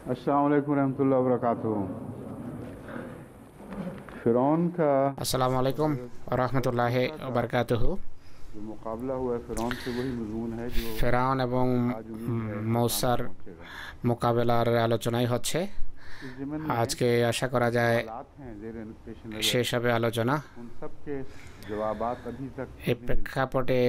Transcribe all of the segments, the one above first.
अस्सलाम वालेकुम रहमतुल्लाहि व बरकातुहू। फ़िरौन का আসসালামু আলাইকুম রহমতুল্লাহি বারকাতুহু। जो मुकाबला हुआ है फ़िरौन से वही मज़मून है जो ফেরাউন এবং आज उम्मीद है इस्लाम तक মৌসার पहुँचेगा। মোকাবেলার আলোচনাই হচ্ছে। इस ज़मन में আজকে আশা करा जो যায় सवालात हैं ज़ेर पेश नज़र শেষ হবে আলোচনা। उन सब के जवाबात अभी तक এই नहीं मिल सके। প্রেক্ষাপটে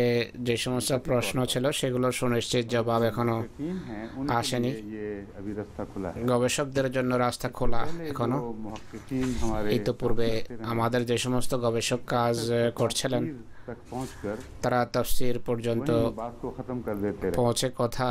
যে সমস্ত প্রশ্ন ছিল সেগুলোর সুনিশ্চিত और জবাব जो এখনো मुहक्किकीन हैं उनके আসেনি। लिए ये अभी रास्ता खुला है। গবেষকদের জন্য রাস্তা इससे খোলা पहले এখনো। जो मुहक्किकीन हमारे ইতোপূর্বে काम करते रहे আমাদের যে সমস্ত গবেষক কাজ করছিলেন तफसीर तक पहुँचकर তারা তাফসীর পর্যন্ত वहीं बात को ख़त्म कर देते रहे। পৌঁছে কথা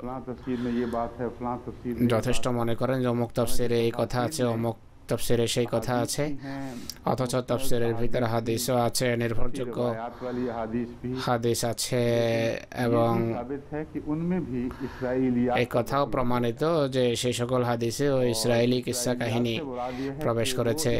फलां तफसीर में ये बात है, फलां तफसीर में ये যথেষ্ট बात है। মনে করেন যে অমুক তফসিরে এই কথা আছে, অমুক তফসিরে সেই কথা अहादीस আছে, भी हैं, অথচ मुस्तनद তফসিরের ভিতরে अहादीस भी, হাদিসও আছে, अच्छी নির্ভরযোগ্য रिवायात वाली अहादीस भी, হাদিস আছে लेकिन ये এবং भी साबित है कि उनमें भी इसराइलियात এই का কথাও दखल প্রমাণিত যে সেই সকল হাদিসে ও और ইসরায়েলি কিস্সা इसराइलियात কাহিনী से मुराद ये है প্রবেশ कि वो করেছে।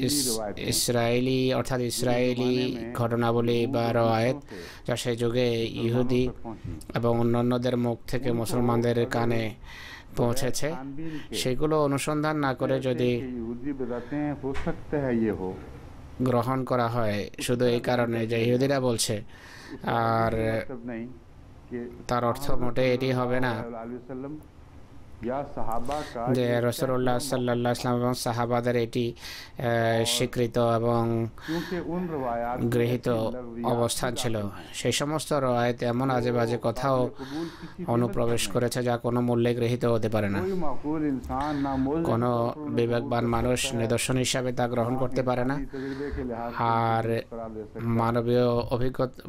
इसराइली रिवायतें ইসরায়েলি অর্থাৎ जो ইসরায়েলি ज़माने में ঘটনাবলী বা यहूद और রওয়ায়েত रूसों से যা সেই যুগে मुसलमानों ইহুদি तक पहुंची, এবং অন্যান্যদের মুখ থেকে उनको মুসলমানদের अगर কানে बगैर পৌঁছেছে छानबीन के সেগুলো অনুসন্ধান না করে जैसे যদি कि यहूदी बताते हैं हो सकता है ये हो, গ্রহণ করা হয় শুধু এই কারণে যে ইহুদিরা বলছে, इसका আর ये मतलब नहीं कि তার অর্থ মোটে এটি হবে না सल्लल्लाहु अलैहि वसल्लम या सहाबा का যে ये রসুল্লাহ तय সাল্লাল্লাহু আলাইহি ওয়াসাল্লাম এবং সাহাবাদের এটি স্বীকৃত এবং क्योंकि उन रवायात में গৃহীত ऐसी लग़वियात অবস্থান भी ছিল। दाखिल हैं সেই সমস্ত রওয়ায়েত এমন আজে বাজে जो কথাও काबिल कबूल किसी कीमत पर অনুপ্রবেশ नहीं। করেছে যা কোনো মূল্যে গৃহীত হতে পারে না। कोई माकूल इंसान ना मोज़ কোনো के तौर पर उन्हें कबूल বিবেকবান कर মানুষ सकता है, নিদর্শন হিসাবে তা গ্রহণ ना করতে পারে না, इंसानी तजुर्बे के लिहाज से আর उसे करार दे सकता है।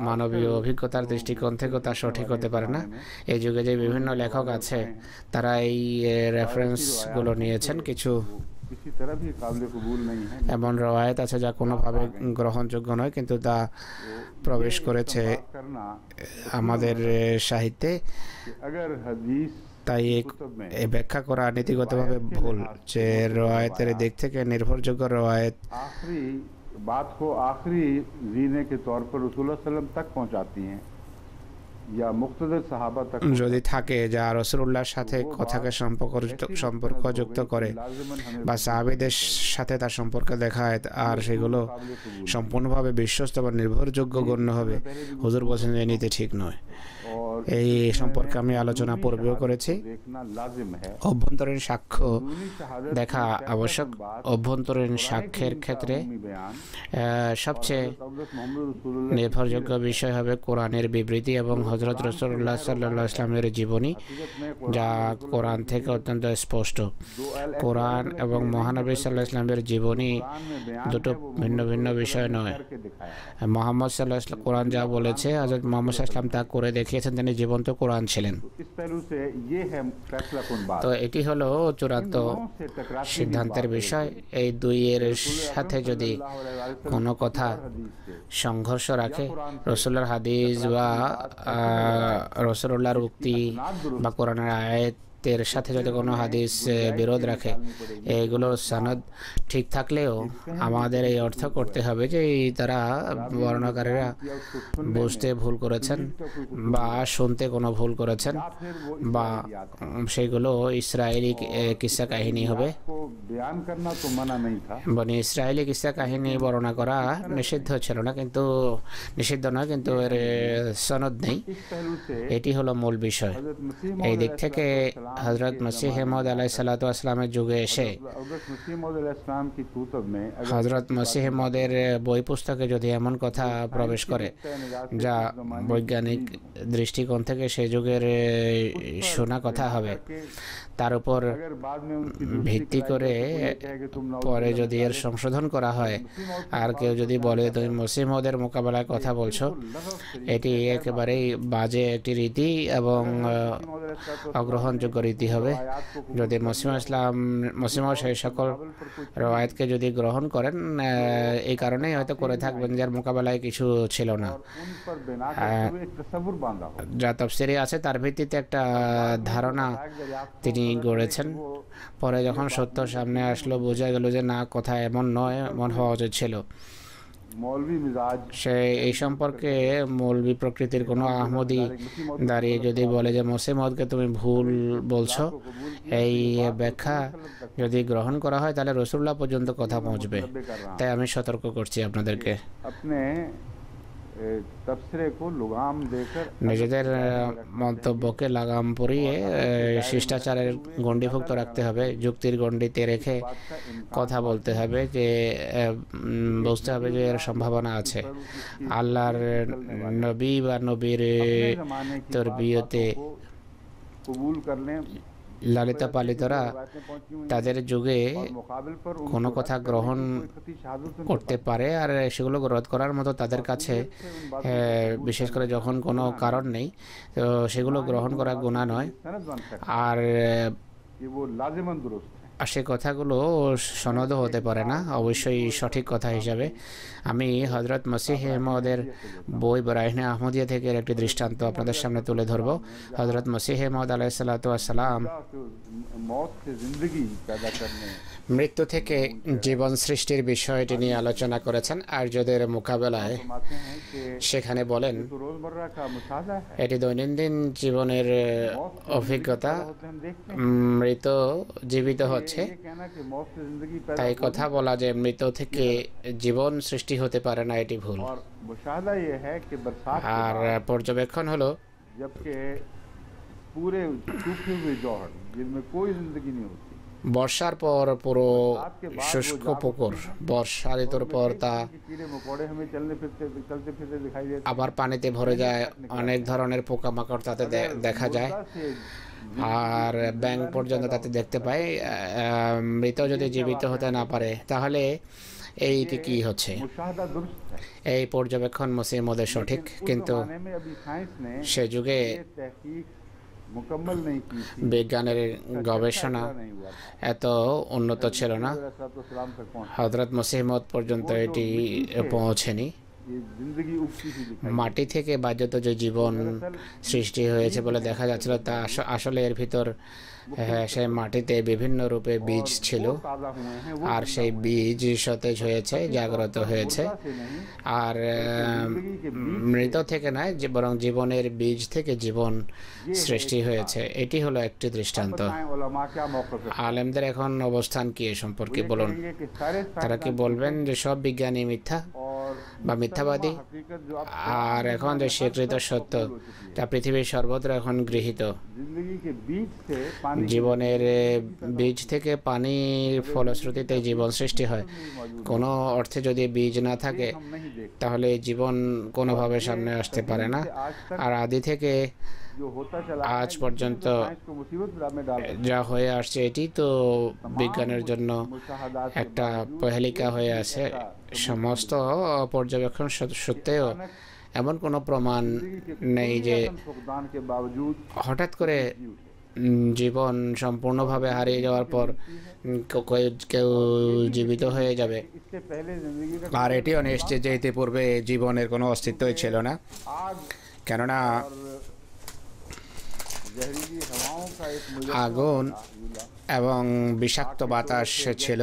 মানবীয় অভিজ্ঞতার দৃষ্টিকোণ থেকেও তা সঠিক হতে পারে না। এই যুগে যে বিভিন্ন লেখক আছে তারা এই রেফারেন্সগুলো নিয়েছেন। কিছু किसी तरह भी काबिल कबूल नहीं है, এমন রওয়ায়েত আছে যা কোনোভাবে গ্রহণযোগ্য নয়, কিন্তু তা প্রবেশ করেছে इस्तेमाल करना আমাদের সাহিত্যে। कि अगर हदीस তাই कुतुब में এই ब्याख्या করা নীতিগতভাবে ভুল যে রওয়ায়েতের দিক থেকে নির্ভরযোগ্য রওয়ায়েত आखिरी बात को आखिरी जीने के तौर पर रसूलुल्लाह सल्लल्लाहु अलैहि वसल्लम तक पहुंचाती हैं या मुख्तदर सहाबा तक যদি থাকে যা রসুল্লাহর সাথে কথাকে সম্পর্কযুক্ত করে लाजिमन हमें বা সাহাবীদের সাথে তার সম্পর্ক দেখায়, আর সেগুলো काबिल कबूल সম্পূর্ণভাবে বিশ্বস্ত বা নির্ভরযোগ্য গণ্য হবে। হুজুর বলছেন এই নীতি ঠিক নয়। और এই সম্পর্কে আমি আলোচনা পূর্বেও করেছি। देखना लाजिम है। অভ্যন্তরীণ সাক্ষ্য दूनी शहादत দেখা में कैफियत আবশ্যক। बात অভ্যন্তরীণ कुरान সাক্ষ্যের करीम का ক্ষেত্রে अमूमी बयान সবচেয়ে और हज़रत मोहम्मद रसूलुल्लाह की নির্ভরযোগ্য বিষয় হবে কোরআনের বিবৃতি এবং হযরত রাসূলুল্লাহ সাল্লাল্লাহু আলাইহি ওয়াসাল্লামের জীবনী, हकीकत में যা कुरान কোরআন থেকে অত্যন্ত স্পষ্ট। दो अलग কোরআন এবং মহানবী সাল্লাল্লাহু আলাইহি ওয়াসাল্লামের জীবনী कुरान में बयान দুটো है, वो ভিন্ন मोहम्मद ভিন্ন सल्लल्लाहु अलैहि বিষয় वसल्लम ने নয়। करके दिखाया है। মোহাম্মদ সাল্লাল্লাহু আলাইহি ওয়াসাল্লাম কোরআন যা বলেছে হযরত মুহাম্মদ সাল্লাল্লাহু আলাইহি ওয়াসাল্লাম তা করে দেখিয়েছেন, তিনি জীবন্ত কোরআন ছিলেন। तो इस पहलू से ये है फैसला कुन बात। তো এটি হলো চূড়ান্ত इन दोनों से टकराती हुई সিদ্ধান্তের बात বিষয়। है। এই দুইয়ের रसूल সাথে अकरम যদি सल्लल्लाहु अलैहि वसल्लम কোনো की কথা हर हदीस से সংঘর্ষ রাখে, রসুল্লাহর হাদিস বা রসুল্লাহর উক্তি বা কোরআনের আয়াতের সাথে যদি কোনো হাদিস বিরোধ রাখে, এগুলোর সনদ ঠিক থাকলেও আমাদের এই অর্থ করতে হবে যে তারা বর্ণনাকারীরা বুঝতে ভুল করেছেন বা শুনতে কোনো ভুল করেছেন, বা সেগুলো ইসরায়েলি কিসসা কাহিনী হবে। को बयान करना तो मना नहीं था, মানে ইসরায়েলি কিসসা কাহিনী বর্ণনা করা নিষিদ্ধ ছিল না, কিন্তু নিষিদ্ধ নয়, কিন্তু এর সনদ নেই। इस पहलू से এটি হলো মূল বিষয়। हज़रत मसीह এই मौद দিক থেকে হযরত মসিহ মউদ আলাইহিস সালাতু ওয়াস সালামের যুগে এসে हज़रत मसीह मौद अलैहिस्सलाम की कुतुब में अगर হযরত মসিহ মউদের বই পুস্তকে যদি এমন কথা প্রবেশ করে যা বৈজ্ঞানিক দৃষ্টিকোণ থেকে সেই যুগের শোনা কথা হবে, তার উপর अगर बाद में उनकी ভিত্তি করে পরে যদি এর সংশোধন করা হয়, আর কেউ যদি বলে তুমি মসিহ মউদের মোকাবেলায় কথা বলছো, এটি একেবারেই বাজে একটি রীতি এবং অগ্রহণযোগ্য রীতি হবে। যদি মসিহ মউদ সেই সকল রওয়ায়াতকে যদি গ্রহণ করেন, এই কারণেই হয়তো করে থাকবেন যার মোকাবেলায় কিছু ছিল না, उन पर बिना करते हुए एक तसव्वुर बांधा हो। যা তাফসীরে আছে তার ভিত্তিতে একটা ধারণা তিনি গড়েছেন। পরে যখন সত্য সামনে আসলো বোঝা গেল যে না, কথা এমন নয়, এমন হওয়া উচিত ছিল। मौलवी मिजाज সে এই সম্পর্কে মৌলবি প্রকৃতির কোনো আহমদি দাঁড়িয়ে যদি বলে যে মসিমদকে তুমি ভুল বলছো, এই ব্যাখ্যা যদি গ্রহণ করা হয় তাহলে রসুল্লাহ পর্যন্ত কথা পৌঁছবে। তাই আমি সতর্ক করছি আপনাদেরকে अपने तबसरे को लुगाम देकर নিজেদের মন্তব্যকে লাগাম পরিয়ে শিষ্টাচারের গণ্ডিভুক্ত রাখতে হবে, যুক্তির গণ্ডিতে রেখে কথা বলতে হবে, যে বুঝতে হবে যে এর সম্ভাবনা আছে। আল্লাহর নবী বা নবীর তরবিয়তে कबूल कर लें লালিত পালিতরা তাদের যুগে কোনো কথা গ্রহণ করতে পারে, আর সেগুলো রদ করার মতো তাদের কাছে বিশেষ করে যখন কোনো কারণ নেই, তো সেগুলো গ্রহণ করা গুনাহ নয়। আর সে কথাগুলো সনদও হতে পারে না অবশ্যই সঠিক কথা হিসাবে। আমি হজরত মসিহ মওদের বই বরাহিনে আহমদিয়া থেকে একটি দৃষ্টান্ত আপনাদের সামনে তুলে ধরব। হজরত মসিহ মওদ আলাইহিস সালাতু ওয়াস সালাম মৃত্যু থেকে জীবন সৃষ্টির বিষয়টি নিয়ে আলোচনা করেছেন আর্যদের মোকাবেলায়। সেখানে বলেন এটি দৈনন্দিন জীবনের অভিজ্ঞতা, মৃত জীবিত হচ্ছে, তাই কথা বলা যে মৃত থেকে জীবন সৃষ্টি হতে পারে না, এটি ভুল। আর পর্যবেক্ষণ হলো বর্ষার পর পুরো শুষ্ক পুকুর, বর্ষা ঋতুর পর তা আবার পানিতে ভরে যায়, অনেক ধরনের পোকামাকড় তাতে দেখা যায়, আর ব্যাঙ পর্যন্ত তাতে দেখতে পাই। মৃত যদি জীবিত হতে না পারে তাহলে এইটি কি হচ্ছে? এই পর্যবেক্ষণ মসিহ মওদের সঠিক, কিন্তু সে যুগে বিজ্ঞানের গবেষণা এত উন্নত ছিল না, হযরত মসিহ মওদ পর্যন্ত এটি পৌঁছেনি। মাটি থেকে বাহ্যত যে জীবন সৃষ্টি হয়েছে বলে দেখা যাচ্ছিল তা আসলে এর ভিতর সেই মাটিতে বিভিন্ন রূপে বীজ ছিল, আর সেই বীজ সতেজ হয়েছে, জাগ্রত হয়েছে, আর মৃত থেকে নয়, বরং জীবনের বীজ থেকে জীবন সৃষ্টি হয়েছে। এটি হলো একটি দৃষ্টান্ত। আলেমদের এখন অবস্থান কি এ সম্পর্কে বলুন? তারা কি বলবেন যে সব বিজ্ঞানী মিথ্যা বা মিথ্যাবাদী, আর এখন যে স্বীকৃত সত্য তা পৃথিবীর সর্বত্র এখন গৃহীত? জীবনের বীজ থেকে পানির ফলশ্রুতিতে জীবন সৃষ্টি হয়। কোনো অর্থে যদি বীজ না থাকে তাহলে জীবন কোনোভাবে সামনে আসতে পারে না। আর আদি থেকে আজ পর্যন্ত যা হয়ে আসছে এটি তো বিজ্ঞানের জন্য একটা প্রহেলিকা হয়ে আছে। সমস্ত পর্যবেক্ষণ সত্ত্বেও এমন কোনো প্রমাণ নেই যে হঠাৎ করে জীবন সম্পূর্ণভাবে হারিয়ে যাওয়ার পর কেউ জীবিত হয়ে যাবে। আর এটিও নিশ্চিত যে ইতিপূর্বে জীবনের কোনো অস্তিত্বই ছিল না, কেননা আগুন এবং বিষাক্ত বাতাস ছিল,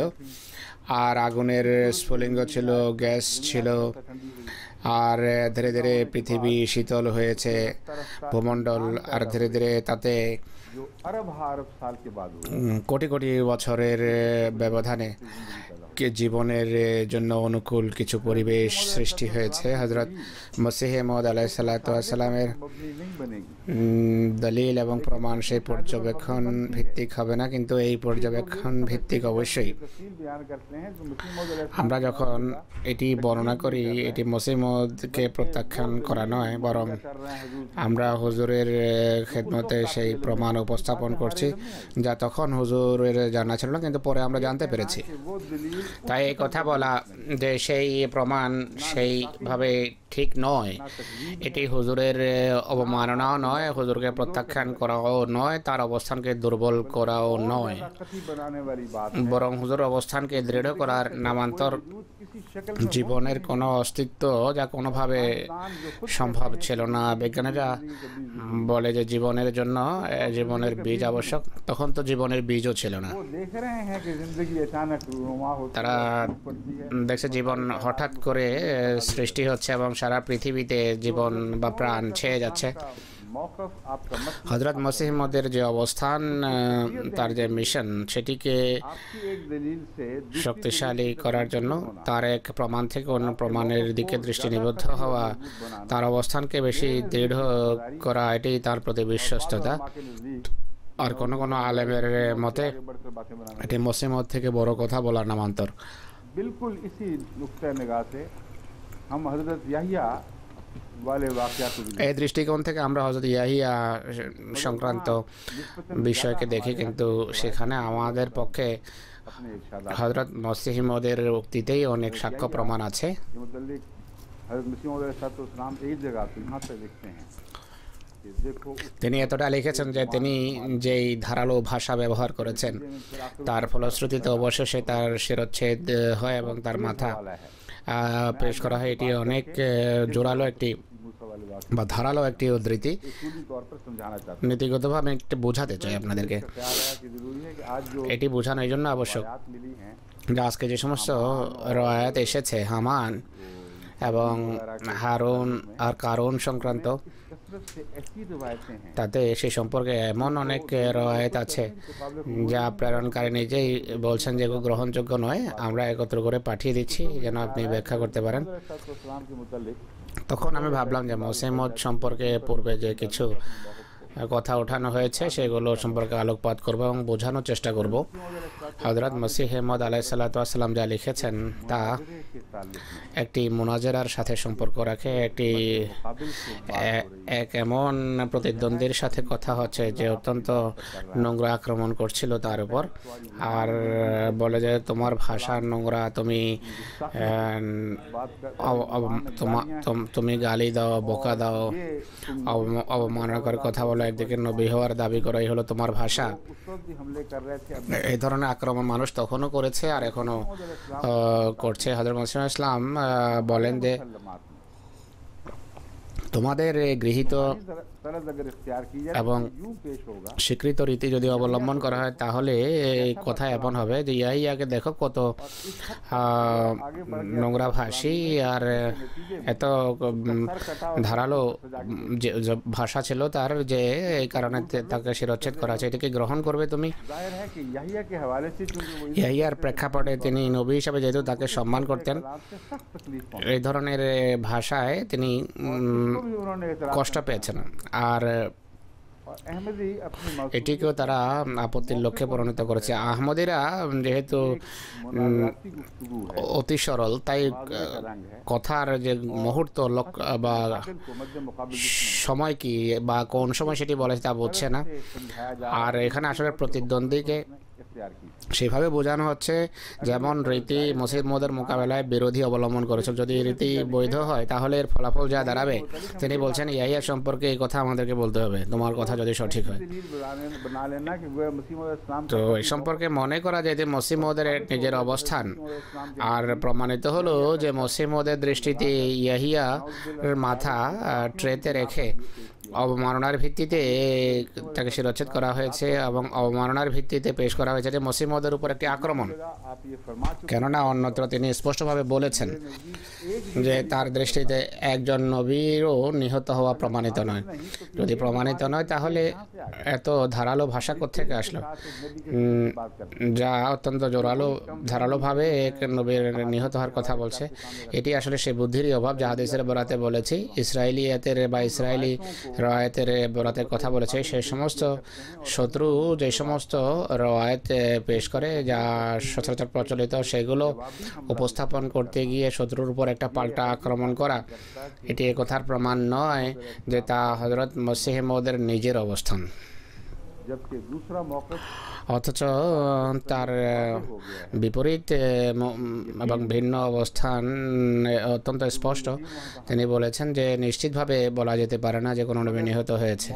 আর আগুনের স্ফুলিঙ্গ ছিল, গ্যাস ছিল, আর ধীরে ধীরে পৃথিবী শীতল হয়েছে, ভূমণ্ডল, আর ধীরে ধীরে তাতে কোটি কোটি বছরের ব্যবধানে জীবনের জন্য অনুকূল কিছু পরিবেশ সৃষ্টি হয়েছে। হযরত মসিহ মওদ আলাইহিস সালাতু ওয়াস সালামের দলিল এবং প্রমাণ সেই পর্যবেক্ষণ ভিত্তিক হবে না, কিন্তু এই পর্যবেক্ষণ ভিত্তিক অবশ্যই। আমরা যখন এটি বর্ণনা করি, এটি মসিহ মওদকে প্রত্যাখ্যান করা নয়, বরং আমরা হুজুরের খেদমতে সেই প্রমাণ উপস্থাপন করছি যা তখন হুজুরের জানা ছিল না, কিন্তু পরে আমরা জানতে পেরেছি। তাই এই কথা বলা যে সেই প্রমাণ সেইভাবে ঠিক নয়। এটি হুজুরের অবমাননাও নয়, হুজুরকে প্রত্যাখ্যান করাও নয়, তার অবস্থানকে দুর্বল করাও নয়, বরং হুজুরের অবস্থানকে দৃঢ় করার নামান্তর জীবনের কোনো অস্তিত্ব যা কোনোভাবে সম্ভব ছিল না। বিজ্ঞানীরা বলে যে জীবনের জন্য জীবনের বীজ আবশ্যক, তখন তো জীবনের বীজও ছিল না। তারা দেখছে জীবন হঠাৎ করে সৃষ্টি হচ্ছে এবং সারা পৃথিবীতে জীবন বা প্রাণ ছেয়ে যাচ্ছে। হযরত মসিহ মউদের যে অবস্থান, তার যে মিশন, সেটিকে শক্তিশালী করার জন্য তার এক প্রমাণ থেকে অন্য প্রমাণের দিকে দৃষ্টি নিবদ্ধ হওয়া, তার অবস্থানকে বেশি দৃঢ় করা, এটি তার প্রতি বিশ্বস্ততা। আর কোনো কোনো আলেমের মতে এটি মসিহ মউদ থেকে বড় কথা বলার নামান্তর। बिल्कुल इसी नुक्ते निगाह से हम हजरत याहिया वाले वाक़यात এই দৃষ্টিকোণ থেকে আমরা হযরত ইয়াহিয়া সংক্রান্ত বিষয়কে দেখি, কিন্তু সেখানে আমাদের পক্ষে হযরত মসিহ মউদের উক্তিতেই অনেক সাক্ষ্য প্রমাণ আছে। हजरत मसीह मौद अलैहिस्सलाम एक जगह पे यहाँ पे लिखते हैं, তিনি এতটা লিখেছেন যে তিনি যেই ধারালো ভাষা ব্যবহার করেছেন তার ফলশ্রুতিতে অবশেষে তার শিরচ্ছেদ হয় এবং তার মাথা পেশ করা হয়। এটি অনেক জোরালো একটি বা ধারালো একটি উদ্ধৃতি। নীতিগতভাবে একটু বোঝাতে চাই আপনাদেরকে, এটি বোঝানো এই জন্য আবশ্যক যে আজকে যে সমস্ত রওয়ায়াত এসেছে হামান এবং হারুন আর কারুন সংক্রান্ত, তাতে সে সম্পর্কে এমন অনেক রওয়ায়াত আছে যা প্রেরণকারী নিজেই বলছেন যে গ্রহণযোগ্য নয়, আমরা একত্র করে পাঠিয়ে দিচ্ছি যেন আপনি ব্যাখ্যা করতে পারেন। তখন আমি ভাবলাম যে মসিহ মউদ সম্পর্কে পূর্বে যে কিছু কথা ওঠানো হয়েছে সেগুলো সম্পর্কে আলোকপাত করব এবং বোঝানোর চেষ্টা করব। হযরত মসিহ মউদ আলাইহিসসালাতু ওয়াসসালাম যা লিখেছেন তা একটি মুনাজারার সাথে সম্পর্ক রাখে। এক এমন প্রতিদ্বন্দ্বীর সাথে কথা হচ্ছে যে অত্যন্ত নোংরা আক্রমণ করছিল তার উপর, আর বলে যে তোমার ভাষা নোংরা, তুমি গালি দাও, বোকা দাও, অবমাননাকর কথা বলো, একদিকে নবী হওয়ার দাবি করো, এই হলো তোমার ভাষা। এই ধরনের আক্রমণ মানুষ তখনও করেছে আর এখনো করছে। হযরত মসিহ ইসলাম বলেন যে তোমাদের গৃহীত এবং স্বীকৃত রীতি যদি অবলম্বন করা হয় তাহলে কথা এমন হবে যে ইয়াহিয়াকে দেখো কত নোংরা ভাষী আর এত ধারালো ভাষা ছিল তার, যে এই কারণে তাকে শিরচ্ছেদ করা আছে। এটাকে গ্রহণ করবে তুমি? ইয়াহিয়ার প্রেক্ষাপটে তিনি নবী হিসাবে যেহেতু তাকে সম্মান করতেন, এই ধরনের ভাষায় তিনি কষ্ট পেয়েছেন, আর এটিকেও তারা আপত্তির লক্ষ্যে পরিণত করেছে। আহমদীরা যেহেতু অতি সরল, তাই কথার যে মুহূর্ত বা সময় কি বা কোন সময় সেটি বলে তা বুঝছে না। আর এখানে আসলে প্রতিদ্বন্দ্বীকে সেভাবে বোঝানো হচ্ছে যেমন রীতি মসিহ মউদের মোকাবেলায় বিরোধী অবলম্বন করেছে। যদি রীতি বৈধ হয় তাহলে এর ফলাফল যা দাঁড়াবে, তিনি বলছেন ইয়াহিয়া সম্পর্কে এই কথা আমাদেরকে বলতে হবে তোমার কথা যদি সঠিক হয়। তো এই সম্পর্কে মনে করা যায় যে মসিহ মউদের নিজের অবস্থান, আর প্রমাণিত হলো যে মসিহ মউদের দৃষ্টিতে ইয়াহিয়ার মাথা ট্রেতে রেখে অবমাননার ভিত্তিতে তাকে শিরচ্ছেদ করা হয়েছে এবং অবমাননার ভিত্তিতে পেশ করা হয়েছে যে মসিহ মউদের উপর একটি আক্রমণ। কেননা অন্যত্র তিনি স্পষ্টভাবে বলেছেন যে তার দৃষ্টিতে একজন নবীরও নিহত হওয়া প্রমাণিত নয়। যদি প্রমাণিত নয় তাহলে এত ধারালো ভাষা কোত্থেকে আসলো, যা অত্যন্ত ধারালোভাবে এক নবীর নিহত হওয়ার কথা বলছে। এটি আসলে সে বুদ্ধিরই অভাব যা হাদিসের বরাতে বলেছি, ইসরায়েলিয়াতের বা ইসরায়েলি রওয়ায়াতের বরাতে কথা বলেছে। সেই সমস্ত শত্রু যে সমস্ত রওয়ায়াত পেশ করে যা সচরাচর প্রচলিত, সেগুলো উপস্থাপন করতে গিয়ে শত্রুর উপর একটা পাল্টা আক্রমণ করা, এটি এ কথার প্রমাণ নয় যে তা হযরত মসিহ মউদের নিজের অবস্থান। जबकि दूसरा मौक़िफ़ অথচ তার বিপরীত এবং ভিন্ন অবস্থান অত্যন্ত স্পষ্ট। তিনি বলেছেন যে নিশ্চিতভাবে বলা যেতে পারে না যে কোনো নবী নিহত হয়েছে।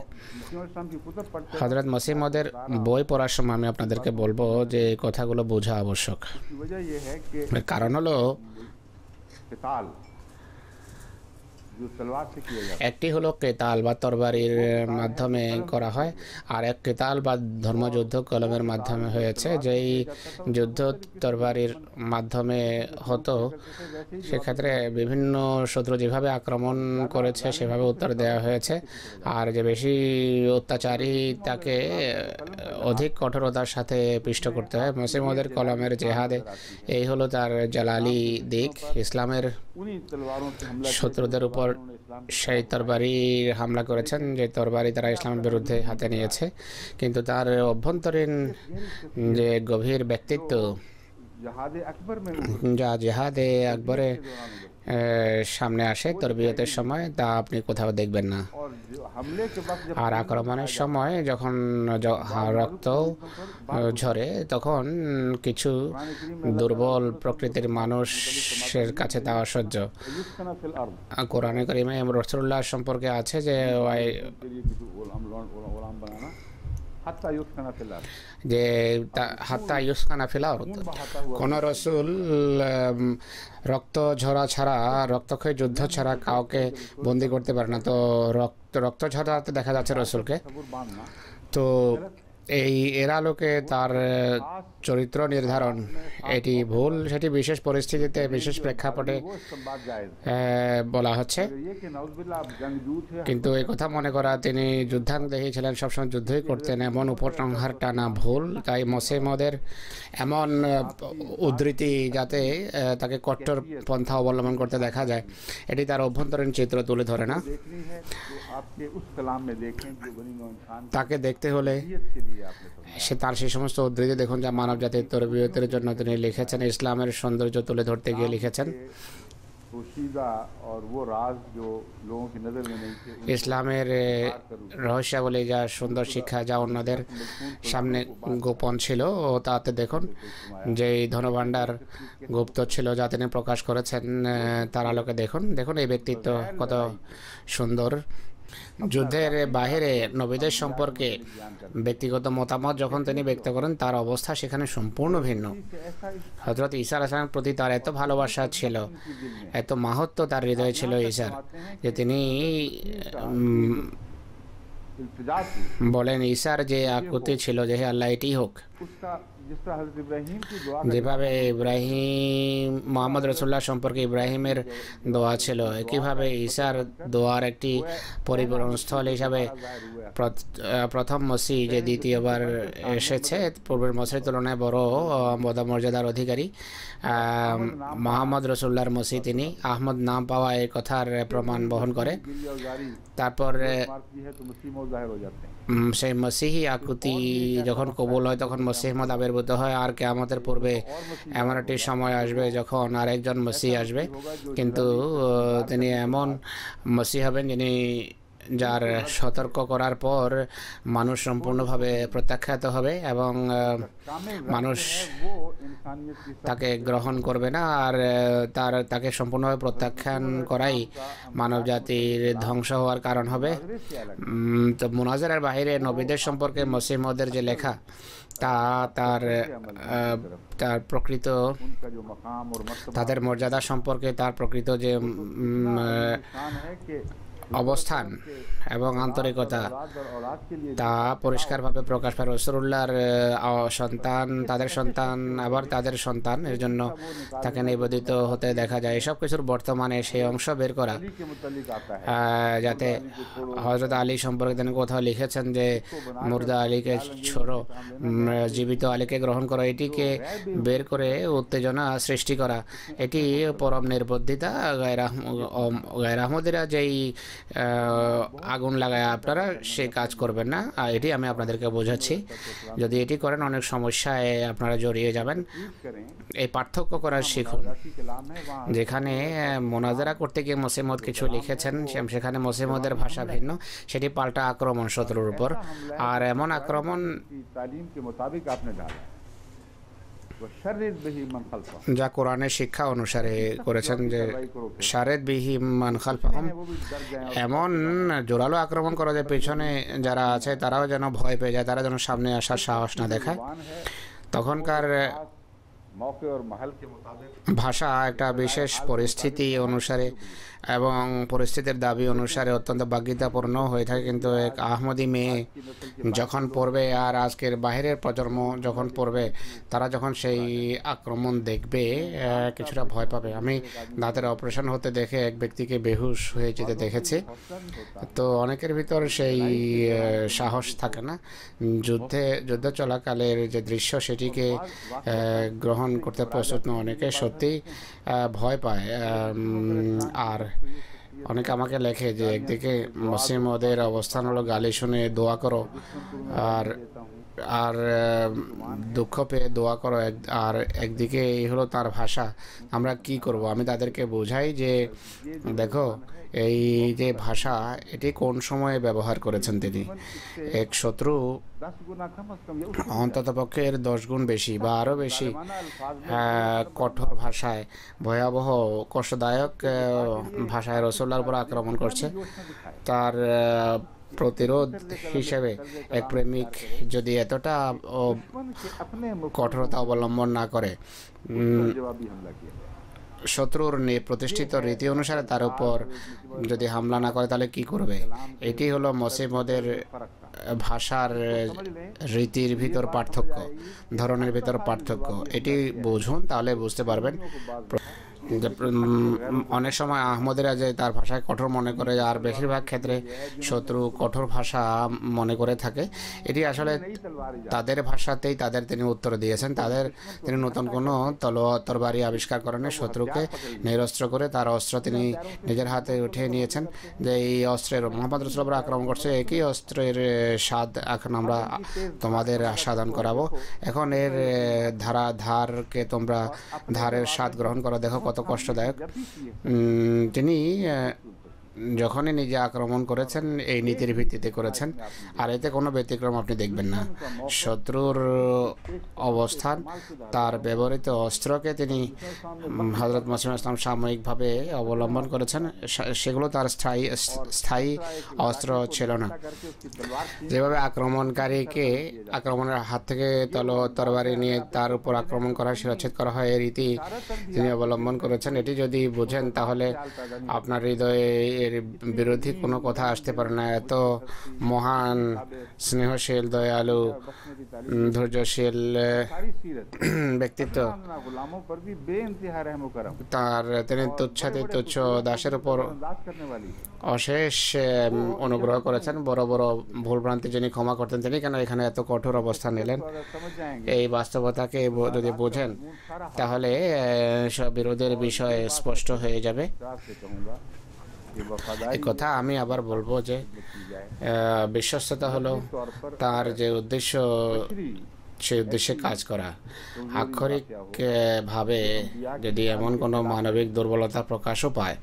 হযরত মসিহ মউদের বই পড়ার সময় আমি আপনাদেরকে বলবো যে এই কথাগুলো বোঝা আবশ্যক। কারণ হলো একটি হলো কেতাল বা তরবারির মাধ্যমে করা হয়, আর এক কেতাল বা ধর্মযুদ্ধ কলমের মাধ্যমে হয়েছে। যেই যুদ্ধ তরবারির মাধ্যমে হতো সেক্ষেত্রে বিভিন্ন শত্রু যেভাবে আক্রমণ করেছে সেভাবে উত্তর দেওয়া হয়েছে, আর যে বেশি অত্যাচারী তাকে অধিক কঠোরতার সাথে পিষ্ট করতে হয়। মসিহ মউদের কলমের জেহাদে এই হলো তার জালালি দিক। ইসলামের শত্রুদের উপর সেই তরবারি হামলা করেছেন যে তরবারি তারা ইসলামের বিরুদ্ধে হাতে নিয়েছে, কিন্তু তার অভ্যন্তরীণ যে গভীর ব্যক্তিত্ব যা জেহাদে আকবরে সামনে আসে তরবিয়তের সময়, তা আপনি কোথাও দেখবেন না। আর আক্রমণের সময় যখন রক্ত ঝরে তখন কিছু দুর্বল প্রকৃতির মানুষের কাছে তা অসহ্য। কোরআনে কারিমে রাসূলুল্লাহ সম্পর্কে আছে যে যে হাত্তা ইউসখানা ফিল আরদ, কোন রসুল রক্ত ঝরা ছাড়া, রক্তক্ষয়ী যুদ্ধ ছাড়া কাউকে বন্দি করতে পারে না। তো রক্ত ঝরাতে দেখা যাচ্ছে রসুলকে। তো এই এর আলোকে তার চরিত্র নির্ধারণ এটি ভুল, সেটি বিশেষ পরিস্থিতিতে বিশেষ প্রেক্ষাপটে বলা হচ্ছে। কিন্তু এই কথা মনে করা তিনি যুদ্ধাঙ্গদেহী ছিলেন, সবসময় যুদ্ধই করতেন, এমন উপসংহার টানা ভুল। তাই মসিহ মউদের এমন উদ্ধৃতি যাতে তাকে কট্টর পন্থা অবলম্বন করতে দেখা যায়, এটি তার অভ্যন্তরীণ চিত্র তুলে ধরে না। তাকে দেখতে হলে তার সেই সমস্ত উদ্ধৃতি দেখুন যা মানব জাতির তরবিয়তের জন্য তিনি লিখেছেন, ইসলামের সৌন্দর্য তুলে ধরতে গিয়ে লিখেছেন। ইসলামের রহস্যাবলী যা সুন্দর শিক্ষা যা অন্যদের সামনে গোপন ছিল, ও তাতে দেখুন যেই ধনভাণ্ডার গুপ্ত ছিল যা তিনি প্রকাশ করেছেন তার আলোকে দেখুন। দেখুন এই ব্যক্তিত্ব কত সুন্দর। যুদ্ধের বাহিরে নবীদের সম্পর্কে ব্যক্তিগত মতামত যখন তিনি ব্যক্ত করেন তার অবস্থা সেখানে সম্পূর্ণ ভিন্ন। হযরত ঈসা আলাইহিস সালামের প্রতি তার এত ভালোবাসা ছিল, এত মাহাত্ম্য তার হৃদয়ে ছিল ঈসার, যে তিনি বলেন ঈসার যে আকুতি ছিল যে হে আল্লাহ এটি হোক। যেভাবে ইব্রাহিম মুহাম্মদ রাসূলুল্লাহ সম্পর্কে ইব্রাহিমের দোয়া ছিল, একইভাবে ঈসার দোয়ার একটি পরিবর্তনস্থল হিসাবে প্রথম মসিহ যে দ্বিতীয়বার এসেছে পূর্বের মসিহের তুলনায় বড় মর্যাদার অধিকারী মুহাম্মদ রাসূলুল্লাহর মসিহ তিনি। আহমদ নাম পাওয়া এই কথার প্রমাণ বহন করে। তারপর সেই মসিহি আকুতি যখন কবুল হয় তখন মসিহ মউদ আবির্ভূত হয়। আর কিয়ামতের পূর্বে এমন একটি সময় আসবে যখন আরেকজন মসিহ আসবে, কিন্তু তিনি এমন মসিহ হবেন যিনি যার সতর্ক করার পর মানুষ সম্পূর্ণভাবে প্রত্যাখ্যাত হবে এবং মানুষ তাকে গ্রহণ করবে না, আর তাকে সম্পূর্ণভাবে প্রত্যাখ্যান করাই মানব জাতির ধ্বংস হওয়ার কারণ হবে। তো মুনাজারার বাইরে নবীদের সম্পর্কে মসিহ মউদের যে লেখা তা তার প্রকৃত তাদের মর্যাদা সম্পর্কে তার প্রকৃত যে অবস্থান এবং আন্তরিকতা তা পরিষ্কারভাবে প্রকাশ পায়। রাসূলুল্লাহর সন্তান, তাদের সন্তান, আবার তাদের সন্তান, এর জন্য তাকে নিবেদিত হতে দেখা যায়। এসব কিছুর বর্তমানে সেই অংশ বের করা, যাতে হযরত আলী সম্পর্কে তিনি কোথাও লিখেছেন যে মুর্দা আলীকে ছোড়ো, জীবিত আলীকে গ্রহণ করো, এটিকে বের করে উত্তেজনা সৃষ্টি করা, এটি পরম নির্বুদ্ধিতা। গায়র আহমদিরা যেই আগুন লাগায় আপনারা সেই কাজ করবেন না। আর এটি আমি আপনাদেরকে বোঝাচ্ছি, যদি এটি করেন অনেক সমস্যায় আপনারা জড়িয়ে যাবেন। এই পার্থক্য করা শিখুন। যেখানে মোনাজারা করতে গিয়ে মসিহ মউদ কিছু লিখেছেন, সেখানে মসিহ মউদের ভাষা ভিন্ন, সেটি পাল্টা আক্রমণ শত্রুর উপর। আর এমন আক্রমণ যা কোরআনের শিক্ষা অনুসারে করেছেন, যে শারেদ বিহি মান খালফাহুম, এমন জোরালো আক্রমণ করা যায় পেছনে যারা আছে তারাও যেন ভয় পেয়ে যায়, তারা যেন সামনে আসার সাহস না দেখায়। তখনকার ভাষা একটা বিশেষ পরিস্থিতি অনুসারে এবং পরিস্থিতির দাবি অনুসারে অত্যন্ত বাগ্যিতাপূর্ণ হয়ে থাকে, কিন্তু এক আহমদি মেয়ে যখন পড়বে আর আজকের বাহিরের প্রজন্ম যখন পড়বে, তারা যখন সেই আক্রমণ দেখবে কিছুটা ভয় পাবে। আমি দাঁতের অপারেশন হতে দেখে এক ব্যক্তিকে বেহুশ হয়ে যেতে দেখেছি। তো অনেকের ভিতর সেই সাহস থাকে না। যুদ্ধ চলাকালের যে দৃশ্য সেটিকে গ্রহণ করতে প্রস্তুত নয়, অনেকে সত্যি ভয় পায়। আর অনেকে আমাকে লেখে যে একদিকে মসিহ মউদের অবস্থান হলো গালি শুনে দোয়া করো, আর দুঃখ পেয়ে দোয়া করো, আর একদিকে এই হলো তার ভাষা। আমরা কি করব? আমি তাদেরকে বোঝাই যে দেখো, এই যে ভাষা এটি কোন সময়ে ব্যবহার করেছেন তিনি। এক শত্রু অন্ততপক্ষে এর 10 গুণ বেশি বা আরও বেশি কঠোর ভাষায়, ভয়াবহ কষ্টদায়ক ভাষায় রাসূলুল্লাহর উপর আক্রমণ করছে। তার প্রতিরোধ হিসেবে এক প্রেমিক যদি এতটা কঠোরতা অবলম্বন না করে, শত্রুর প্রতিষ্ঠিত রীতি অনুসারে তার উপর যদি হামলা না করে, তাহলে কি করবে? এটি হলো মসিহ মউদের ভাষার রীতির ভিতর পার্থক্য, ধরনের ভিতর পার্থক্য। এটি বুঝুন, তাহলে বুঝতে পারবেন। অনেক সময় আহমদেরা যে তার ভাষায় কঠোর মনে করে, আর বেশিরভাগ ক্ষেত্রে শত্রু কঠোর ভাষা মনে করে থাকে। এটি আসলে তাদের ভাষাতেই তিনি উত্তর দিয়েছেন। তিনি নতুন কোনো তরবারি আবিষ্কার করেন, শত্রুকে নিরস্ত্র করে তার অস্ত্র তিনি নিজের হাতে উঠিয়ে নিয়েছেন। যে এই অস্ত্রের মুহাম্মদ রাসূলুল্লাহ আক্রমণ করছে, একই অস্ত্রের স্বাদ এখন আমরা তোমাদের আস্বাদন করাবো। এখন এর ধারকে তোমরা ধারের স্বাদ গ্রহণ করো, দেখো কত কষ্টদায়ক। তিনি যখনই নিজে আক্রমণ করেছেন এই নীতির ভিত্তিতে করেছেন, আর এতে কোনো ব্যতিক্রম আপনি দেখবেন না। শত্রুর অবস্থান, তার ব্যবহৃত অস্ত্রকে তিনি হযরত মসিহ ইসলাম সাময়িকভাবে অবলম্বন করেছেন, সেগুলো তার স্থায়ী অস্ত্র ছিল না। যেভাবে আক্রমণকারীকে আক্রমণের হাত থেকে তরবারি নিয়ে তার উপর আক্রমণ করা, শিরচ্ছেদ করা হয়, এই রীতি তিনি অবলম্বন করেছেন। এটি যদি বুঝেন তাহলে আপনার হৃদয়ে এর বিরোধী কোনো কথা আসতে পারে না। এত মহান, স্নেহশীল, দয়ালু, ধৈর্যশীল ব্যক্তিত্ব, তিনি তুচ্ছাতি তুচ্ছ দাসের উপর অশেষ অনুগ্রহ করেছেন। বড় বড় ভুলভ্রান্তি যিনি ক্ষমা করতেন, তিনি কেন এখানে এত কঠোর অবস্থান নিলেন? এই বাস্তবতাকে যদি বোঝেন তাহলে সব বিরোধের বিষয় স্পষ্ট হয়ে যাবে। এই কথা আমি আবার বলবো যে বিশ্বস্ততা হলো তার যে উদ্দেশ্য, সেই উদ্দেশ্যে কাজ করা। আক্ষরিকভাবে যদি এমন কোনো মানবিক দুর্বলতা প্রকাশও পায়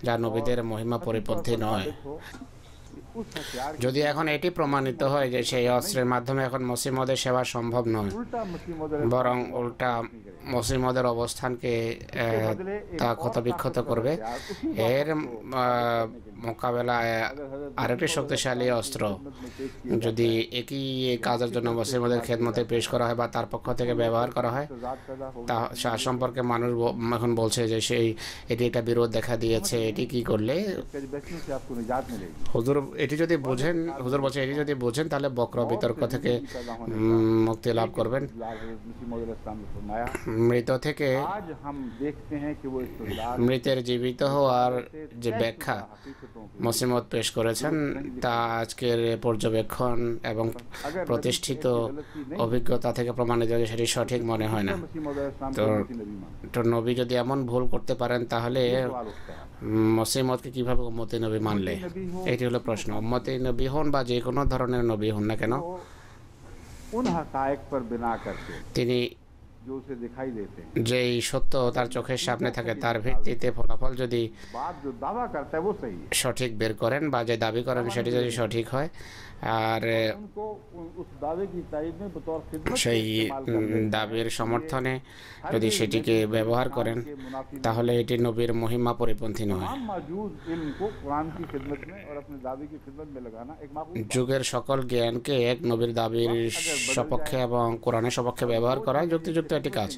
যা নবীদের মহিমা পরিপন্থী নয়, যদি এখন এটি প্রমাণিত হয় যে সেই অস্ত্রের মাধ্যমে এখন মসিহ মউদের সেবা সম্ভব নয়, বরং উল্টা মসিহ মউদের অবস্থানকে তা ক্ষতবিক্ষত করবে, এর মোকাবেলায় আরেকটি শক্তিশালী অস্ত্র যদি একই কাজের জন্য মসিহ মউদের খেদমতে পেশ করা হয় বা তার পক্ষ থেকে ব্যবহার করা হয়, তা সম্পর্কে মানুষ এখন বলছে যে এটি একটা বিরোধ দেখা দিয়েছে, এটি কি করলে হুজুর এটি যদি বোঝেন, হুজুর বলছে এটি যদি বোঝেন তাহলে বক্র বিতর্ক থেকে মুক্তি লাভ করবেন। মৃত থেকে आज हम देखते हैं कि वो इस्तदलाल মৃতের জীবিত হওয়ার যে तय ব্যাখ্যা शुदा हकीकतों के মসিমত পেশ করেছেন তা আজকের পর্যবেক্ষণ এবং अगर नबी প্রতিষ্ঠিত की गलती नहीं অভিজ্ঞতা থেকে প্রমাণিত যে সেটি সঠিক মনে হয় না। मसीह मौद इस्लाम तो को उम्मती नबी मानते তো নবী যদি এমন ভুল করতে পারেন তাহলে हैं। सवाल उठता है মসিমতকে কিভাবে উম্মতি নবী মানলে, এটি হলো প্রশ্ন। উম্মতি নবী হন বা যে কোনো ধরনের নবী হন না কেন, तो उन हकायक पर बिना करके তিনি जो उसे दिखाई देते हैं, যেই সত্য তার চোখের সামনে থাকে তার ভিত্তিতে ফলাফল যদি बात जो दावा करता है वो सही है, সঠিক বের করেন বা যে দাবি করেন সেটি যদি সঠিক হয়, আর उनको उस दावे की तायद में बतौर खिदमत সেই इस्तेमाल कर लेते हैं। দাবির সমর্থনে যদি সেটিকে ব্যবহার করেন তাহলে এটি নবীর মহিমা পরিপন্থী নয়। तमाम मौजूद इल्म को कुरान की खिदमत में और अपने दावे की खिदमत में लगाना एक माकूल बात है। যুগের সকল জ্ঞানকে এক নবীর দাবির সপক্ষে এবং কোরআনের সপক্ষে ব্যবহার করা যুক্তিযুক্ত একটি কাজ।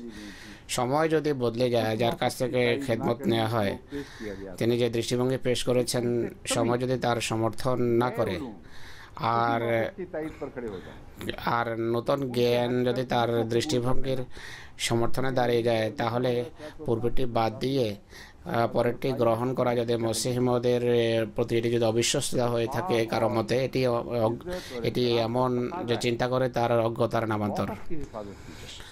সময় যদি বদলে যায়, যার কাছ থেকে খেদমত নেওয়া হয়, पेश किया गया তিনি যে দৃষ্টিভঙ্গি পেশ করেছেন, সময় যদি তার সমর্থন না করে আর की तायद पर खड़े हो जाए, আর নতুন জ্ঞান যদি তার দৃষ্টিভঙ্গির সমর্থনে দাঁড়িয়ে যায়, তাহলে পূর্বেরটি বাদ দিয়ে পরেরটি গ্রহণ করা যদি মসিহমদের প্রতি এটি যদি অবিশ্বস্ততা হয়ে থাকে কারো মতে, এটি এমন যে চিন্তা করে তার অজ্ঞতার নামান্তর। की हिफाजत की जाए।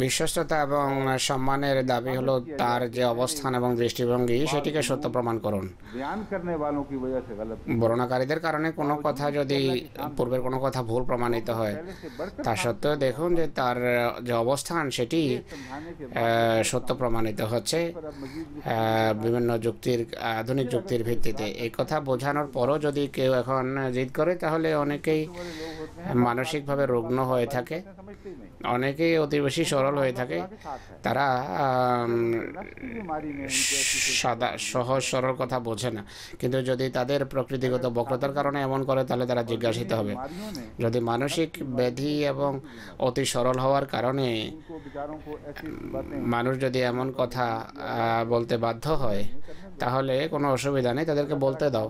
বিশ্বস্ততা এবং সম্মানের দাবি হলো তার যে অবস্থান এবং দৃষ্টিভঙ্গি সেটিকে সত্য প্রমাণ করুন। बयान करने वालों की वजह से गलत বর্ণনাকারীদের কারণে কোনো কথা যদি পূর্বের কোনো কথা ভুল প্রমাণিত হয়, पहले से बढ़कर তা সত্ত্বেও দেখুন যে তার যে অবস্থান সেটি समझाने के সত্য প্রমাণিত হচ্ছে पर अब मजीद বিভিন্ন যুক্তির আধুনিক যুক্তির ভিত্তিতে। এই কথা বোঝানোর পরও যদি কেউ এখন জিদ করে, তাহলে অনেকেই बड़े लोग होते हैं মানসিকভাবে রুগ্ন হয়ে থাকে, समझते ही नहीं, অনেকেই অতি বেশি সরল হয়ে থাকে। के साथ है তারা नफ्स की बीमारी में उनके ऐसी সাদা সহজ সরল কথা বোঝে না, কিন্তু যদি তাদের প্রকৃতিগত বক্রতার কারণে এমন করে তাহলে তারা জিজ্ঞাসিত হবে। बीमारियों ने যদি মানসিক ব্যাধি এবং অতি সরল হওয়ার কারণে उनको बेचारों को ऐसी बातें মানুষ যদি এমন কথা বলতে বাধ্য হয়, তাহলে কোনো অসুবিধা নেই, তাদেরকে বলতে দাও।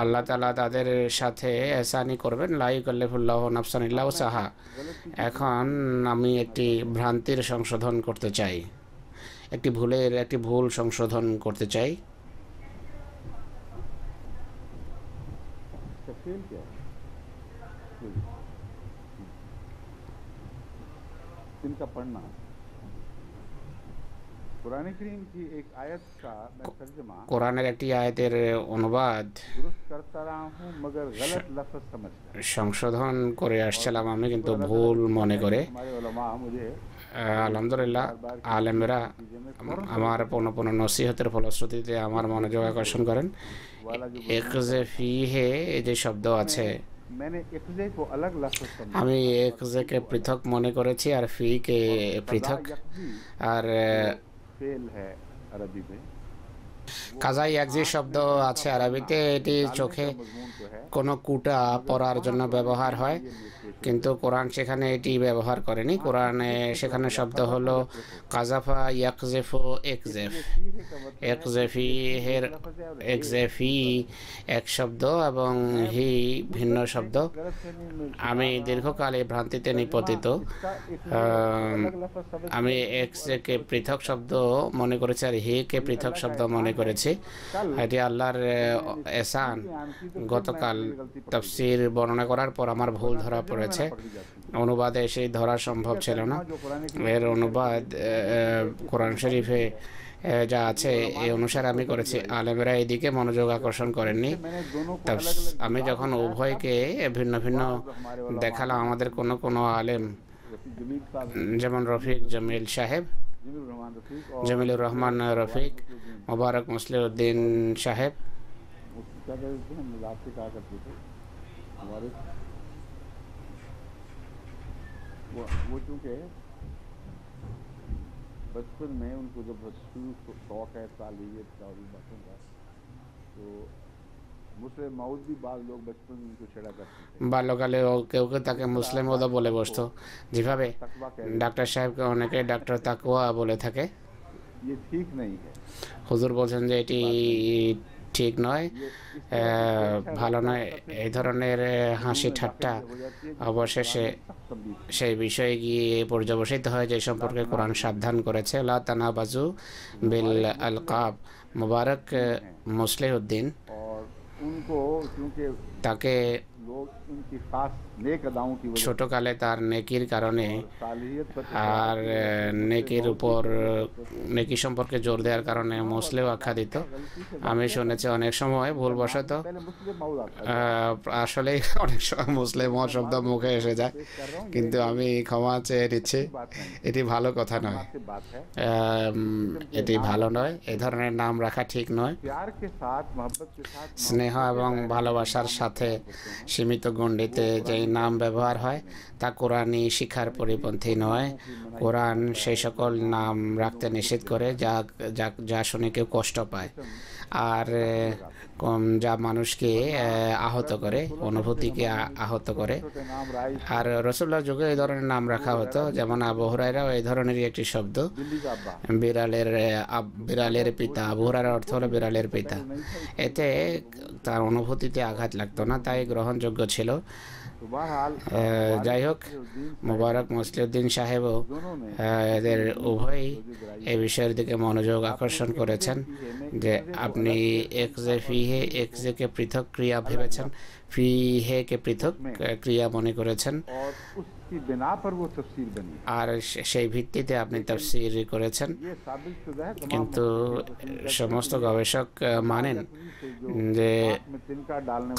আল্লাহ তাআলা তাদের সাথে এহসানি করবেন, লা ইউকাল্লিফুল্লাহু নাফসান ইল্লা উসাহা। এখন আমি একটি ভ্রান্তির সংশোধন করতে চাই, একটি ভুল সংশোধন করতে চাই। तफसील क्या है इनका पढ़ना। कुरान करीम की एक आयत का मैं तर्जुमा কোরআনের একটি আয়াতের অনুবাদ दुरुस्त करता रहा हूँ मगर गलत लफ्ज समझ कर। সংশোধন করে আসছিলাম আমি, কিন্তু ভুল মনে করে। हमारे उलमा मुझे আলহামদুলিল্লাহ, আলেমরা আমার পুনঃ নসিহতের ফলশ্রুতিতে আমার মনোযোগ আকর্ষণ করেন। একজে ফি হে এই যে শব্দ আছে, मैंने इक्जे को अलग लफ्ज समझा। আমি একজেকে পৃথক মনে করেছি আর ফি কে পৃথক। আর फेल है अरबी में, কাজাই একজি শব্দ আছে আরবিতে, এটি চোখে मजमून तो है কোনো কুটা পরার জন্য ব্যবহার হয়, কিন্তু কোরআন সেখানে এটি ব্যবহার করেনি। কোরআনে সেখানে শব্দ হলো কাজাফা ইয়াকজেফু একজেফ। একজেফি হের একজেফি এক শব্দ এবং হি ভিন্ন শব্দ। আমি দীর্ঘকাল এই ভ্রান্তিতে নিপতিত। আমি এক্সকে পৃথক শব্দ মনে করেছি আর হি কে পৃথক শব্দ মনে করেছি। এটি আল্লাহর এহসান। গতকাল তাফসীর বর্ণনা করার পর আমার ভুল ধরা পড়েছে, অনুবাদে সেই ধরা সম্ভব ছিল না। এর অনুবাদ কোরআন শরীফে যা আছে এই অনুসারে আমি করেছি। আলেমেরা এদিকে মনোযোগ আকর্ষণ করেননি। আমি যখন উভয়কে ভিন্ন ভিন্ন দেখালাম, আমাদের কোনো আলেম যেমন রফিক জমিল সাহেব, জমিলুর রহমান রফিক, মোবারক মুসলিউদ্দিন সাহেব, वो चूँकि बचपन में उनको जब शुरू शौक है तालीबियत का और इन बातों का, तो मुस्लिम मऊद भी बाज़ लोग बचपन में उनको छेड़ा करते थे। বাল্যকালে কেউ কেউ তাকে মুসলিম ওদা বলে বসতো, যেভাবে ডাক্তার সাহেবকে অনেকে ডাক্তার তাকওয়া বলে থাকে। ये ठीक नहीं है। হুজুর বলছেন যে এটি ঠিক নয়, ভালো নয়। এই ধরনের হাসি ঠাট্টা অবশেষে সেই বিষয়ে গিয়ে পর্যবসিত হয় যে সম্পর্কে কোরআন সাবধান করেছে, লা তানাবাজু বিল আলকাব। মুবারক মুসলিহউদ্দিন তাকে ছোটকালে তার নেকির কারণে আর নেকির উপর নেকি সম্পর্কে জোর দেওয়ার কারণে মুসলেও আখ্যা দিত। আমি শুনেছি অনেক সময় ভুলবশত আসলে অনেক সময় মুসলিম শব্দ মুখে এসে যায়, কিন্তু আমি ক্ষমা চেয়ে নিচ্ছি। এটি ভালো কথা নয়, এটি ভালো নয়, এই ধরনের নাম রাখা ঠিক নয়। স্নেহ এবং ভালোবাসার সাথে সীমিত গণ্ডিতে যেই নাম ব্যবহার হয় তা কোরআনী শিক্ষার পরিপন্থী নয়। কোরআন সেই সকল নাম রাখতে নিষেধ করে যা শুনে কেউ কষ্ট পায় আর যা মানুষকে আহত করে, অনুভূতিকে আহত করে। আর রাসূলুল্লাহর যুগে এই ধরনের নাম রাখা হতো, যেমন আবু হুরায়রাও এই ধরনেরই একটি শব্দ, বিড়ালের পিতা। আবু হুরায়রার অর্থ হলো বিড়ালের পিতা। এতে তার অনুভূতিতে আঘাত লাগতো না, তাই গ্রহণযোগ্য ছিল। যাই হোক, মুবারক মুসলিউদ্দিন সাহেবও এদের উভয়ই এই বিষয়ের দিকে মনোযোগ আকর্ষণ করেছেন যে আপনি একজেকে পৃথক ক্রিয়া ভেবেছেন, ফিহেকে পৃথক ক্রিয়া মনে করেছেন, আর সেই ভিত্তিতে আপনি তাফসীর করেছেন। কিন্তু সমস্ত গবেষক মানেন যে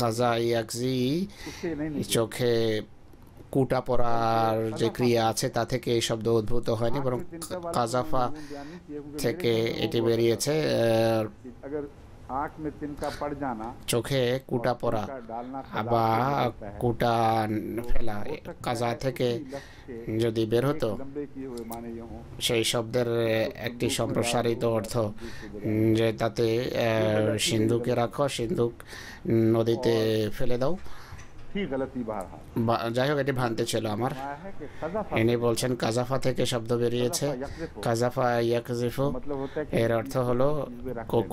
কাজা ইয়াকজি চোখে কুটা পড়ার যে ক্রিয়া আছে তা থেকে এই শব্দ উদ্ভূত হয়নি, বরং কাজাফা থেকে এটি বেরিয়েছে। চোখে কুটা পড়া বা কুটা ফেলা কাজা থেকে যদি বের হতো, সেই শব্দের একটি সম্প্রসারিত অর্থ যে তাতে সিন্ধুকে রাখো, সিন্ধুক নদীতে ফেলে দাও। যাই হোক, এটি ভ্রান্তি ছিল আমার। ইনি বলছেন কাজাফা থেকে শব্দ বেরিয়েছে, কাজাফা ইয়াকজিফু, এর অর্থ হলো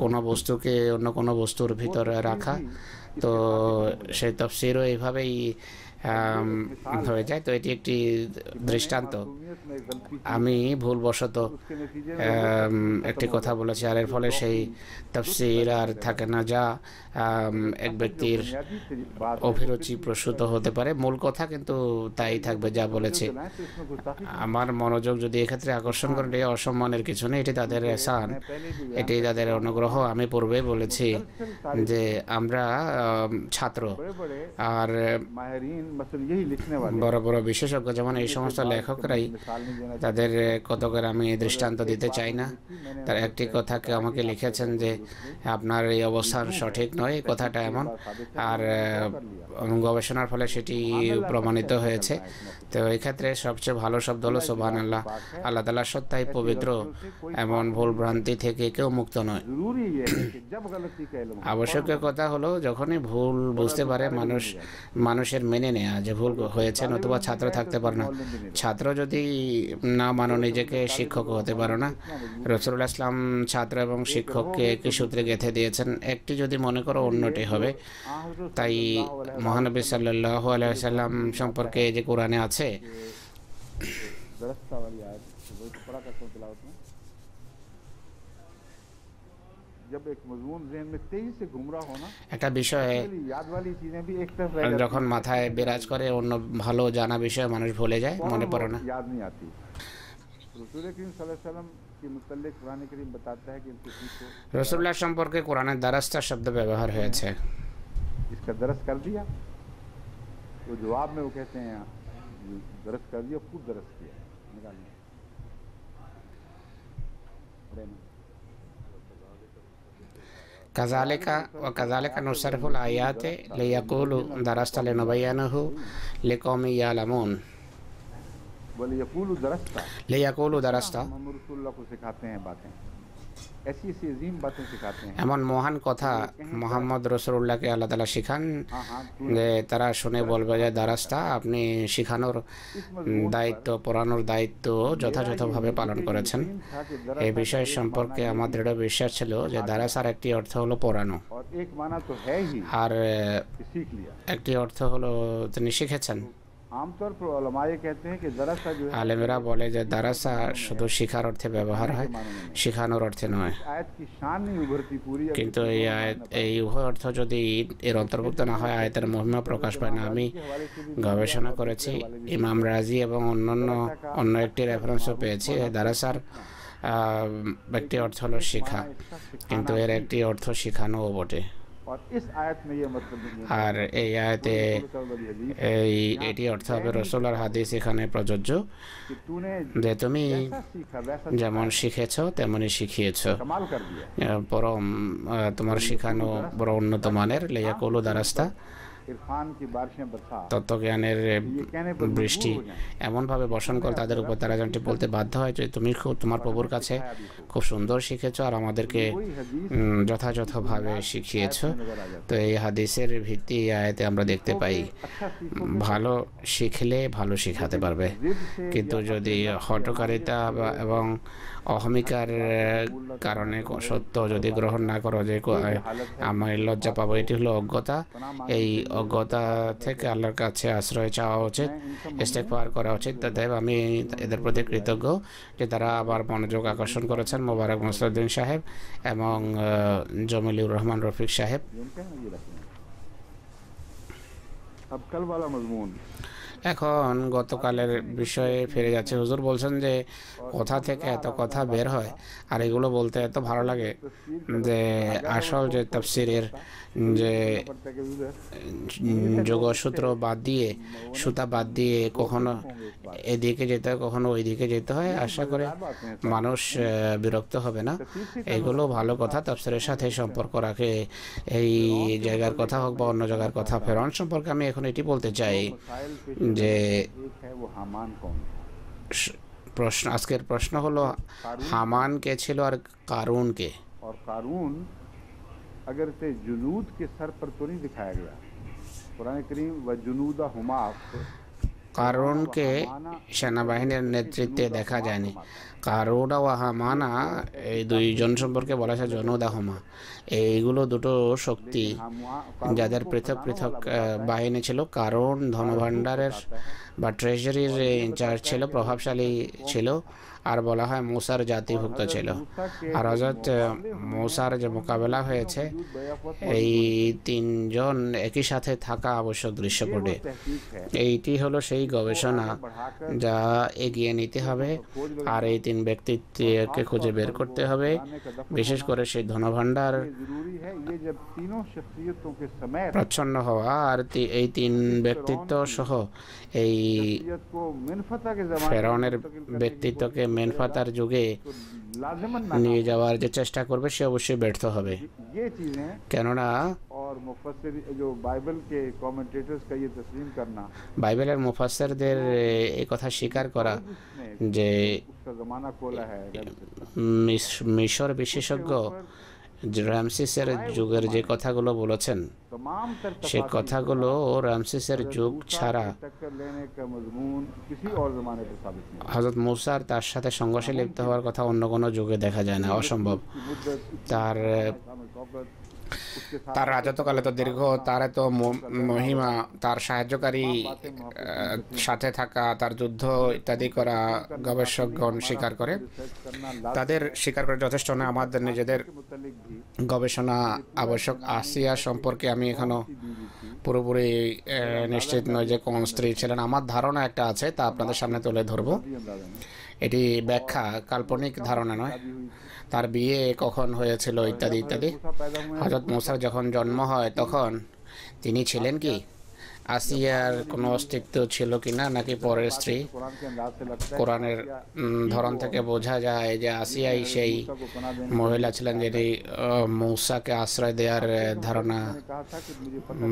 কোনো বস্তুকে অন্য কোনো বস্তুর ভিতরে রাখা। তো সেই তাফসীরও এইভাবেই হয়ে যায়। তো এটি একটি দৃষ্টান্ত। আমি ভুলবশত একটি কথা বলেছি আর এর ফলে সেই তাফসীর আর থাকে না, যা এক ব্যক্তির অভিরুচি প্রসূত হতে পারে। মূল কথা কিন্তু তাই থাকবে যা বলেছি। আমার মনোযোগ যদি এক্ষেত্রে আকর্ষণ করেন, এই অসম্মানের কিছু নেই, এটি তাদের এহসান, এটি তাদের অনুগ্রহ। আমি পূর্বেই বলেছি যে আমরা ছাত্র, আর বড় বড় বিশেষজ্ঞ যেমন এই সমস্ত লেখকরাই, তাদের কত করে আমি দৃষ্টান্ত দিতে চাই না। তার একটি কথাকে আমাকে লিখেছেন যে আপনার এই অবস্থান সঠিক নয়, এই কথাটা এমন, আর গবেষণার ফলে সেটি প্রমাণিত হয়েছে। তো এই ক্ষেত্রে সবচেয়ে ভালো শব্দ হলো সুবহানাল্লাহ। আল্লাহ তাআলা সত্যাই পবিত্র, এমন ভুল ভ্রান্তি থেকে কেউ মুক্ত নয়। আবশ্যকীয় কথা হলো যখনই ভুল বুঝতে পারে মানুষের মেনে নেয়া যে ভুল হয়েছে, নতুবা ছাত্র থাকতে পারে না। ছাত্র যদি না মানো, নিজেকে শিক্ষক হতে পারো না। রাসূলুল্লাহ ইসলাম ছাত্র এবং শিক্ষককে একই সূত্রে গেঁথে দিয়েছেন, একটি যদি মনে করো অন্যটি হবে। তাই মহানবী সাল্লাল্লাহু আলাইহি ওয়াসাল্লাম সম্পর্কে যে কোরআনে আছে, একটা বিষয়ে যখন মাথায় বিরাজ করে, অন্য ভালো জানা বিষয় মানুষ ভুলে যায়, মনে পড়ে না। রাসূলুল্লাহ সম্পর্কে কোরআনের দারাস্তা শব্দ ব্যবহার হয়েছে। কাযালিকা ওয়া কাযালিকা নুসরিফুল আয়াতি লিয়াকুলু দারাস্তা লিনুবায়্যিনাহু লিকওমি ইয়ালামুন। লিয়াকুলু দারাস্তা, हम रसूलुल्लाह को सिखाते हैं बातें। ऐसी ऐसी अजीम बातें सिखाते हैं। এমন মহান কথা মোহাম্মদ রসুল্লাহকে আল্লাহ তাআলা শিখান हाँ हाँ, যে তারা শুনে বলবে যে দারাস্তা আপনি শিখানোর इस मजमून দায়িত্ব পড়ানোর দায়িত্ব যথাযথভাবে পালন করেছেন। था कि এই दरअसल বিষয় সম্পর্কে আমার দৃঢ় বিশ্বাস ছিল যে দারাসার একটি অর্থ হলো পড়ানো, और एक माना तो है ही আর कि सीख लिया। একটি অর্থ হলো তিনি শিখেছেন। आमतौर पर उलमा ये कहते हैं कि दरअसल जो है আলেমেরা বলে যে দারাসা শুধু শিখার অর্থে ব্যবহার হয়, শেখানোর অর্থে নয়। आयत की शान नहीं उभरती पूरी। কিন্তু এই উভয় অর্থ যদি এর অন্তর্ভুক্ত না হয় আয়াতের মহিমা প্রকাশ পায় না। আমি গবেষণা করেছি, ইমাম রাজি এবং অন্য একটি রেফারেন্সও পেয়েছি। দারাসার একটি অর্থ হলো শিখা, কিন্তু এর একটি অর্থ শিখানোও বটে। और इस आयत में ये मतलब नहीं है আর এই আয়াতে এটি অর্থ হবে রসুলার হাদিস এখানে প্রযোজ্য कि तूने যে তুমি जैसा सीखा वैसा যেমন শিখেছ তেমনই শিখিয়েছ। कमाल कर दिया। পরম তোমার শিখানো বড় উন্নত মানের লেয়াকুলু দারাস্তা। इरफान की बारिशें बरसा, তত্ত্বজ্ঞানের বৃষ্টি এমনভাবে বর্ষণ করে তাদের উপর তারা যেমনটি বলতে বাধ্য হয় যে তুমি তোমার প্রভুর কাছে খুব সুন্দর শিখেছ আর আমাদেরকে वही हदीस যথাযথভাবে শিখিয়েছ। তো এই হাদিসের ভিত্তি আয়াতে আমরা দেখতে পাই अच्छा सीखो। ভালো শিখলে ভালো শিখাতে পারবে, কিন্তু যদি হঠকারিতা এবং অহমিকার কারণে সত্য যদি গ্রহণ না করো যে আমি লজ্জা পাবো, এটি হলো অজ্ঞতা। এই অজ্ঞতা থেকে আল্লাহর কাছে আশ্রয় চাওয়া উচিত, ইস্তেগফার করা উচিত। তাই আমি এদের প্রতি কৃতজ্ঞ যে তারা আবার মনোযোগ আকর্ষণ করেছেন মোবারক মুসলিউদ্দিন সাহেব এবং জমিলুর রহমান রফিক সাহেব। अब कल वाला मजमून এখন গতকালের বিষয়ে ফিরে যাচ্ছে। হুজুর বলছেন যে কথা থেকে এত কথা বের হয় আর এগুলো বলতে এত ভালো লাগে যে আসল যে তাফসিরের যে যোগসূত্র বাদ দিয়ে সুতা বাদ দিয়ে কখনো এদিকে যেতে হয় কখনো ওইদিকে যেতে হয়। আশা করে মানুষ বিরক্ত হবে না। এগুলো ভালো কথা, তাফসিরের সাথে সম্পর্ক রাখে। এই জায়গার কথা হোক বা অন্য জায়গার কথা, ফেরাউন সম্পর্কে আমি এখন এটি বলতে চাই যে প্রশ্ন আজকের প্রশ্ন হলো হামান কে ছিল আর কারুন কে। और कारून अगर से जुनूद के सर पर तो नहीं दिखाया गया। कुरान करीम व जुनूदा हुमा কারুনকে সেনাবাহিনীর নেতৃত্বে দেখা যায়নি। কারুন ও হামানা এই দুইজন সম্পর্কে বলা হয় জনুদা হুমা। এইগুলো দুটো শক্তি যাদের পৃথক পৃথক বাহিনী ছিল। কারুন ধনভাণ্ডারের বা ট্রেজারির ইনচার্জ ছিল, প্রভাবশালী ছিল, আর বলা হয় মুসার জাতিভুক্ত ছিল। আর হযরত মুসার যে মোকাবেলা হয়েছে এই তিনজন একই সাথে থাকা আবশ্যক দৃশ্যপটে। এইটি হলো সেই গবেষণা যা এগিয়ে নিতে হবে আর এই তিন ব্যক্তিত্বকে খুঁজে বের করতে হবে, বিশেষ করে সেই ধনভাণ্ডার প্রচ্ছন্ন হওয়া আর এই তিন ব্যক্তিত্ব সহ এই ফেরাউনের ব্যক্তিত্বকে মেনফাতার যুগে নিয়ে যাওয়ার যে চেষ্টা করবে সে অবশ্যই ব্যর্থ হবে। কেননা বাইবেলের মুফাসসিরদের এই কথা স্বীকার করা যে মিশর বিশেষজ্ঞ রামসেসের যুগের যে কথাগুলো বলেছেন সে কথাগুলো রামসেসের যুগ ছাড়া হযরত মুসার তার সাথে সংঘর্ষে লিপ্ত হওয়ার কথা অন্য কোনো যুগে দেখা যায় না, অসম্ভব। তার রাজত্বকালে তো দীর্ঘ, তার এত মহিমা, তার সাহায্যকারী সাথে থাকা, তার যুদ্ধ ইত্যাদি করা গবেষকগণ স্বীকার করে। তাদের স্বীকার করে যথেষ্ট নয়, আমাদের নিজেদের গবেষণা আবশ্যক। আসিয়া সম্পর্কে আমি এখনো পুরোপুরি নিশ্চিত নয় যে কোন স্ত্রী ছিলেন। আমার ধারণা একটা আছে, তা আপনাদের সামনে তুলে ধরবো। এটি ব্যাখ্যা, কাল্পনিক ধারণা নয়। তার বিয়ে কখন হয়েছিল ইত্যাদি ইত্যাদি। হযরত মুসার যখন জন্ম হয় তখন তিনি ছিলেন কি, আসিয়ার কোনো অস্তিত্ব ছিল কিনা, নাকি পরের স্ত্রী? কোরআনের ধরন থেকে বোঝা যায় যে আসিয়াই সেই মহিলা ছিলেন যিনি মূসাকে আশ্রয় দেওয়ার ধারণা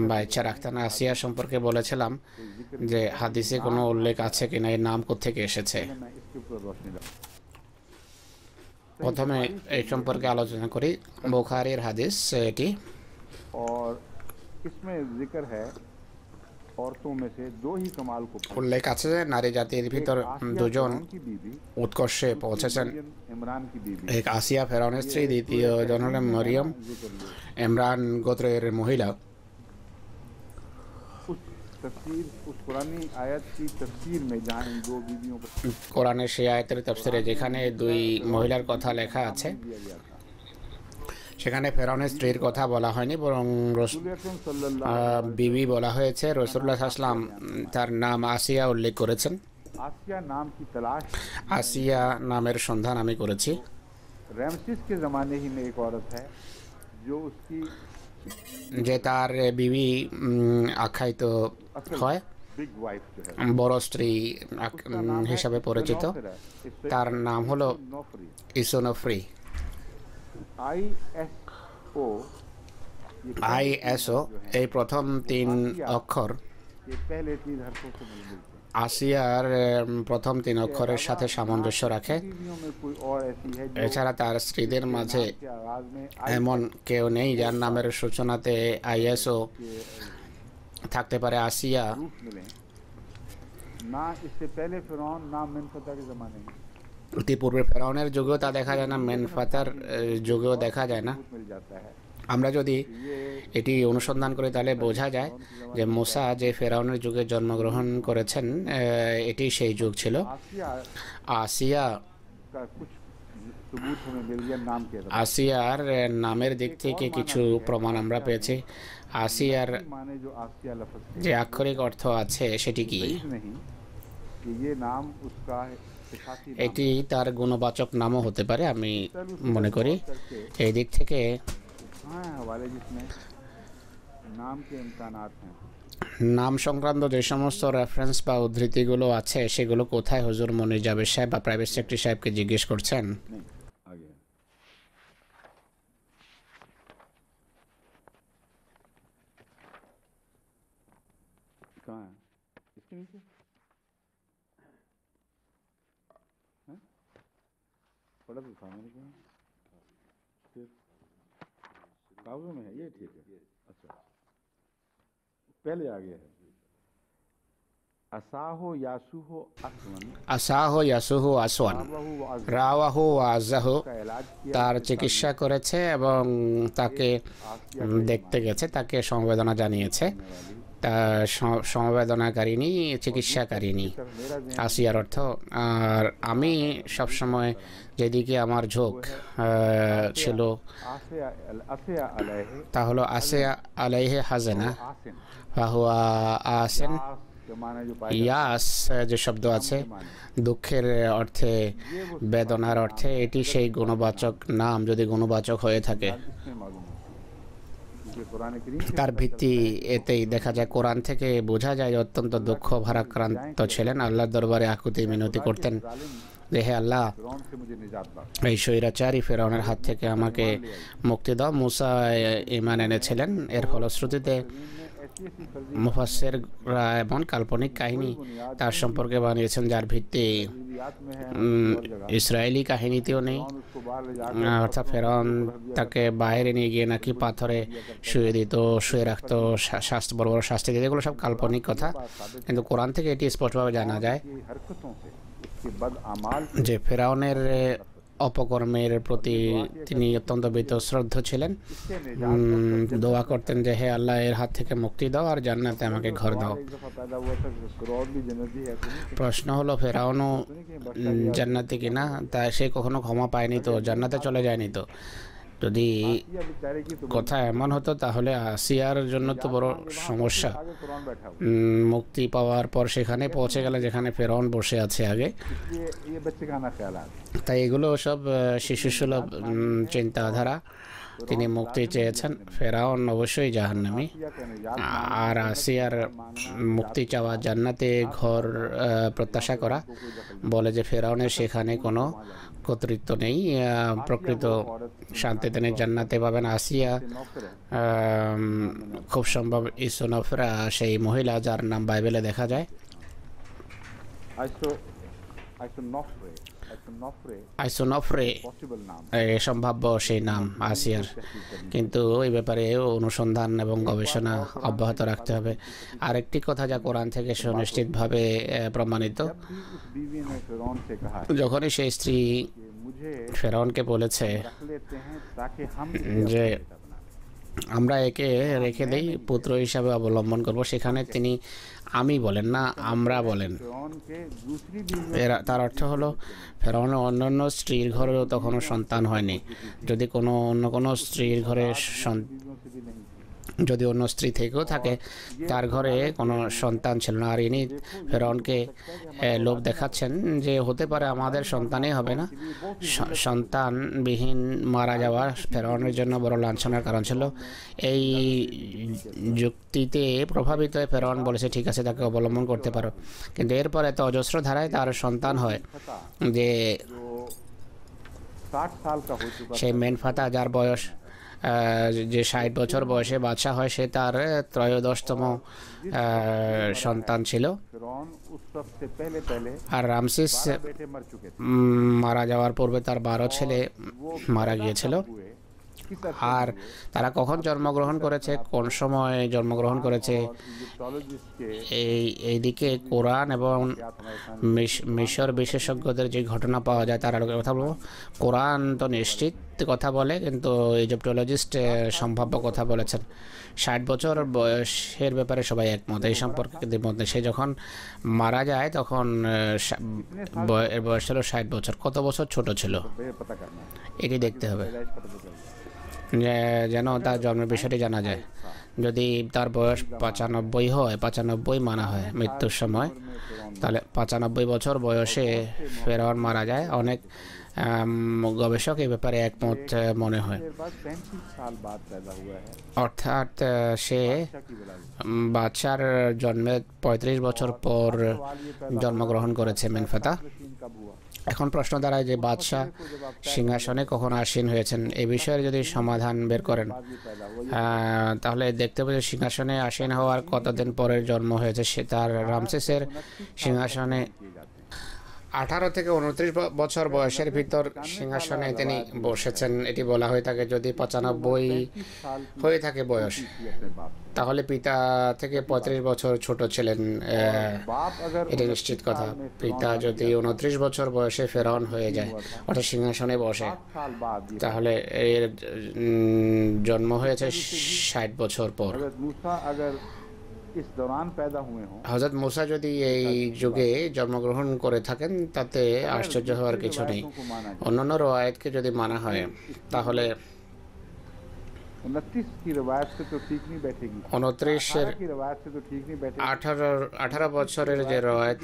বা ইচ্ছা রাখতেন। আসিয়া সম্পর্কে বলেছিলাম যে হাদিসে কোনো উল্লেখ আছে কিনা, এর নাম কোত্থেকে এসেছে। প্রথমে এই সম্পর্কে আলোচনা করি বুখারীর হাদিস এটি और इसमें जिक्र है औरतों में से दो ही कमाल को উল্লেখ আছে যে নারী জাতির ভিতর দুজন की बीबी উৎকর্ষে পৌঁছেছেন इमरान की बीबी এক আসিয়া ফেরাউনের স্ত্রী দ্বিতীয় জন হলেন মরিয়ম ইমরান গোত্রের মহিলা उस तफसीर उस पुरानी आयत की तफसीर में जहाँ इन दो बीवियों को কোরআনের সেই আয়াতের তাফসীরে যেখানে দুই মহিলার কথা লেখা আছে दिया गया था সেখানে ফেরাউনের স্ত্রীর কথা বলা হয়নি বরং रसूल अकरम सल्लल्लाहु বিবি বলা হয়েছে রাসূলুল্লাহ সাল্লাল্লাহু আলাইহি ওয়াসাল্লাম তার নাম আসিয়া উল্লেখ করেছেন आसिया नाम की तलाश আসিয়া নামের সন্ধান আমি করেছি रैमसिस के ज़माने ही में एक औरत है जो उसकी যে তার বিবি আখ্যায়িত হয় बिग वाइफ जो है বড় স্ত্রী হিসাবে পরিচিত তার নাম হলো नौफरी ইসোনফরি ISO ISO এই প্রথম তিন অক্ষর ये पहले 3 हरफों से मिलते हैं আসিয়ার প্রথম তিন অক্ষরের সাথে সামঞ্জস্য রাখে बीवियों में कोई और ऐसी है जो এছাড়া তার স্ত্রীদের মাঝে के आगाज में এমন কেউ নেই যার নামের সূচনাতে ISO থাকতে পারে আসিয়া रूप मिले ना इससे पहले फिरौन ना मिनफता के ज़माने में ইতিপূর্বে ফেরাউনের যুগেও তা দেখা যায় না মেনফাতার যুগেও দেখা যায় না मिल जाता है আমরা যদি ये এটি অনুসন্ধান করি তাহলে বোঝা যায় যে মুসা যে ফেরাউনের যুগে জন্মগ্রহণ করেছেন এটি সেই যুগ ছিল आसिया আসিয়া का कुछ सबूत हमें मिल गया नाम के एतबार আসিয়ার নামের দিক থেকে কিছু প্রমাণ আমরা পেয়েছি আসিয়ার से। माने जो आसिया लफ्ज़ যে आক্ষরিক অর্থ আছে সেটি কি सही नहीं कि ये नाम उसका सिफाती नाम এটি তার গুণবাচক নামও হতে পারে আমি মনে করি करके এই দিক থেকে हाँ हवाले जिसमें नाम के इम्कानात हैं নাম সংক্রান্ত যে সমস্ত রেফারেন্স বা উদ্ধৃতিগুলো আছে সেগুলো কোথায় হুজুর মনির জাবেদ সাহেব বা প্রাইভেট সেক্রেটারি সাহেবকে জিজ্ঞেস করছেন नहीं आगे कहाँ है इसके नीचे हैं? पढ़ा तो था मैंने कहा फिर कागजों में है ये ठीक है अच्छा पहले आ गया है असाहो यासुहो असवन আসাহু ইয়াসুহু আসওয়ান बाबहु वाज রাওয়াহু ওয়াজাহু का इलाज किया তার চিকিৎসা করেছে এবং তাকে দেখতে গেছে তাকে সমবেদনা জানিয়েছে তা সমবেদনাকারিণী চিকিৎসাকারিণী मेरा ज़हन আসিয়ার অর্থ আর আমি সবসময় যেদিকে আমার ঝোঁক ছিল आसिया आसिया अलैहि তা হলো আসিয়া আলাইহে হাজানা आसिन ফাহুয়া আসেন आस के माने जो पाए ইয়াস যে শব্দ আছে দুঃখের অর্থে বেদনার অর্থে এটি সেই গুণবাচক নাম যদি গুণবাচক হয়ে থাকে इसमें मालूम है क्योंकि कुरान करीम তার ভিত্তি এতেই দেখা যায় কোরআন থেকে বোঝা যায় যে অত্যন্ত দুঃখ ভারাক্রান্ত ছিলেন আল্লাহর দরবারে আকুতি মিনতি করতেন যে হে আল্লাহ फिरौन से मुझे निजात बख्श এই স্বৈরাচারী ফেরাউনের হাত থেকে আমাকে মুক্তি দাও মুসা ঈমান এনেছিলেন এর ফলশ্রুতিতে ऐसी ऐसी फर्जी মুফাসসিররা এমন কাল্পনিক কাহিনী তার সম্পর্কে বানিয়েছেন যার ভিত্তি फर्जियात में है और जगह ইসরায়েলি কাহিনীতেও নেই फिरौन उसको बाहर ले जाकर অর্থাৎ ফেরাউন তাকে বাইরে নিয়ে গিয়ে নাকি পাথরে শুয়ে দিত শুয়ে রাখতো শাস্তি বড় বড় শাস্তি দিত এগুলো সব কাল্পনিক কথা কিন্তু কোরআন থেকে এটি স্পষ্টভাবে জানা যায় की हरकतों से उसके बद अमाल যে ফেরাউনের অপকর্মের প্রতি তিনি অত্যন্ত বীতশ্রদ্ধ ছিলেন से निजात দোয়া করতেন যে হে আল্লাহ এর হাত থেকে মুক্তি দাও আর জান্নাতে আমাকে ঘর দাও एक दफा पैदा हुआ था कि फिरौन भी जन्नती है तो नहीं প্রশ্ন হলো ফেরাউনও জান্নাতি কিনা তা সে কখনো ক্ষমা পায়নি তো জান্নাতে চলে যায়নি তো যদি या बेचारे की तो কথা एमन হতো তাহলে আসিয়ার জন্য তো বড় সমস্যা आगे कुरान बैठा हुआ মুক্তি পাওয়ার পর সেখানে পৌঁছে গেলে যেখানে ফেরাউন বসে আছে আগে इसलिए ये बच्चे का ना ख्याल आता তাই এগুলো সব শিশুসুলভ চিন্তাধারা তিনি মুক্তি চেয়েছেন ফেরাউন অবশ্যই জাহান্নামী या का निजात আর আসিয়ার মুক্তি চাওয়া জান্নাতে ঘর প্রত্যাশা করা বলে যে ফেরাউনের সেখানে কোনো কর্তৃত্ব নেই প্রকৃত শান্তি তিনি জান্নাতে পাবেন আসিয়া नौकर है খুব সম্ভব ইসোনফরা সেই মহিলা যার নাম বাইবেলে দেখা যায় आइसो आइसो नौफरे আইসোনফরে সম্ভাব্য সেই নাম আসিয়ার, কিন্তু এই ব্যাপারে অনুসন্ধান এবং গবেষণা অব্যাহত রাখতে হবে। আরেকটি কথা যা কোরআন থেকে সুনিশ্চিতভাবে প্রমাণিত, যখনই সেই স্ত্রী ফেরাউনকে বলেছে যে আমরা একে রেখে দেই, পুত্র হিসাবে অবলম্বন করব, সেখানে তিনি আমি বলেন না, আমরা বলেন। তার অর্থ হলো ফেরাউনের অন্যান্য স্ত্রীর ঘরেও তখনও সন্তান হয়নি। যদি অন্য কোনো স্ত্রীর ঘরে যদি অন্য স্ত্রী থেকেও থাকে, তার ঘরে কোনো সন্তান ছিল না। আর ইনি ফেরাউনকে লোভ দেখাচ্ছেন যে হতে পারে আমাদের সন্তানই হবে না। সন্তানবিহীন মারা যাওয়া ফেরাউনের জন্য বড় লাঞ্ছনার কারণ ছিল। এই যুক্তিতে প্রভাবিত হয়ে ফেরাউন বলেছে ঠিক আছে, তাকে অবলম্বন করতে পারো। কিন্তু এরপরে তো অজস্র ধারায় তার সন্তান হয়, যে সেই মেনফাতা যার বয়স যে 60 বছর বয়সে বাদশা হয়, সে তার 13তম সন্তান ছিল। আর রামসিস মারা যাওয়ার পূর্বে তার 12 ছেলে মারা গিয়েছিল। আর তারা কখন জন্মগ্রহণ করেছে, কোন সময় জন্মগ্রহণ করেছে, এইদিকে কোরআন এবং মিশর বিশেষজ্ঞদের যে ঘটনা পাওয়া যায় তার কথা বলবো। কোরআন তো নিশ্চিত কথা বলে, কিন্তু ইজিপ্টোলজিস্ট সম্ভাব্য কথা বলেছেন। 60 বছর বয়সের ব্যাপারে সবাই একমত, এই সম্পর্কে দ্বিমত নেই। সে যখন মারা যায় তখন বয়স ছিল 60 বছর। কত বছর ছোট ছিল এটি দেখতে হবে, যেন তার জন্মের বিষয়টি জানা যায়। যদি তার বয়স 95 হয়, 95 মানা হয় মৃত্যুর সময়, তাহলে 95 বছর বয়সে ফেরাউন মারা যায়। অনেক গবেষক এই ব্যাপারে একমত মনে হয়। অর্থাৎ সে বাদশার জন্মের 35 বছর পর জন্মগ্রহণ করেছে মেনফাতা। এখন প্রশ্ন দাঁড়ায় যে বাদশাহ সিংহাসনে কখন আসীন হয়েছেন। এই বিষয়ে যদি সমাধান বের করেন, তাহলে দেখতে পাবে সিংহাসনে আসীন হওয়ার কতদিন পরের জন্ম হয়েছে। সে তার রামসেসের সিংহাসনে 18 থেকে 29 বছর বয়সের ভিতর সিংহাসনে তিনি বসেছেন, এটি বলা হয়ে থাকে। যদি 95 হয়ে থাকে বয়স, তাহলে পিতা থেকে 35 বছর ছোট ছিলেন, এটি নিশ্চিত কথা। পিতা যদি 29 বছর বয়সে ফেরাউন হয়ে যায়, অর্থাৎ সিংহাসনে বসে, তাহলে এর জন্ম হয়েছে 60 বছর পর। হযরত মুসা যদি এই যুগে জন্মগ্রহণ করে থাকেন, তাতে আশ্চর্য হওয়ার কিছু নেই। অন্যান্য রওয়ায়াতকে যদি মানা হয়, তাহলে 18 বছরের যে রওয়ায়াত,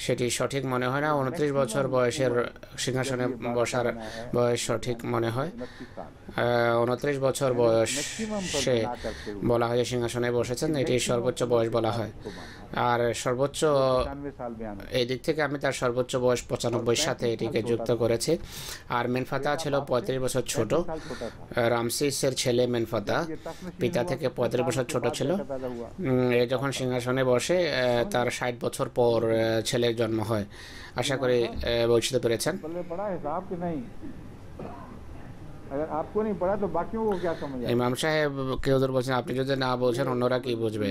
সেটি সঠিক মনে হয় না। 29 বছর বয়সের সিংহাসনে বসার বয়স সঠিক মনে হয়। 29 বছর বয়সে বলা হয় সিংহাসনে বসেছেন, এটি সর্বোচ্চ বয়স বলা হয়। আর সর্বোচ্চ এই দিক থেকে আমি তার সর্বোচ্চ বয়স 95 সাথে এটিকে যুক্ত করেছি। আর মেনফাতা ছিল 35 বছর ছোট। রামসিসের ছেলে মেনফাতা পিতা থেকে 35 বছর ছোট ছিল। যখন সিংহাসনে বসে তার 60 বছর পর ছেলের জন্ম হয়। আশা করি বুঝতে পেরেছেন। ইমাম সাহেব কেউ বলছেন, আপনি যদি না বোঝেন অন্যরা কি বুঝবে?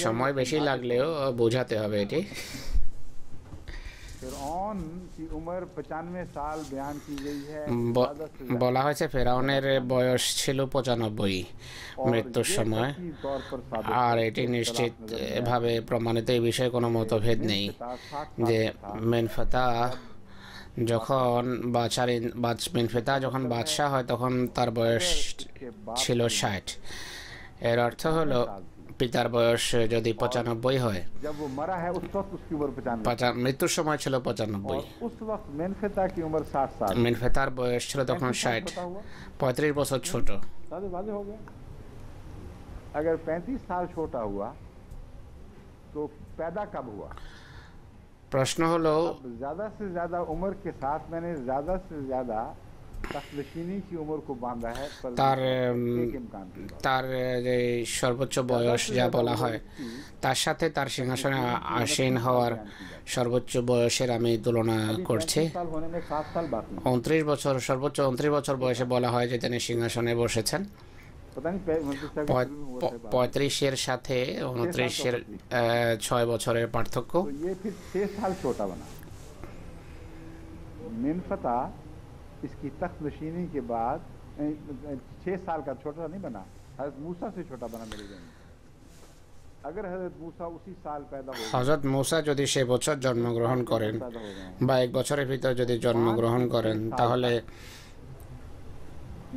সময় বেশি লাগলেও বোঝাতে হবে এটি। বলা হয়েছে ফেরাউনের বয়স ছিল 95 মৃত্যুর সময়, আর এটি নিশ্চিত ভাবে প্রমাণিত। এই বিষয়ে কোনো মতভেদ নেই যে মেনফাতা যখন মেনফাতা যখন বাদশাহ হয়, তখন তার বয়স ছিল 60। এর অর্থ হলো পিতার বয়স যদি 95 হয়, মৃত্যুর সময় ছিল 95, মেনফাতার বয়স ছিল তখন 60, 35 বছর ছোট। अगर 35 साल छोटा हुआ तो पैदा कब हुआ? প্রশ্ন হলো ज्यादा से ज्यादा उम्र के साथ मैंने ज्यादा से ज्यादा तख्तनशीनी की उम्र को बांधा है पर তার एक इम्कान की बात। তার যে সর্বোচ্চ বয়স যা বলা হয় তার সাথে তার সিংহাসনে আসীন হওয়ার সর্বোচ্চ বয়সের আমি তুলনা করছি। 35 साल होने में 7 साल बाकी हैं। 29 বছর, সর্বোচ্চ 29 বছর বয়সে বলা হয় যে তিনি সিংহাসনে বসেছেন। पता नहीं मंत्री साहब के शुरू में हुआ था बात। 35-এর সাথে 29-এর 6 বছরের পার্থক্য। तो ये फिर 6 साल छोटा बना। मिनफता इसकी तख्तनशीनी के बाद 6 साल का छोटा नहीं बना, हज़रत मूसा से छोटा बना मेरे जहन में। अगर हज़रत मूसा उसी साल पैदा हो হযরত মূসা যদি সে বছর জন্মগ্রহণ করেন पैदा हो गए বা এক বছরের ভিতর যদি জন্মগ্রহণ করেন তাহলে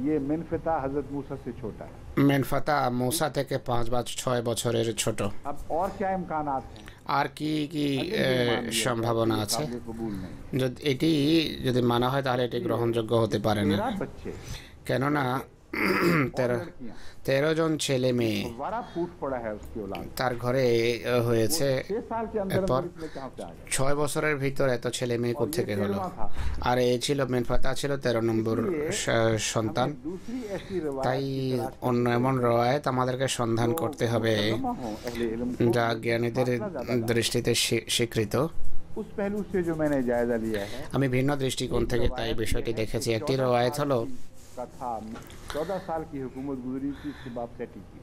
ये मिनफता हज़रत मूसा से छोटा है। মেনফাতা মূসা থেকে 5 বা 6 বছরের ছোট। अब और क्या इम्कानात हैं? আর কি কি সম্ভাবনা আছে? काबिल कबूल नहीं। যদি এটি যদি মানা হয় তাহলে এটি গ্রহণযোগ্য হতে পারে না, 13 बच्चे কেননা 13 জন ছেলে মেয়ে वारा फूट पड़ा है उसकी औलाद। তার ঘরে হয়েছে। 6 साल के अंदर এরপর इसमें कहाँ से आ गया? 6 বছরের ভিতর এত ছেলে মেয়ে কোত্থেকে হলো? 13वां था। আর এই ছিল মেনফাতা ছিল 13 নম্বর সন্তান। दूसरी ऐसी रवायत তাই অন্য এমন রওয়ায়াত আমাদেরকে সন্ধান করতে হবে अहले इल्म को যা জ্ঞানীদের দৃষ্টিতে স্বীকৃত। उस पहलू से जो मैंने जायजा लिया है আমি ভিন্ন দৃষ্টিকোণ থেকে তাই বিষয়টি দেখেছি। একটি রওয়ায়াত হলো का था 14 साल की हुकूमत गुजरी थी, इसके बाद सेटी की।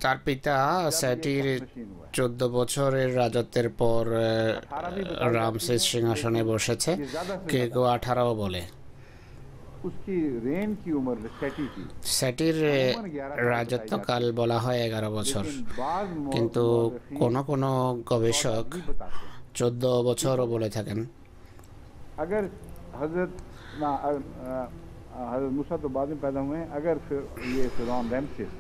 তার পিতা স্যাটির नशीन हुआ है। 14 বছরের রাজত্বের পর রামসেস সিংহাসনে বসেছে, কেউ কেউ 18 বলে। उसकी रेन की उम्र सेटी थी, স্যাটির রাজত্বকাল বলা হয় 11 বছর, लेकिन बाद কিন্তু কোন কোন গবেষক भी बताते हैं। 14 বছরও বলে থাকেন। अगर हजरत हजरत मूसा तो बाद में पैदा हुए हैं, अगर फिर ये फिरौन रैमसेस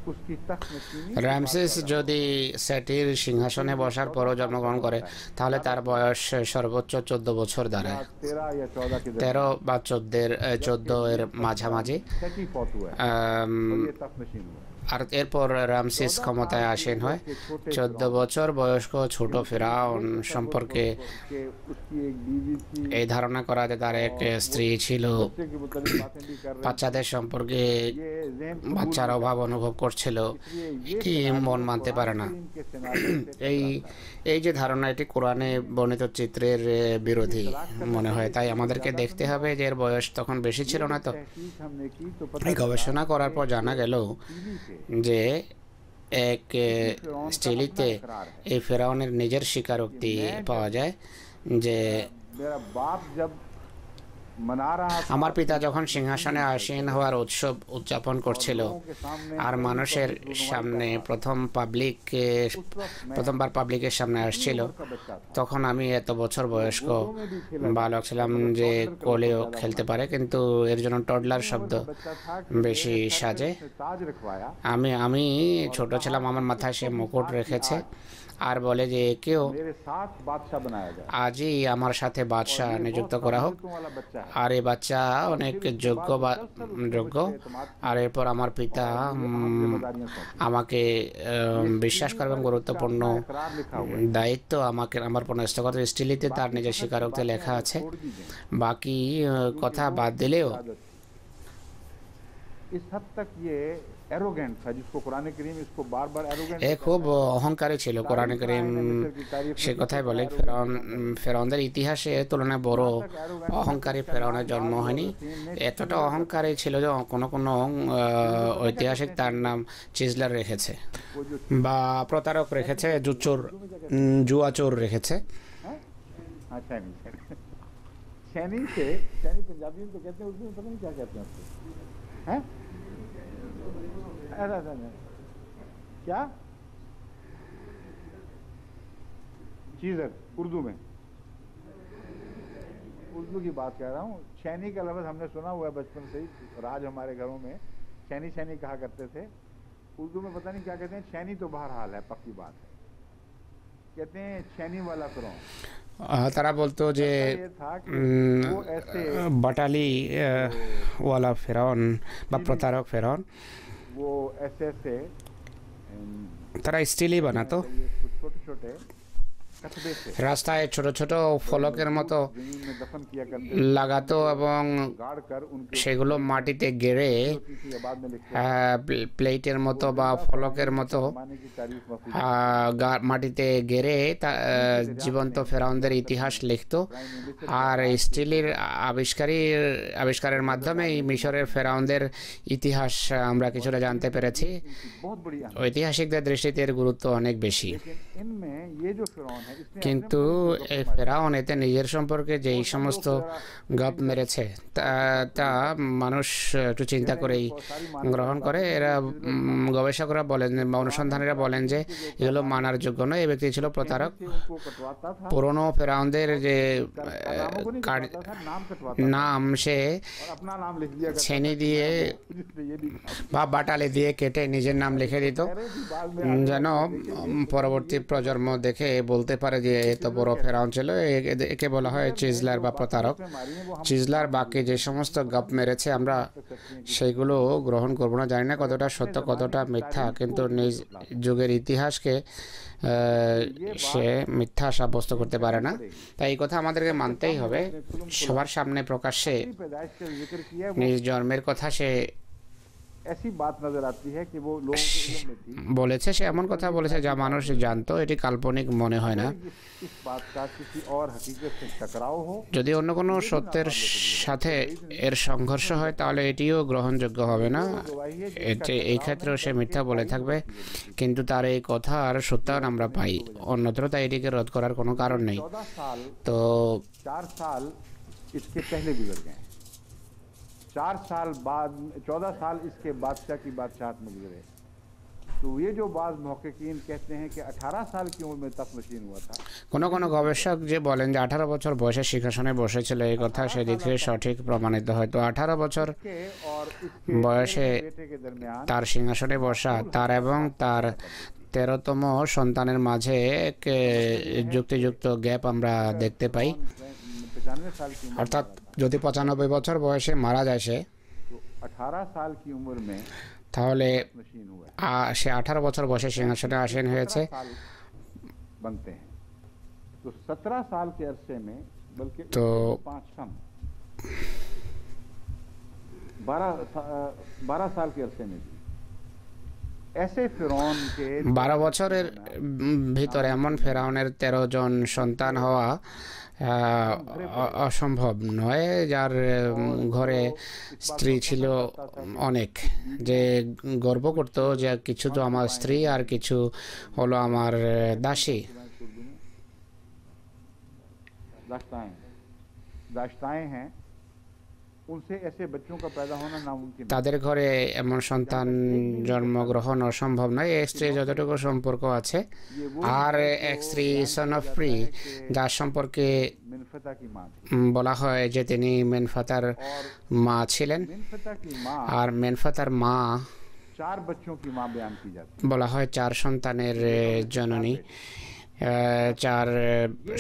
उसकी तख्तनशीनी রামসেস যদি স্যাটির সিংহাসনে বসার পরও জন্মগ্রহণ করে তাহলে তার বয়স সর্বোচ্চ 14 বছর দাঁড়ায়। 13 या 14 के 13 বা 14 এর মাঝামাঝি। सेटी फौत हुआ है আম, और ये तख्तनशीन हुआ है। আর এরপর রামসেস ক্ষমতায় আসীন হয়। 14 বছর বয়স্ক ছোট ফেরাউন সম্পর্কে कि उसकी एक बीवी थी, এই ধারণা করা যে তার এক স্ত্রী ছিল, बच्चे के मुताबिक बातें भी कर रहे हैं। বাচ্চাদের সম্পর্কে ये ज़हन বাচ্চার অভাব অনুভব করছিল, এটি মন মানতে পারে না। के सिनारियो से এই এই যে ধারণা এটি কোরআনে বর্ণিত চিত্রের বিরোধী মনে হয়। তাই আমাদেরকে দেখতে হবে যে এর বয়স তখন বেশি ছিল না। তো तहकीक हमने की तो पता এই গবেষণা করার পর জানা গেল टीवी से যে এক স্টিলিতে এই ফেরাউনের নিজের স্বীকারোক্তি পাওয়া যায় যে मेरा बाप जब मना रहा था আমার পিতা যখন সিংহাসনে আসীন হওয়ার উৎসব উদযাপন করছিল के सामने আর মানুষের সামনে প্রথমবার পাবলিকের সামনে আসছিল, का बच्चा था, তখন আমি এত বছর বয়স্ক বালক ছিলাম যে কোলেও খেলতে পারে, কিন্তু এর জন্য টডলার শব্দ बच्चा था বেশি সাজে। कि ताज रखवाया, আমি ছোট ছিলাম, আমার মাথায় সে মুকুট রেখেছে আর বলে যে কেউ मेरे साथ बादशाह बनाया जाए। আজই আমার সাথে বাদশাহ নিযুক্ত করা হোক। तुम वाला बच्चा है। আর এই বাচ্চা অনেক যোগ্য আর এরপর আমার পিতা जिम्मेदारियां सौंपी। আমাকে বিশ্বাস করা এবং গুরুত্বপূর্ণ इकरार लिखा हुआ দায়িত্ব আমাকে আমার উপর ন্যস্ত করতে। স্টিলিতে তার নিজের স্বীকারোক্তি লেখা আছে। छोड़ दी गई। বাকি কথা বাদ দিলেও इस हद तक ये एरोगेंट था जिसको कुरान करीम इसको बार बार एरोगेंट এ খুব অহংকারী ছিল। কোরআন কারীম সে কথাই বলে ফেরাউনদের ইতিহাসে তুলনায় বড় অহংকারী ফেরাউনের জন্ম হয়নি। এতটা অহংকারী ছিল যে কোনো ঐতিহাসিক তার নাম চিজলার রেখেছে বা প্রতারক রেখেছে, জুয়াচোর রেখেছে। हाँ सैनी सैनी से सैनी पंजाबी में तो कहते हैं, उसमें पता नहीं क्या कहते हैं उसको, हैं ऐसा नहीं क्या चीज़र उर्दू में, उर्दू की बात कह रहा हूँ। सैनी का लफ्ज़ हमने सुना हुआ है बचपन से ही, राज हमारे घरों में सैनी सैनी कहा करते थे। उर्दू में पता नहीं क्या कहते हैं। सैनी तो बहरहाल है, पक्की बात है, कहते हैं सैनी वाला फिरौन। তারা বলতো যে ये था कि वो ऐसे বাটালি ওয়ালা ফেরাউন বা প্রতারক ফেরাউন, वो ऐसे তারা স্টিলই বানাতো। ये कुछ छोटे छोटे कस्बे से রাস্তায় ছোট ছোট ফলকের মতো जमीन में दफन किया करते লাগাতো এবং गाड़ कर उनके সেগুলো মাটিতে गেড়ে होती थी या बाद में लिखते প্লেটের মতো বা ফলকের মতো माने की तारीफ मफूज মাটিতে গেড়ে জীবন্ত ফেরাউনদের ইতিহাস লিখতো। আর স্টিলের আবিষ্কারের মাধ্যমে এই মিশরের ফেরাউনদের ইতিহাস আমরা কিছুটা জানতে পেরেছি। बहुत बड़ी ঐতিহাসিকদের দৃষ্টিতে এর গুরুত্ব অনেক বেশি। लेकिन इनमें ये जो फिरौन है इसने কিন্তু এই ফেরাউন এতে নিজের সম্পর্কে যেই সমস্ত গপ মেরেছে তা মানুষ একটু চিন্তা করেই গ্রহণ করে। এরা গবেষকরা বলেন বা অনুসন্ধানীরা বলেন যে এগুলো মানার যোগ্য নয়। এই ব্যক্তি ছিল প্রতারক। उनको कटवाता था পুরনো ফেরাউনদের যে नामों को नहीं कटवाता था, नाम कटवाता নাম সে और अपना नाम लिख दिया करता ছেনি দিয়ে जिसने ये भी कहा বা বাটালি দিয়ে কেটে নিজের নাম লিখে দিত, बाद में যেন পরবর্তী প্রজন্ম দেখে বলতে পারে যে এত বড় ফেরাউন ছিল। একে বলা হয় চিজলার বা প্রতারক। मारी है वो हम চিজলার বাকি যে সমস্ত গপ মেরেছে আমরা সেগুলো গ্রহণ করব না। জানি না কতটা সত্য কতটা মিথ্যা, কিন্তু নিজ যুগের ইতিহাসকে সে মিথ্যা সাব্যস্ত করতে পারে না। তাই এই কথা আমাদেরকে মানতেই হবে। সবার সামনে প্রকাশ্যে पैदाइश का जिक्र किया है, নিজ জন্মের কথা সে ऐसी बात नजर आती है कि वो लोगों के इल्म में थी। বলেছে, সে এমন কথা বলেছে যা মানুষ জানতো। এটি কাল্পনিক মনে হয় না। इस बात का किसी और हकीकत से टकराव हो যদি অন্য কোনো সত্যের সাথে এর সংঘর্ষ হয় তাহলে এটিও গ্রহণযোগ্য হবে না। এই ক্ষেত্রেও সে মিথ্যা বলে থাকবে, কিন্তু তার এই কথার সত্যায়ন আমরা পাই অন্যত্র, তাই এটিকে রোধ করার কোনো কারণ নেই। 14 साल তো 4 साल इसके पहले गुजर गए, 4 साल बाद 14 साल इसके बादशाह की बादशाहत में गुजरे। तो ये जो बाज मुहक्किकीन कहते हैं कि 18 साल की उम्र में तख्त नशीन हुआ था। কোনো কোনো গবেষক যে বলেন যে 18 বছর বয়সে সিংহাসনে বসেছিল, এই কথা সেদিক থেকে সঠিক প্রমাণিত। হয়তো 18 বছর के और इसके বয়সে बेटे के दरमियान তার সিংহাসনে বসা তার এবং তার 13তম সন্তানের মাঝে এক যুক্তিযুক্ত গ্যাপ আমরা দেখতে পাই। 95 साल की उम्र অর্থাৎ যদি 95 বছর বয়সে মারা যায় সে, तो 18 साल की उम्र में তাহলে नशीन हुआ है। সে 18 বছর বয়সে সিংহাসনে আসীন হয়েছে। 17 साल बनते हैं, तो 17 साल के अरसे में बल्कि तो 5 कम 12 साल के अरसे में भी ऐसे फिरौन के 12 বছরের ভিতরে এমন ফেরাউনের 13 জন সন্তান হওয়া অসম্ভব নয়, যার ঘরে স্ত্রী ছিল অনেক, যে গর্ব করতো যে কিছু তো আমার স্ত্রী আর কিছু হলো আমার দাসী। दाश्ताएं हैं, उनसे ऐसे बच्चों का पैदा होना नामुमकिन है। তাদের ঘরে এমন সন্তান জন্মগ্রহণ অসম্ভব নয়। এক স্ত্রী যতটুকু সম্পর্ক আছে, আর এক স্ত্রী সন অফ প্রি, যার সম্পর্কে मिनफता की माँ थी, বলা হয় যে তিনি মেনফাতার মা ছিলেন। मिनफता की माँ আর মেনফাতার মা 4 बच्चों की माँ बयान की जाती বলা হয় 4 সন্তানের জননী। 4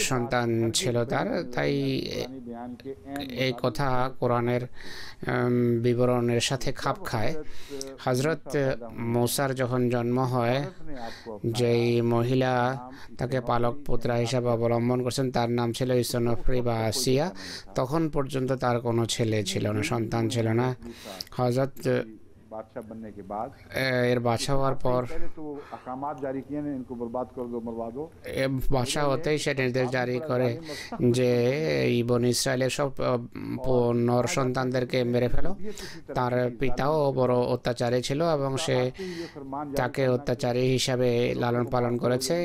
সন্তান ছিল তার। তাই है। बयान के এই কথা কোরআনের বিবরণের সাথে খাপ খায়। হজরত মূসার যখন জন্ম হয়, ने आपको যেই মহিলা তাকে পালক পুত্রা হিসাবে অবলম্বন করছেন তার নাম ছিল ইসনফরি বা আসিয়া। তখন পর্যন্ত তার কোনো ছেলে ছিল না, সন্তান ছিল না। হজরত बादशाह बनने के बाद এর বাদশা হওয়ার পর पहले तो अहकामात जारी किए ने, इनको बर्बाद कर दो, मरवा दो। বাদশা হতেই সে নির্দেশ জারি করে যে এই বনি ইসরায়েলের সব নর সন্তানদেরকে মেরে ফেলো। তার পিতাও বড় অত্যাচারী ছিল এবং সে ये फरमान তাকে অত্যাচারী হিসাবে লালন পালন করেছে।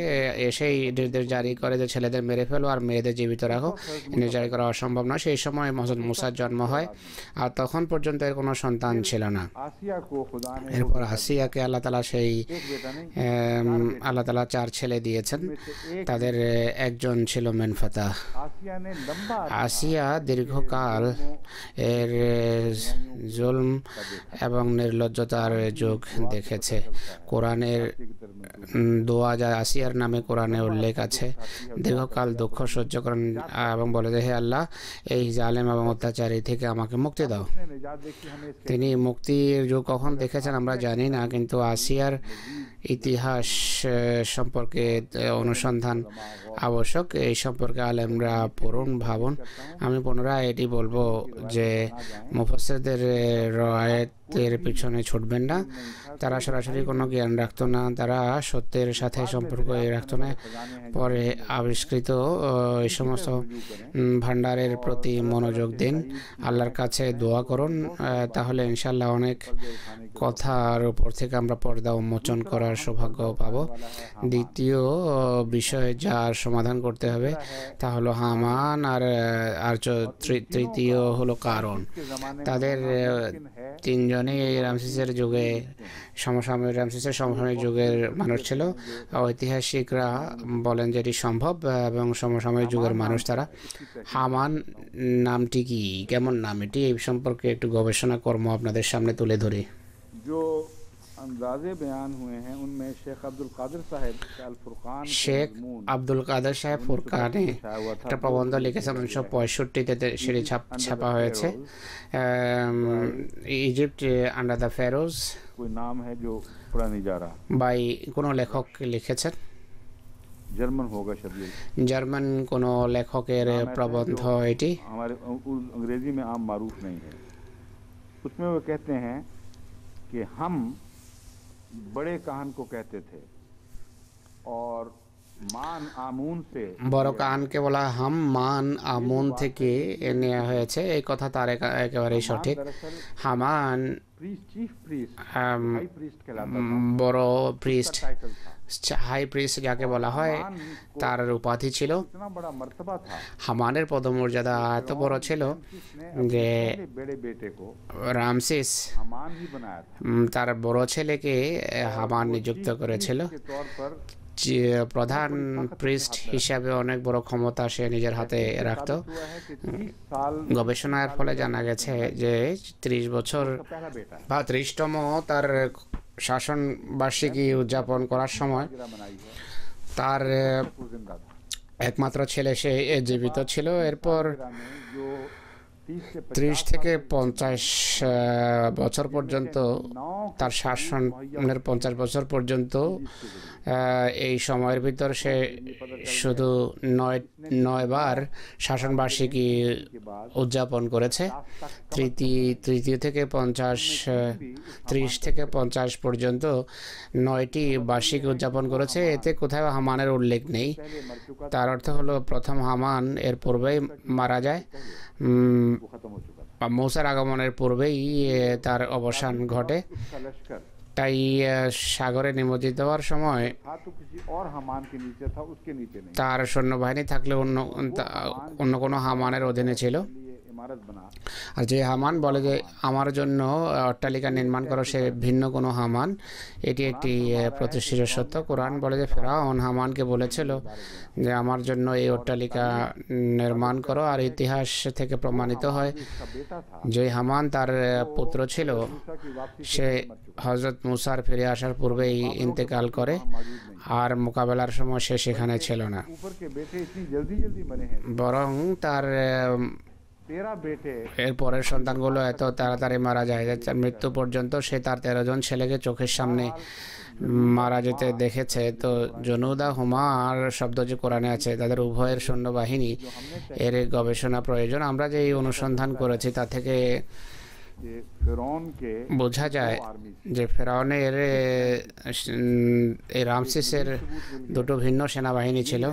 এসেই নির্দেশ জারি করে যে ছেলেদের মেরে ফেলো আর মেয়েদের জীবিত রাখো। নির্দেশ জারি করা অসম্ভব নয়। সেই সময় হযরত মূসার জন্ম হয়, আর তখন পর্যন্ত এর কোনো সন্তান ছিল না। आसिया को खुदा ने এরপর আসিয়াকে আল্লাহ তাআলা সেই एक बेटा नहीं আল্লাহ তাআলা 4 ছেলে দিয়েছেন। তাদের একজন ছিল মেনফাতা। आसिया ने लंबा আসিয়া দীর্ঘকাল এর জুলম এবং নির্লজ্জতার যুগ দেখেছে। কোরআনের দোয়া যা আসিয়ার নামে কোরআনে উল্লেখ আছে, দীর্ঘকাল দুঃখ সহ্য করেন এবং বলে যে হে আল্লাহ, এই জালেম এবং অত্যাচারী থেকে আমাকে মুক্তি দাও। ने निजात देखी हमें इसके তিনি মুক্তির যুগ কখন দেখেছেন আমরা জানি না, কিন্তু আসিয়ার ইতিহাস সম্পর্কে অনুসন্ধান আবশ্যক। এই সম্পর্কে আলেমরা পড়ুন, ভাবুন। আমি পুনরায় এটি বলবো যে মুফাসসিরদের রওয়ায়াতের পিছনে ছুটবেন না। তারা সরাসরি কোনো জ্ঞান রাখতো না, তারা সত্যের সাথে সম্পর্ক রাখতো না। পরে আবিষ্কৃত এই সমস্ত ভান্ডারের প্রতি মনোযোগ দিন, আল্লাহর কাছে দোয়া করুন, তাহলে ইনশাল্লাহ অনেক কথার উপর থেকে আমরা পর্দা উন্মোচন করার সৌভাগ্য পাব। দ্বিতীয় বিষয় যার সমাধান করতে হবে তা হলো হামান, আর তৃতীয় হলো কারণ। তাদের তিনজনই রামসেসের যুগে রামসেসের সমসাময়িক যুগের মানুষ ছিল। ঐতিহাসিকরা বলেন যে এটি সম্ভব এবং সমসাময়িক যুগের মানুষ তারা। হামান নামটি কি, কেমন নাম এটি, এই সম্পর্কে একটু গবেষণা কর্ম আপনাদের সামনে তুলে ধরি। শেখ আব্দুল কাদের সাহেব ফুরকানে একটা প্রবন্ধ লিখেছেন 1965-তে, সেটি ছাপা হয়েছে। Egypt under the Pharaohs by কোনো লেখক লিখেছেন, জার্মান কোনো লেখকের প্রবন্ধ এটি। अंग्रेजी में आम मारूफ नहीं है। उसमें वो कहते हैं कि हम बड़े काहन को कहते थे और মান আমুন से বড় কানকে বলা হাম মান আমুন থেকে নেওয়া হয়েছে, এই কথা তার একেবারেই সঠিক। হামান বড় প্রিস্ট, হাই প্রিস্ট যাকে বলা হয়, তার উপাধি ছিল। হামানের পদমর্যাদা এত বড় ছিল যে রামসেস তার বড় ছেলেকে হামান নিযুক্ত করেছিল। প্রধান প্রিস্ট হিসাবে অনেক বড় ক্ষমতা সে নিজের হাতে রাখত। গবেষণার ফলে জানা গেছে যে 30 বছর বা 30তম তার শাসন বার্ষিকী উদযাপন করার সময় তার একমাত্র ছেলে সে জীবিত ছিল। এরপর 30 থেকে 50 বছর পর্যন্ত তার শাসনের 50 বছর পর্যন্ত এই সময়ের ভিতর সে শুধু 9 বার শাসন বার্ষিকী উদযাপন করেছে। 30 থেকে 30 থেকে 50 পর্যন্ত 9টি বার্ষিকী উদযাপন করেছে। এতে কোথাও হামানের উল্লেখ নেই। তার অর্থ হলো প্রথম হামান এর পূর্বেই মারা যায়, মূসার আগমনের পূর্বেই তার অবসান ঘটে। তাই সাগরে নিমজ্জিত হওয়ার সময় তার সৈন্যবাহিনী থাকলে অন্য কোনো হামানের অধীনে ছিল। আর যে হামান বলে যে আমার জন্য অট্টালিকা নির্মাণ করো, সে ভিন্ন কোনো হামান। এটি একটি প্রতিষ্ঠিত সত্য। কোরআন বলে যে ফেরাউন হামানকে বলেছিল যে আমার জন্য এই অট্টালিকা নির্মাণ করো। আর ইতিহাস থেকে প্রমাণিত হয় যে হামান তার পুত্র ছিল, সে হযরত মুসার ফিরে আসার পূর্বেই ইন্তেকাল করে, আর মোকাবেলার সময় সে সেখানে ছিল না। বরং তার এর পরের সন্তানগুলো এত তাড়াতাড়ি মারা যায় যে মৃত্যু পর্যন্ত সে তার 13 জন ছেলেকে চোখের সামনে মারা যেতে দেখেছে। তো জনুদা হুমার শব্দ যে কোরআনে আছে, তাদের উভয়ের সৈন্যবাহিনী, এর গবেষণা প্রয়োজন। আমরা যে অনুসন্ধান করেছি তা থেকে বোঝা যায় যে ফেরাউনের এই রামসেসের দুটো ভিন্ন সেনাবাহিনী ছিল।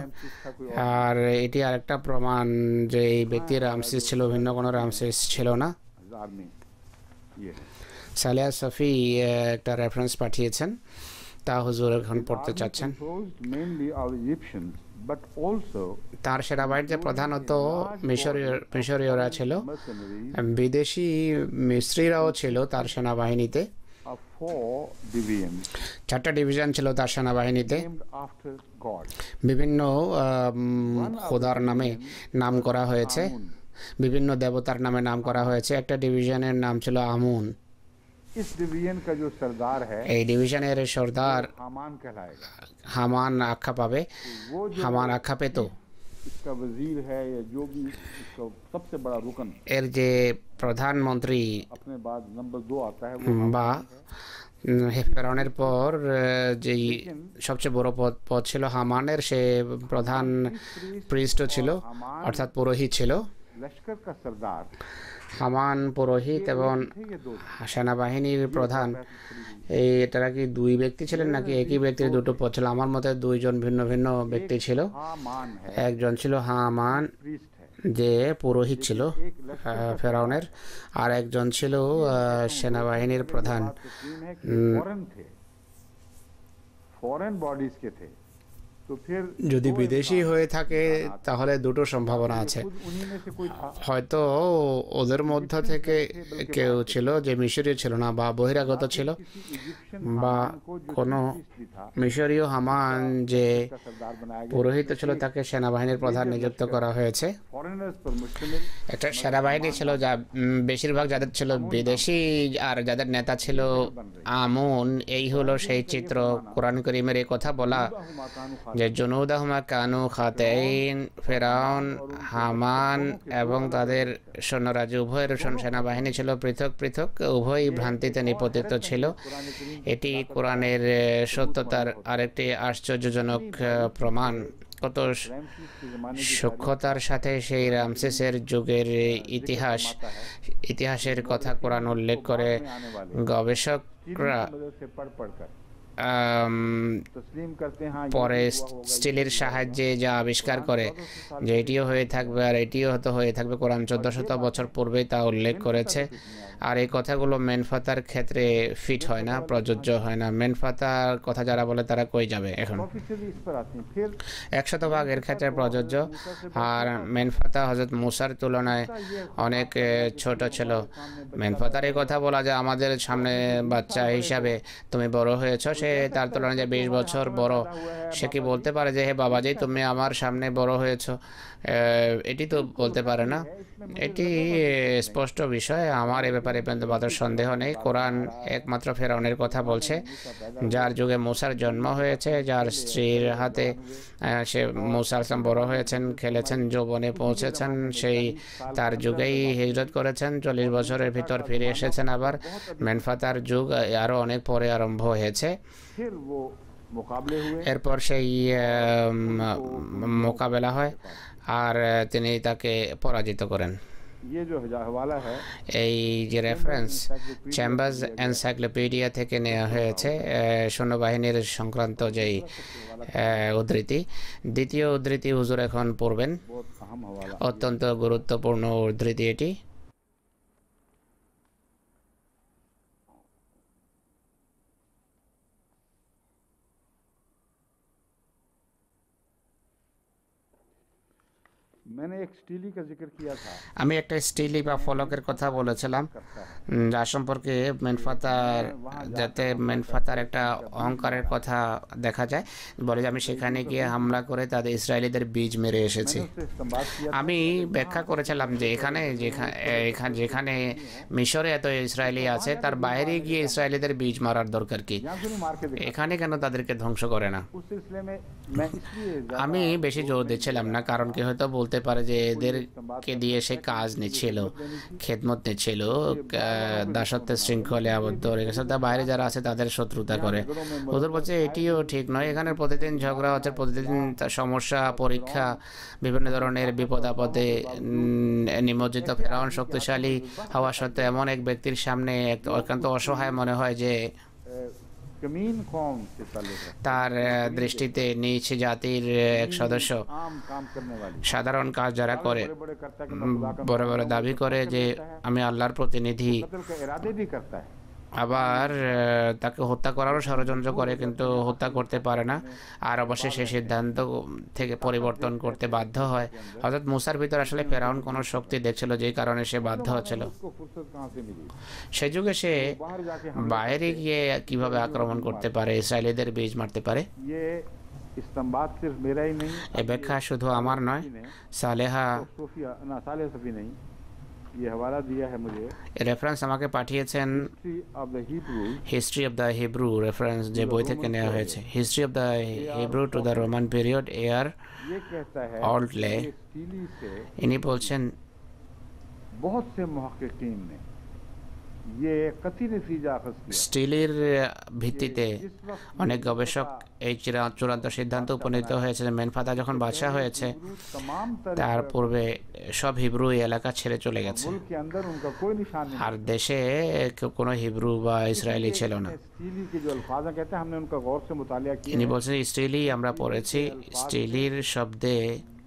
আর এটি আরেকটা প্রমাণ যে এই ব্যক্তি রামসেস ছিল, ভিন্ন কোনো রামসেস ছিল না। সালেহা সফি একটা রেফারেন্স পাঠিয়েছেন, তা হুজুর এখন পড়তে চাচ্ছেন। তার সেনাবাহিনীতে প্রধানত মিশরীয়রা ছিল, বিদেশি মিস্ত্রিরাও ছিল তার সেনাবাহিনীতে। 4টা ডিভিশন ছিল তার সেনাবাহিনীতে, বিভিন্ন খোদার নামে নাম করা হয়েছে, বিভিন্ন দেবতার নামে নাম করা হয়েছে। একটা ডিভিশনের নাম ছিল আমুন। এই ডিভিশনের সর্দার হামান আখ্যা পাবে, হামান আখ্যা পেত। इसका वजीर है या जो भी इसका सबसे बड़ा रुकन এর যে প্রধানমন্ত্রী अपने बाद नंबर 2 आता है वो বা ফেরাউনের পর যেই সবচেয়ে বড় পদ ছিল হামানের, সে প্রধান প্রিস্ট ছিল, অর্থাৎ পুরোহিত ছিল। लश्कर का सरदार হামান পুরোহিত এবং ये दो সেনাবাহিনীর প্রধান, এটারা কি দুই ব্যক্তি ছিলেন নাকি একই ব্যক্তির দুটো পদ ছিল? আমার মতে দুইজন ভিন্ন ভিন্ন ব্যক্তি ছিল। हामान है একজন ছিল হামান प्रीस्ट है, যে পুরোহিত ছিল ফেরাউনের, আর একজন ছিল সেনাবাহিনীর প্রধান। तस्लीम है कि फॉरेन थे, फॉरेन बॉडीज के थे। तो फिर যদি বিদেশি হয়ে থাকে তাহলে দুটো সম্ভাবনা আছে। खुद उन्हीं में से कोई था হয়তো ওদের মধ্য থেকে কেউ ছিল যে মিশরীয় ছিল না বা বহিরাগত ছিল, किसी इजिप्शियन বা को जो কোনো भी था মিশরীয় হামান যে का सरदार बनाया गया। পুরোহিত ছিল তাকে সেনাবাহিনীর প্রধান নিযুক্ত করা হয়েছে। फॉरेनर्स पर मुश्तमिल একটা সেনাবাহিনী ছিল যা বেশিরভাগ যাদের ছিল বিদেশি আর যাদের নেতা ছিল আমুন। এই হলো সেই চিত্র। কোরআন করিমের এই কথা বলা যে জুনুদাহুমা কানু খাতাইন, ফেরাউন, হামান এবং তাদের সৈন্যরাজ উভয়ের সেনাবাহিনী ছিল পৃথক পৃথক, উভয়ই ভ্রান্তিতে নিপতিত ছিল। এটি কোরআনের সত্যতার আরেকটি আশ্চর্যজনক প্রমাণ। কত সূক্ষ্মতার সাথে সেই রামসেসের যুগের ইতিহাসের কথা কোরআন উল্লেখ করে। গবেষকরা से पढ़ पढ़कर तस्लीम करते हैं পরে স্টিলের সাহায্যে যা আবিষ্কার করে যে এটিও হয়ে থাকবে আর এটিও হয়তো হয়ে থাকবে। কোরআন 1400 বছর পূর্বেই তা উল্লেখ করেছে। আর এই কথাগুলো মেনফাতার ক্ষেত্রে ফিট হয় না, প্রযোজ্য হয় না। মেনফাতার কথা যারা বলে তারা কই যাবে এখন? ऑफिशियली इस पर आते हैं। फिर 100% এর ক্ষেত্রে প্রযোজ্য। আর মেনফাতা হযরত মুসার তুলনায় অনেক ছোট ছিল। মেনফাতার এই কথা বলা যে আমাদের সামনে বাচ্চা হিসাবে তুমি বড় হয়েছো, সে তার তুলনায় যে 20 বছর বড়, সে কি বলতে পারে যে হে বাবাজি তুমি আমার সামনে বড় হয়েছো? এটি তো বলতে পারে না। এটি স্পষ্ট বিষয়। আমার এ ব্যাপারে বাদের সন্দেহ নেই। কোরআন একমাত্র ফেরাউনের কথা বলছে, যার যুগে মুসার জন্ম হয়েছে, যার স্ত্রীর হাতে সে মুসা আলাইহিস বড় হয়েছেন, খেলেছেন, যৌবনে পৌঁছেছেন। সেই তার যুগেই হিজরত করেছেন, 40 বছরের ভিতর ফিরে এসেছেন। আবার মেনফাতার যুগ আরও অনেক পরে আরম্ভ হয়েছে। फिर वो मुकाबले हुए, এরপর সেই মোকাবেলা হয় আর তিনি তাকে পরাজিত করেন। ये जो हवाला है এই যে রেফারেন্স চেম্বার্স এনসাইক্লোপিডিয়া থেকে নেওয়া হয়েছে সৈন্যবাহিনীর সংক্রান্ত যেই উদ্ধৃতি। দ্বিতীয় উদ্ধৃতি হুজুর এখন পড়বেন, बहुत अहम हवाला। অত্যন্ত গুরুত্বপূর্ণ উদ্ধৃতি এটি। मैंने एक स्टीली का जिक्र किया था, আমি একটা স্টিলি বা ফলকের কথা বলেছিলাম, যার সম্পর্কে মেনফাতার, যাতে মেনফাতার একটা অহংকারের কথা দেখা যায়। বলে যে আমি সেখানে গিয়ে হামলা করে তাদের ইসরায়েলিদের বীজ মেরে এসেছি। उससे इस्तेमाल किया। আমি ব্যাখ্যা করেছিলাম যে এখানে যেখানে মিশরে এত ইসরায়েলি আছে, তার বাইরে গিয়ে ইসরায়েলিদের বীজ মারার দরকার কি? यहाँ से नहीं मार के देखा। এখানে কেন তাদেরকে ধ্বংস করে না? उस सिलसिले में मैं इसलिए ज्यादा আমি বেশি জোর দিচ্ছিলাম না, কারণ কি হয়তো বলতে পারে যে এদেরকে দিয়ে সে কাজ নিচ্ছিল, খেদমত নিচ্ছিল, দাসত্বের শৃঙ্খলে আবদ্ধ রেখেছে, তার বাইরে যারা আছে তাদের শত্রুতা করে। ওদের বলছে এটিও ঠিক নয়। এখানে প্রতিদিন ঝগড়া হচ্ছে, প্রতিদিন তার সমস্যা, পরীক্ষা, বিভিন্ন ধরনের বিপদ আপদে নিমজ্জিত। ফেরাউন শক্তিশালী হওয়া সত্ত্বেও এমন এক ব্যক্তির সামনে একান্ত অসহায় মনে হয় যে कमीन कौम से ताल्लुक है, তার দৃষ্টিতে নিচ জাতির এক সদস্য, आम काम करने वाली, সাধারণ কাজ যারা করে, बड़े बड़े करता है कि मैं खुदा का বড় বড় দাবি করে যে আমি আল্লাহর প্রতিনিধি, कत्ल के इरादे भी करता है। আবার তাকে হত্যা করারও ষড়যন্ত্র করে, কিন্তু হত্যা করতে পারে না। আর অবশেষে সিদ্ধান্ত থেকে পরিবর্তন করতে বাধ্য হয়। অর্থাৎ মুসার ভিতর আসলে ফেরাউন কোনো শক্তি দেখছিল, যেই কারণে সে বাধ্য হচ্ছিল। उसको फुर्सत कहाँ से मिली? সে যুগে সে बाहर जाके বাইরে গিয়ে কিভাবে আক্রমণ করতে পারে, ইসরায়েলিদের বীজ মারতে পারে। ये इस्तेमाल सिर्फ मेरा ही नहीं, এ ব্যাখ্যা শুধু আমার নয়, সালেহা सूफिया ना साले सभी नहीं, ये हवाला दिया है मुझे রেফারেন্স আমাকে পাঠিয়েছেন history of the Hebrews history of the Hebrew, reference যে বই থেকে নেওয়া হয়েছে, history of the Hebrew to the Roman period, air ये कहता है ऑल्टले। कि स्टीली से ইনি বলছেন बहुत से मुहक्किकीन ने ये कतई नतीजा अखज़ किया স্টিলের ভিত্তিতে जिस वक्त অনেক গবেষক এই চূড়ান্ত সিদ্ধান্ত উপনীত হয়েছে যে মেনফাতা যখন বাদশাহ হয়েছে तमाम তার तरह পূর্বে সব হিব্রু এই এলাকা ছেড়ে চলে গেছে, मुल्क के अंदर उनका कोई निशान नहीं আর দেশে কোনো হিব্রু বা ইসরায়েলি ছিল না। स्टीली के जो अल्फाज हैं कहते हैं हमने उनका गौर से मुतालिया किया ইনি है। বলছেন স্টিলই আমরা পড়েছি, স্টিলির শব্দে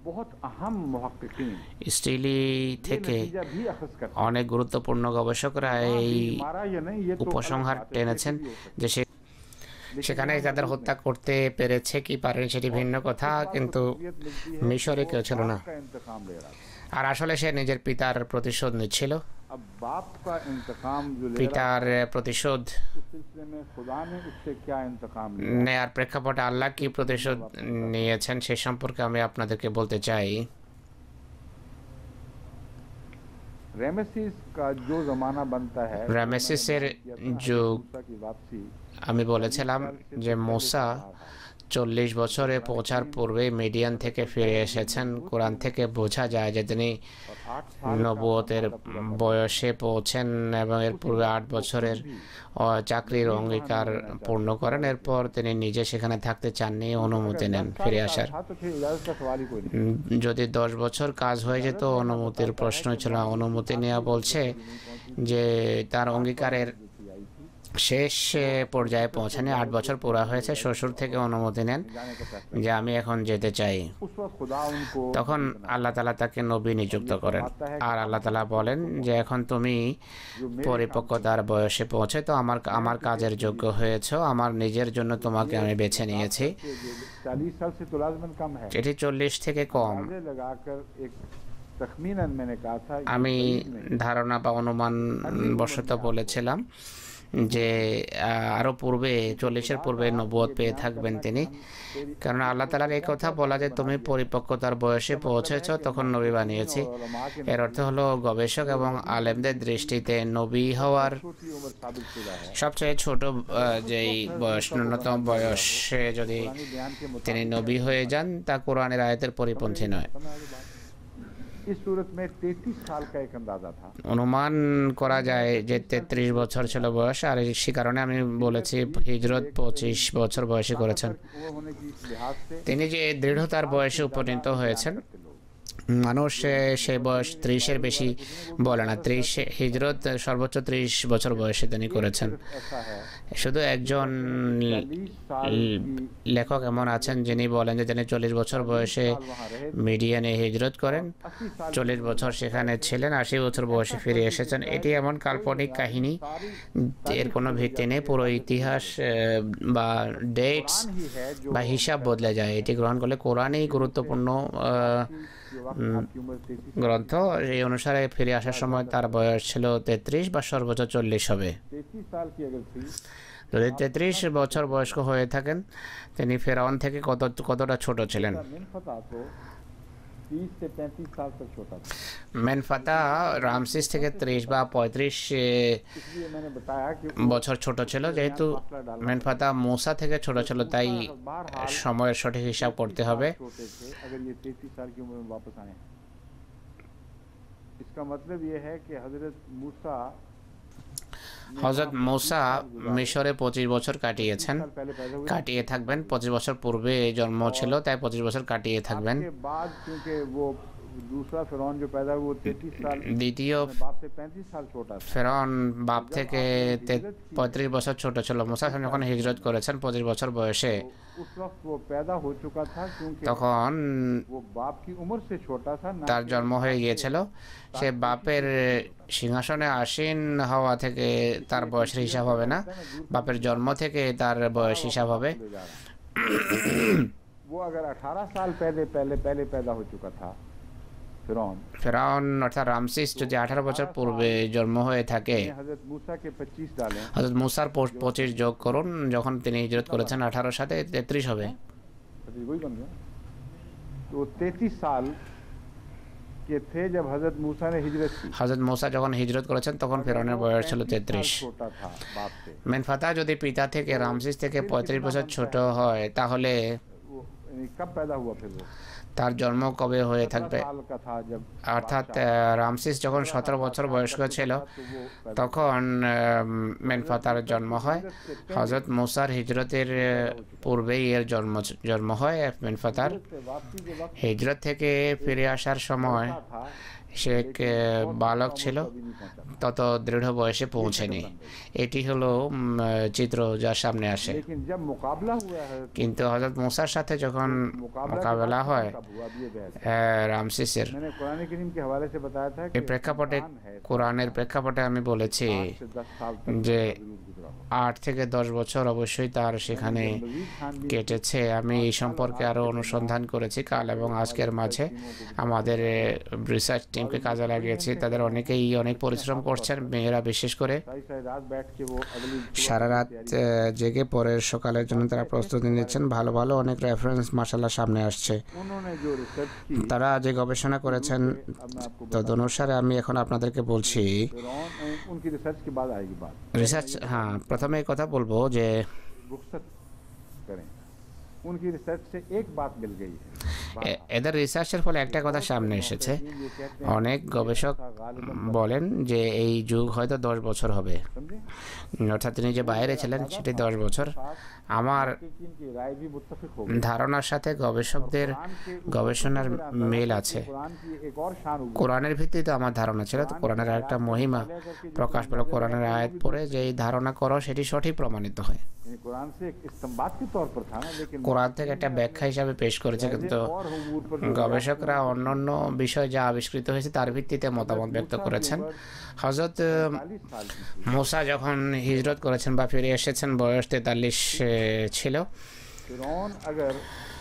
बहुत अहम मुहक्किकीन স্টিলি ये থেকে नतीजा भी अखज़ करते অনেক গুরুত্বপূর্ণ গবেষকরা এই हैं। मारा या नहीं ये तो উপসংহার अलग बात है, টেনেছেন कैसे भी हो सकता যে है। সেখানে তাদের হত্যা করতে পেরেছে কি পারেন সেটি ভিন্ন কথা, কিন্তু মিশরে কেউ ছিল না। का इंतकाम ले रहा था। আর আসলে সে নিজের পিতার প্রতিশোধ নিচ্ছিল। अब बाप का इंतकाम जो ले रहा পিতার প্রতিশোধ है, उस सिलसिले में खुदा ने उससे क्या इंतकाम लिया। নেয়ার প্রেক্ষাপটে আল্লাহ কি প্রতিশোধ নিয়েছেন সে সম্পর্কে আমি আপনাদেরকে বলতে চাই। रेमेसिस का जो जमाना बनता है, রামেসিসের যুগ, मूसा की वापसी আমি বলেছিলাম যে মোসা 40 বছরে পৌঁছার পূর্বে মিডিয়ান থেকে ফিরে এসেছেন। কোরআন থেকে বোঝা যায় যে তিনি और 8 साल নবুয়তের বয়সে পৌঁছেন এবং এর পূর্বে 8 বছরের চাকরির অঙ্গীকার পূর্ণ করেন। এরপর তিনি নিজে সেখানে থাকতে চাননি, অনুমতি নেন ফিরে আসার। था तो फिर इजाजत का सवाल ही कोई नहीं। যদি 10 বছর কাজ হয়ে যেত অনুমতির প্রশ্ন ছিল না। অনুমতি নেওয়া বলছে যে তার অঙ্গীকারের শেষ পর্যায়ে পৌঁছানে 8 বছর পুরা হয়েছে। শ্বশুর থেকে অনুমতি নেন जाने का फैसला যে আমি এখন যেতে চাই। उस वक्त खुदा उनको তখন আল্লাহ তাআলা তাকে নবী নিযুক্ত করেন, আর আল্লাহ তাআলা বলেন যে এখন তুমি পরিপক্কতার বয়সে পৌঁছে তো আমার কাজের যোগ্য হয়েছো, আমার নিজের জন্য তোমাকে আমি বেছে নিয়েছি। 40 साल से तो लाज़िमन कम है। এটি 40 থেকে কম। आगे लगाकर एक तखमीनन मैंने कहा था ये আমি सही नहीं। ধারণা বা অনুমান বশত বলেছিলাম যে আরও পূর্বে 40-এর পূর্বে নবুয়ত পেয়ে থাকবেন তিনি, কারণ আল্লাহ তাআলার এই কথা বলা যে তুমি পরিপক্কতার বয়সে পৌঁছেছ তখন নবী বানিয়েছি, এর অর্থ হলো গবেষক এবং আলেমদের দৃষ্টিতে নবী হওয়ার छोटी उम्र साबित शुदा है। সবচেয়ে ছোট যেই বয়স, ন্যূনতম বয়সে যদি पुरानी बयान के मुताबिक তিনি নবী হয়ে যান তা কোরআনের আয়াতের পরিপন্থী নয়। इस सूरत में 33 साल का एक अंदाजा था। অনুমান করা যায় যে 33 বছর ছিল বয়স, আর সে কারণে আমি বলেছি হিজরত 25 বছর বয়সে করেছেন। वो होने की लिहाज से তিনি যে দৃঢ়তার বয়সে উপনীত হয়েছেন, মানুষ সে বয়স 30-এর বেশি বলে না। 30 হিজরত সর্বোচ্চ 30 বছর বয়সে তিনি করেছেন। ऐसा है শুধু একজন 40 साल की লেখক এমন আছেন যিনি বলেন যে তিনি 40 বছর বয়সে वहाँ रहे, মিডিয়ানে হিজরত করেন, 80 साल 40 বছর সেখানে ছিলেন, 80 বছর বয়সে ফিরে এসেছেন। এটি এমন কাল্পনিক কাহিনী এর কোনো ভিত্তি নেই। পুরো ইতিহাস বা ডেটস ही है जो বা হিসাব বদলে যায়। এটি গ্রহণ করলে কোরআনই গুরুত্বপূর্ণ कि वक्त आपकी उम्र 33 গ্রন্থ। এই অনুসারে ফিরে আসার সময় তার বয়স ছিল 33 বা সর্বোচ্চ 40 হবে। 33 साल की अगर थी যদি 33 বছর বয়স্ক হয়ে থাকেন, তিনি ফেরাউন থেকে কতটা ছোট ছিলেন? मिनफता तो 30 से 35 साल तक छोटा था। মেনফাতা রামসিস থেকে 30 বা 35 इसलिए मैंने बताया कि বছর ছোট ছিল। যেহেতু মেনফাতা मूसा থেকে ছোট ছিল, তাই সময়ের সঠিক হিসাব করতে হবে। छोटे थे अगर ये 33 साल की उम्र में वापस आए। इसका मतलब ये है कि हजरत मूसा হযরত मूसा মিশরে 25 বছর কাটিয়েছেন, साल पहले पैदा हुए। কাটিয়ে থাকবেন। 25 বছর পূর্বে জন্ম ছিল, তাই 25 বছর কাটিয়ে থাকবেন। के बाद क्योंकि वो दूसरा फिरौन जो पैदा हुआ वो 33 साल দ্বিতীয় बाप से 35 साल छोटा था। ফেরাউন বাপ থেকে 35 বছর ছোট ছিল। মুসা যখন হিজরত করেছেন 25 বছর বয়সে, उस वक्त वो पैदा हो चुका था क्योंकि তখন वो बाप की उम्र से छोटा था ना। তার জন্ম হয়ে গিয়েছিল। সে বাপের সিংহাসনে আসীন হওয়া থেকে তার বয়সের হিসাব হবে না, বাপের জন্ম থেকে তার বয়স হিসাব হবে। वो अगर 18 साल पहले पैदा हो चुका था फिरौन, ফেরাউন অর্থাৎ রামসিস যদি 18 বছর পূর্বে জন্ম হয়ে থাকে, हजरत मूसा के 25 डालें হযরত মুসার 25 যোগ করুন, যখন তিনি হিজরত করেছেন 18 সাথে 33 হবে। वही बन गया। तो 33 साल के के थे जब हजरत मूसा ने हिजरत की। হযরত মূসা যখন হিজরত করেছেন তখন ফেরাউনের বয়স ছিল 33। छोटा था बाप से। মেনফাতা যদি পিতা থেকে রামসিস থেকে 35 বছর ছোট হয় তাহলে वो कब पैदा हुआ फिर वो? তার জন্ম কবে হয়ে থাকবে? 17 साल का था जब অর্থাৎ রামসিস যখন 17 বছর বয়স্ক ছিল তখন মেনফাতার জন্ম হয়। হযরত মূসার হিজরতের পূর্বেই এর জন্ম হয় মেনফাতার। হিজরত থেকে ফিরে আসার সময় সে এক বালক ছিল, তত দৃঢ় বয়সে পৌঁছেনি। এটি হলো চিত্র যা সামনে আসে। लेकिन जब मुकाबला हुआ है কিন্তু হযরত মূসার সাথে যখন মোকাবেলা হয় রামসিসের, मैंने कुरान करीम के हवाले से बताया था कि এই প্রেক্ষাপটে কোরআনের প্রেক্ষাপটে আমি বলেছি 8 से 10 साल तक যে जरूर गुजरा होगा। 8 থেকে 10 বছর অবশ্যই তার সেখানে কেটেছে। আমি এই সম্পর্কে আরও অনুসন্ধান করেছি কাল এবং আজকের মাঝে। আমাদের রিসার্চ টিমকে কাজে লাগিয়েছি। তাদের অনেকেই অনেক পরিশ্রম করছেন, মেয়েরা বিশেষ করে सारी रात बैठ के वो अगली সারা রাত জেগে পরের সকালের জন্য তারা প্রস্তুতি নিচ্ছেন। ভালো ভালো অনেক রেফারেন্স মাশাআল্লাহ সামনে আসছে। उन्होंने जो रिसर्च की তারা যে গবেষণা করেছেন তদনুসারে আমি এখন আপনাদেরকে বলছি। उनकी रिसर्च के बाद आएगी बात। রিসার্চ, হ্যাঁ, প্রথমে এই কথা বলবো যে रुखसत करें, उनकी रिसर्च से एक बात मिल गई है। এদের রিসার্চের ফলে একটা কথা সামনে এসেছে। অনেক গবেষক বলেন যে এই যুগ হয়তো 10 বছর হবে, समझे? অর্থাৎ তিনি যে বাইরে ছিলেন সেটি 10 বছর। আমার इनकी राय भी मुत्तफिक हो ধারণার সাথে গবেষকদের গবেষণার মিল আছে। कुरान की एक और शान उभरी। কোরআনের ভিত্তিতে আমার ধারণা ছিল, তো কোরআনের একটা মহিমা প্রকাশ পেল। কোরআনের আয়াত পড়ে যে এই ধারণা করো সেটি সঠিক প্রমাণিত হয়। ये कुरान से एक इस्तेंबात के तौर पर था ना, लेकिन কোরআন থেকে একটা ব্যাখ্যা হিসাবে পেশ করেছে, কিন্তু और उमूर पर গবেষকরা অন্যান্য বিষয় যা আবিষ্কৃত হয়েছে তার ভিত্তিতে মতামত ব্যক্ত করেছেন। হযরত 40 साल की थी। মূসা যখন হিজরত করেছেন বা ফিরে এসেছেন বয়স 43 ছিল। फिरौन अगर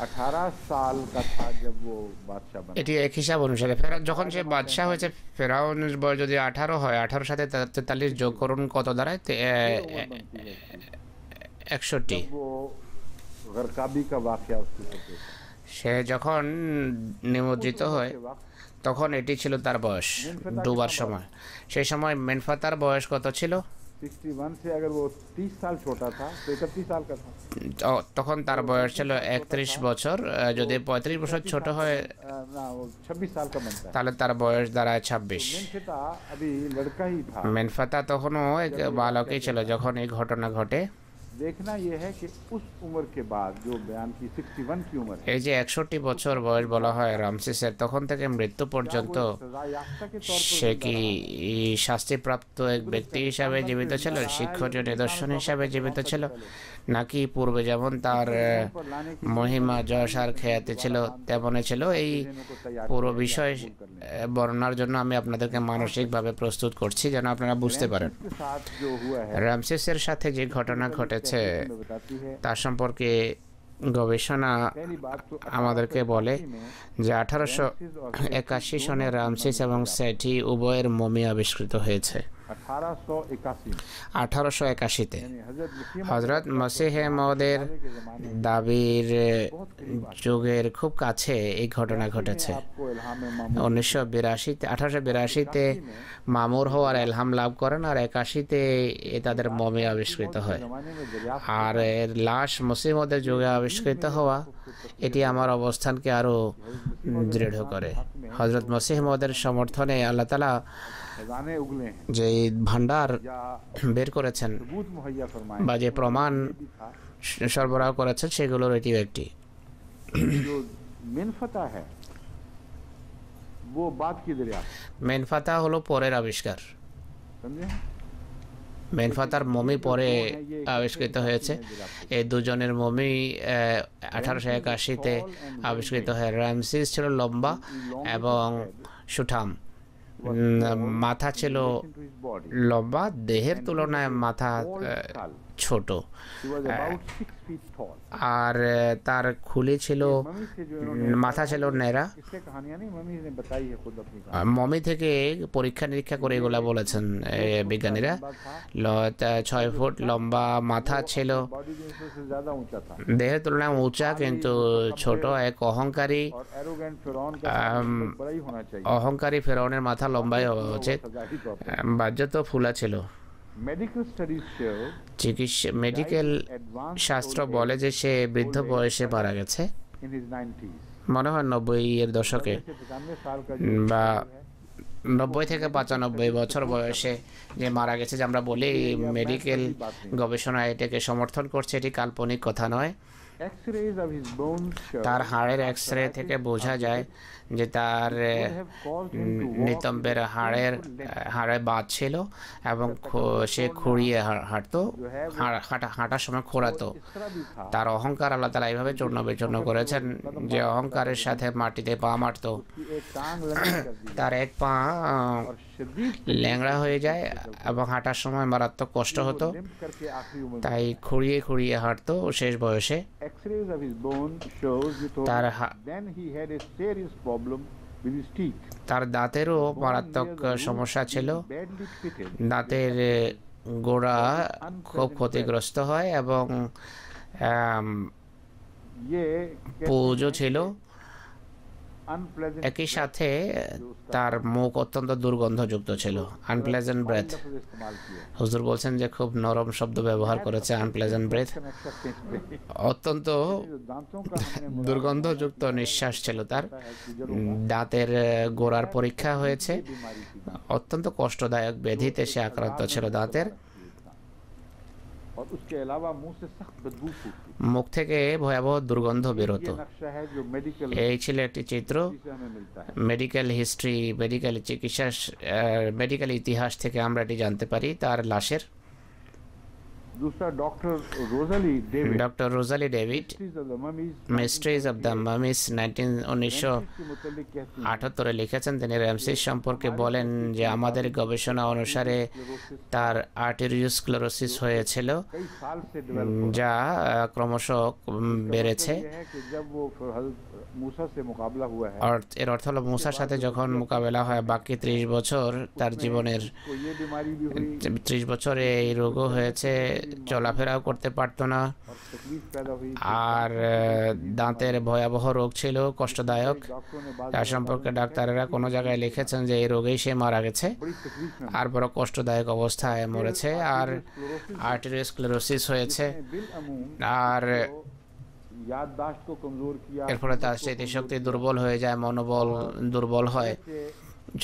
18 साल का था जब वो बादशाह बना, এটি এক হিসাব অনুসারে ফেরাউন যখন সে বাদশাহ হয়েছে, ফেরাউনের বয়স যদি 18 হয়, 18 সাথে 43 যোগ করুন কত দাঁড়ায়? 61। वो गरकाबी का वाकया उसके ऊपर पेश है। সে যখন নিমজ্জিত হয় के वक्त তখন এটি ছিল তার বয়স ডুবার সময়। সেই সময় মেনফাতার বয়স কত ছিল? 61 से अगर वो 30 साल छोटा था तो 31 साल का था। তখন তার বয়স ছিল 31 বছর। যদি 35 বছর ছোট হয় ना वो 26 साल का बनता है। তাহলে তার বয়স দাঁড়ায় 26। मेनफता अभी लड़का ही था। মেনফাতা তখনও এক বালকই ছিল যখন এই ঘটনা ঘটে। देखना ये है कि उस उम्र के बाद जो बयान की 61 की उम्र है, এই যে 61 বছর বয়স বলা হয় রামসিসের, তখন থেকে মৃত্যু পর্যন্ত सजा याफ्ता के तौर पर সে কি শাস্তিপ্রাপ্ত এক ব্যক্তি হিসাবে জীবিত ছিল, শিক্ষণীয় নিদর্শন হিসাবে জীবিত ছিল, নাকি পূর্বে যেমন তার মহিমা যশ আর খ্যাতি ছিল তেমনই ছিল? এই পুরো বিষয় বর্ণনার জন্য আমি আপনাদেরকে মানসিকভাবে প্রস্তুত করছি যেন আপনারা বুঝতে পারেন। के साथ जो हुआ है রামসেসের সাথে যে ঘটনা ঘটেছে में बताती है। তার সম্পর্কে গবেষণা पहली बात तो আমাদেরকে বলে যে 1881 সনে রামসেস এবং সেঠি উভয়ের মমি আবিষ্কৃত হয়েছে। 1881 1881-তে यानी हजरत হযরত মসিহ মওদের দাবির যুগের খুব কাছে এই ঘটনা ঘটেছে। आपको इल्हाम मामूर 1982-তে 1882-তে মামুর হওয়ার এলহাম লাভ করেন, আর 81-তে তাদের মমি আবিষ্কৃত হয়। जमाने में दरियाफ्त আর এর লাশ মুসলিমদের যুগে আবিষ্কৃত হওয়া এটি আমার অবস্থানকে আরও দৃঢ় করে। হযরত মসিহ মওদের সমর্থনে আল্লাহ তাআলা खजाने उगले हैं যে ভান্ডার या বের করেছেন सबूत मुहैया फरमाए বা যে প্রমাণ भी था। সরবরাহ করেছেন সেগুলোর এটিও একটি। जो मिनफता है वो बात की दरियाफ्त, মেনফাতা হলো পরের আবিষ্কার। समझे? মেনফাতার মমি পরে আবিষ্কৃত হয়েছে। এই দুজনের মমি 1881-তে আবিষ্কৃত হয়। রামসিস ছিল লম্বা এবং সুঠাম, মাথা ছিল Into his body, লম্বা, দেহের তুলনায় মাথা ছোট, He was about 6 feet tall. আর তার খুলি ছিল, मम्मी से जो इन्होंने মাথা ছিল ন্যাড়া। किससे कहानियां नहीं, मम्मी ने बताई है खुद अपनी कहानी। মমি থেকে পরীক্ষা নিরীক্ষা করে এগুলা বলেছেন বিজ্ঞানীরা। 6 ফুট লম্বা মাথা ছিল, बॉडी जो है उससे ज्यादा ऊंचा था দেহের তুলনায় উঁচা কিন্তু ছোট, এক অহংকারী। और एरोगेंट फिरौन का मतलब बड़ा ही होना चाहिए। অহংকারী ফেরাউনের মাথা লম্বাই হওয়া উচিত, सजाही तौर पर বাহ্য তো ফুলা ছিল। मेडिकल स्टडीज शो চিকিৎসা মেডিকেল শাস্ত্র বলে যে সে বৃদ্ধ বয়সে মারা গেছে, इन हिज 90s। মনে হয় 90-এর দশকে 95 साल का বা 90 থেকে 95 বছর বয়সে যে মারা গেছে, যে আমরা বলি মেডিকেল গবেষণা এটাকে সমর্থন করছে, এটি কাল্পনিক কথা নয়। X-rays of his bones show তার হাড়ের এক্সরে থেকে বোঝা যায় যে তার নিতম্বের হাড়ে বাত ছিল এবং সে খুঁড়িয়ে হাঁটতো, হাঁটার সময় খোঁড়াতো। इस तरह भी था তার অহংকার আল্লাহ তাআলা এইভাবে চূর্ণ বিচূর্ণ করেছেন যে অহংকারের সাথে মাটিতে পা মারতো, कि एक टांग लंबी कर दी তার এক পা और शदीद ল্যাংড়া হয়ে যায় এবং হাঁটার সময় মারাত্মক কষ্ট হতো, लिम्प करके आखिरी उम्र में। তাই খুঁড়িয়ে খুঁড়িয়ে হাঁটতো শেষ বয়সে। X-rays of his bone shows it was তার then he had a serious problem with his teeth. তার দাঁতেরও মারাত্মক সমস্যা ছিল, Badly pitted. দাঁতের গোড়া খুব ক্ষতিগ্রস্ত হয় এবং ये পুজো ছিল। unpleasant একই সাথে তার মুখ অত্যন্ত দুর্গন্ধযুক্ত ছিল, আনপ্লেজেন্ট ব্রেথ। लफ्ज़ इस्तेमाल किए। হুজুর বলছেন যে খুব নরম শব্দ ব্যবহার করেছে, আনপ্লেজেন্ট ব্রেথ। Connection पे অত্যন্ত जो दांतों का हमने দুর্গন্ধযুক্ত নিঃশ্বাস ছিল তার। দাঁতের গোড়ার পরীক্ষা হয়েছে, बीमारी थी অত্যন্ত কষ্টদায়ক ব্যাধিতে সে আক্রান্ত ছিল দাঁতের। और उसके अलावा मुंह से सख्त बदबू फूटती। মুখ থেকে ভয়াবহ দুর্গন্ধ বেরোতো। ये नक्शा है जो मेडिकल এই ছিল একটি চিত্র से हमें मिलता है। মেডিকেল হিস্ট্রি, মেডিকেল চিকিৎসা, মেডিকেল ইতিহাস থেকে আমরা এটি জানতে পারি তার লাশের। दूसरा doctor Rosalie David doctor Rosalie David Mysteries of the Mummies mysteries of the mummies 1978 के मुतालिक कहती हैं লিখেছেন। তিনি র্যামসিস সম্পর্কে বলেন যে আমাদের গবেষণা অনুসারে তার আর্টেরিওস্ক্লেরোসিস হয়েছিল, कई साल से डेवलप যা ক্রমশ বেড়েছে। ये है कि जब वो फिर हज़रत मूसा से मुकाबला हुआ है এর অর্থ হলো মুসার সাথে যখন মোকাবেলা হয়, বাকি 30 বছর তার জীবনের, तो ये बीमारी भी हुई 30 বছরে এই রোগও হয়েছে, চলাফেরাও করতে পারতো না, और तकलीफ पैदा हुई। আর দাঁতের ভয়াবহ রোগ ছিল, কষ্টদায়ক। डॉक्टरों ने बाद তার সম্পর্কে ডাক্তারেরা কোনো জায়গায় লিখেছেন যে এই রোগেই সে মারা গেছে, बड़ी तकलीफ में আর বড় কষ্টদায়ক অবস্থায় মরেছে, আর আর্টেরিওস্ক্লেরোসিস হয়েছে। बिलअमूम আর याददाश्त को कमजोर किया। এর ফলে তার স্মৃতিশক্তি দুর্বল হয়ে যায়, মনোবল দুর্বল হয়।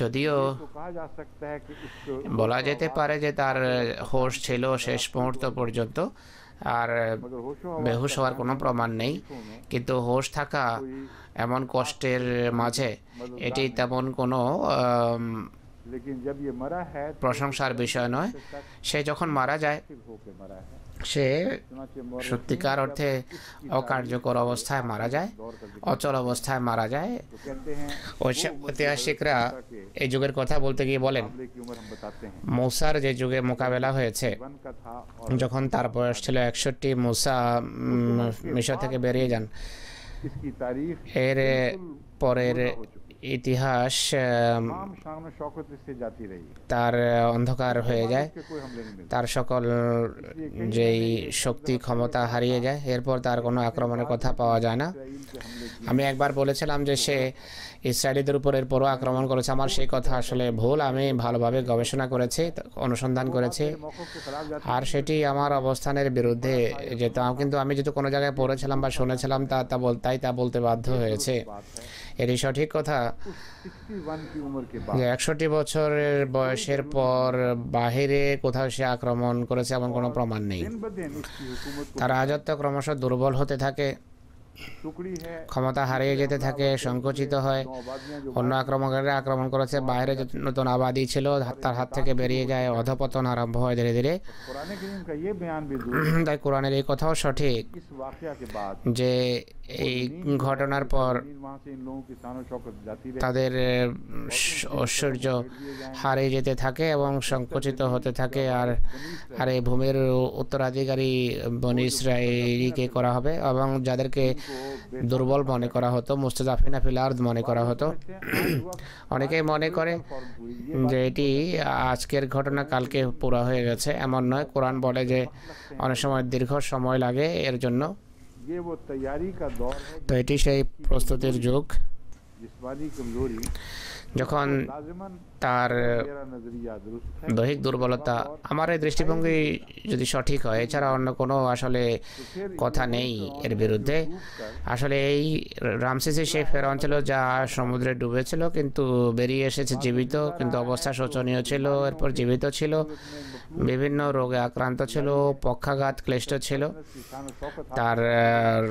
যদিও तो कहा जा सकता है कि इसको বলা যেতে পারে যে তার হোশ ছিল শেষ মুহূর্ত পর্যন্ত, আর मगर होशो বেহুশ হওয়ার কোনো প্রমাণ নেই। কিন্তু হোশ থাকা এমন কষ্টের মাঝে এটি তেমন কোনো लेकिन जब ये मरा है तो প্রশংসার বিষয় নয়। সে যখন মারা যায় फिर होके मरा है। সে चुनाचे मौत সত্যিকার অর্থে অকার্যকর অবস্থায় মারা যায়, অচল অবস্থায় মারা যায়। तो कहते हैं ঐতিহাসিকরা এই যুগের কথা বলতে গিয়ে বলেন काबले की उम्र हम बताते हैं মূসার যে যুগে মোকাবেলা হয়েছে, वन का था और যখন তার বয়স ছিল 61, মূসা মিশর থেকে বেরিয়ে যান। इसकी तारीख এর পরের ইতিহাস तमाम शान और शौकत से जाती रही है। তার অন্ধকার হয়ে যায়, इसके कोई हमले नहीं मिलते। তার সকল যেই শক্তি ক্ষমতা হারিয়ে যায়, এরপর তার কোনো আক্রমণের কথা পাওয়া যায় না। इसराइल के हमले किए আমি একবার বলেছিলাম যে সে ইসরায়েলিদের উপর এরপরও আক্রমণ করেছে, আমার সেই কথা আসলে ভুল। আমি ভালোভাবে গবেষণা করেছি, অনুসন্ধান করেছি, मौकों के खिलाफ जाते আর সেটি আমার অবস্থানের বিরুদ্ধে যেতাম। কিন্তু আমি যেহেতু কোনো জায়গায় পড়েছিলাম বা শুনেছিলাম তা বলতে বাধ্য হয়েছে। बात है এটি সঠিক কথা उस 61 की उम्र के बाद যে 61 বছরের বয়সের পর বাহিরে কোথাও সে আক্রমণ করেছে এমন কোনো প্রমাণ নেই। दिन ब दिन इसकी हुकूमत को তার রাজত্ব ক্রমশ দুর্বল হতে থাকে टुकड़ी है ক্ষমতা হারিয়ে যেতে থাকে, সংকুচিত হয়। आबादियां जो অন্য আক্রমণকারীরা আক্রমণ করেছে, বাইরে যে নতুন আবাদি ছিল তার হাত থেকে বেরিয়ে যায়, অধপতন আরম্ভ হয় ধীরে ধীরে। कुरान करीम का ये बयान भी दुरुस्त তাই কোরআনের এই কথাও সঠিক इस वाकया के बाद যে এই ঘটনার পর वहां से इन लोगों की शान शौकत जाती रही তাদের ঐশ্বর্য হারিয়ে যেতে থাকে এবং সংকুচিত হতে থাকে। আর আর এই ভূমির উত্তরাধিকারী বনি ইসরাইলকে করা হবে এবং যাদেরকে দুর্বল মনে করা হতো, মুস্তাজাফিনা ফিল আরদ মনে করা হতো। অনেকেই মনে করে যে এটি আজকের ঘটনা কালকে পুরা হয়ে গেছে, এমন নয়। কোরআন বলে যে অনেক সময় দীর্ঘ সময় লাগে এর জন্য। ये वो तैयारी का दौर है তো এটি সেই প্রস্তুতির যুগ जिस्मानी कमजोरी যখন लाजिमन তার मेरा नजरिया दुरुस्त है দৈহিক দুর্বলতা, আমার এই দৃষ্টিভঙ্গি যদি সঠিক হয়, এছাড়া অন্য কোনো আসলে কথা নেই এর বিরুদ্ধে। আসলে এই রামসেসের সেই ফেরাউন ছিল যা সমুদ্রে ডুবেছিল কিন্তু বেরিয়ে এসেছে জীবিত, কিন্তু অবস্থা শোচনীয় ছিল। এরপর জীবিত ছিল, বিভিন্ন রোগে আক্রান্ত ছিল, পক্ষাঘাত ক্লিষ্ট ছিল, তার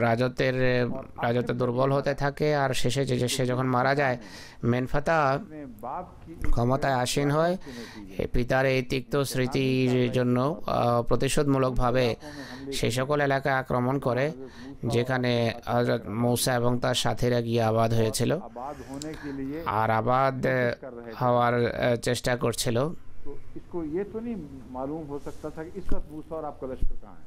রাজত্ব দুর্বল হতে থাকে। আর শেষে সে যখন মারা যায়, মেনফাতা ক্ষমতায় আসীন হয় পিতার এই তিক্ত স্মৃতির জন্য প্রতিশোধমূলকভাবে সেই সকল এলাকায় আক্রমণ করে যেখানে হযরত মূসা এবং তার সাথীরা গিয়ে আবাদ হয়েছিল আর আবাদ হওয়ার চেষ্টা করছিল। तो इसको ये तो नहीं मालूम हो सकता था कि इस वक्त मूसा और आपका लश्कर कहाँ है।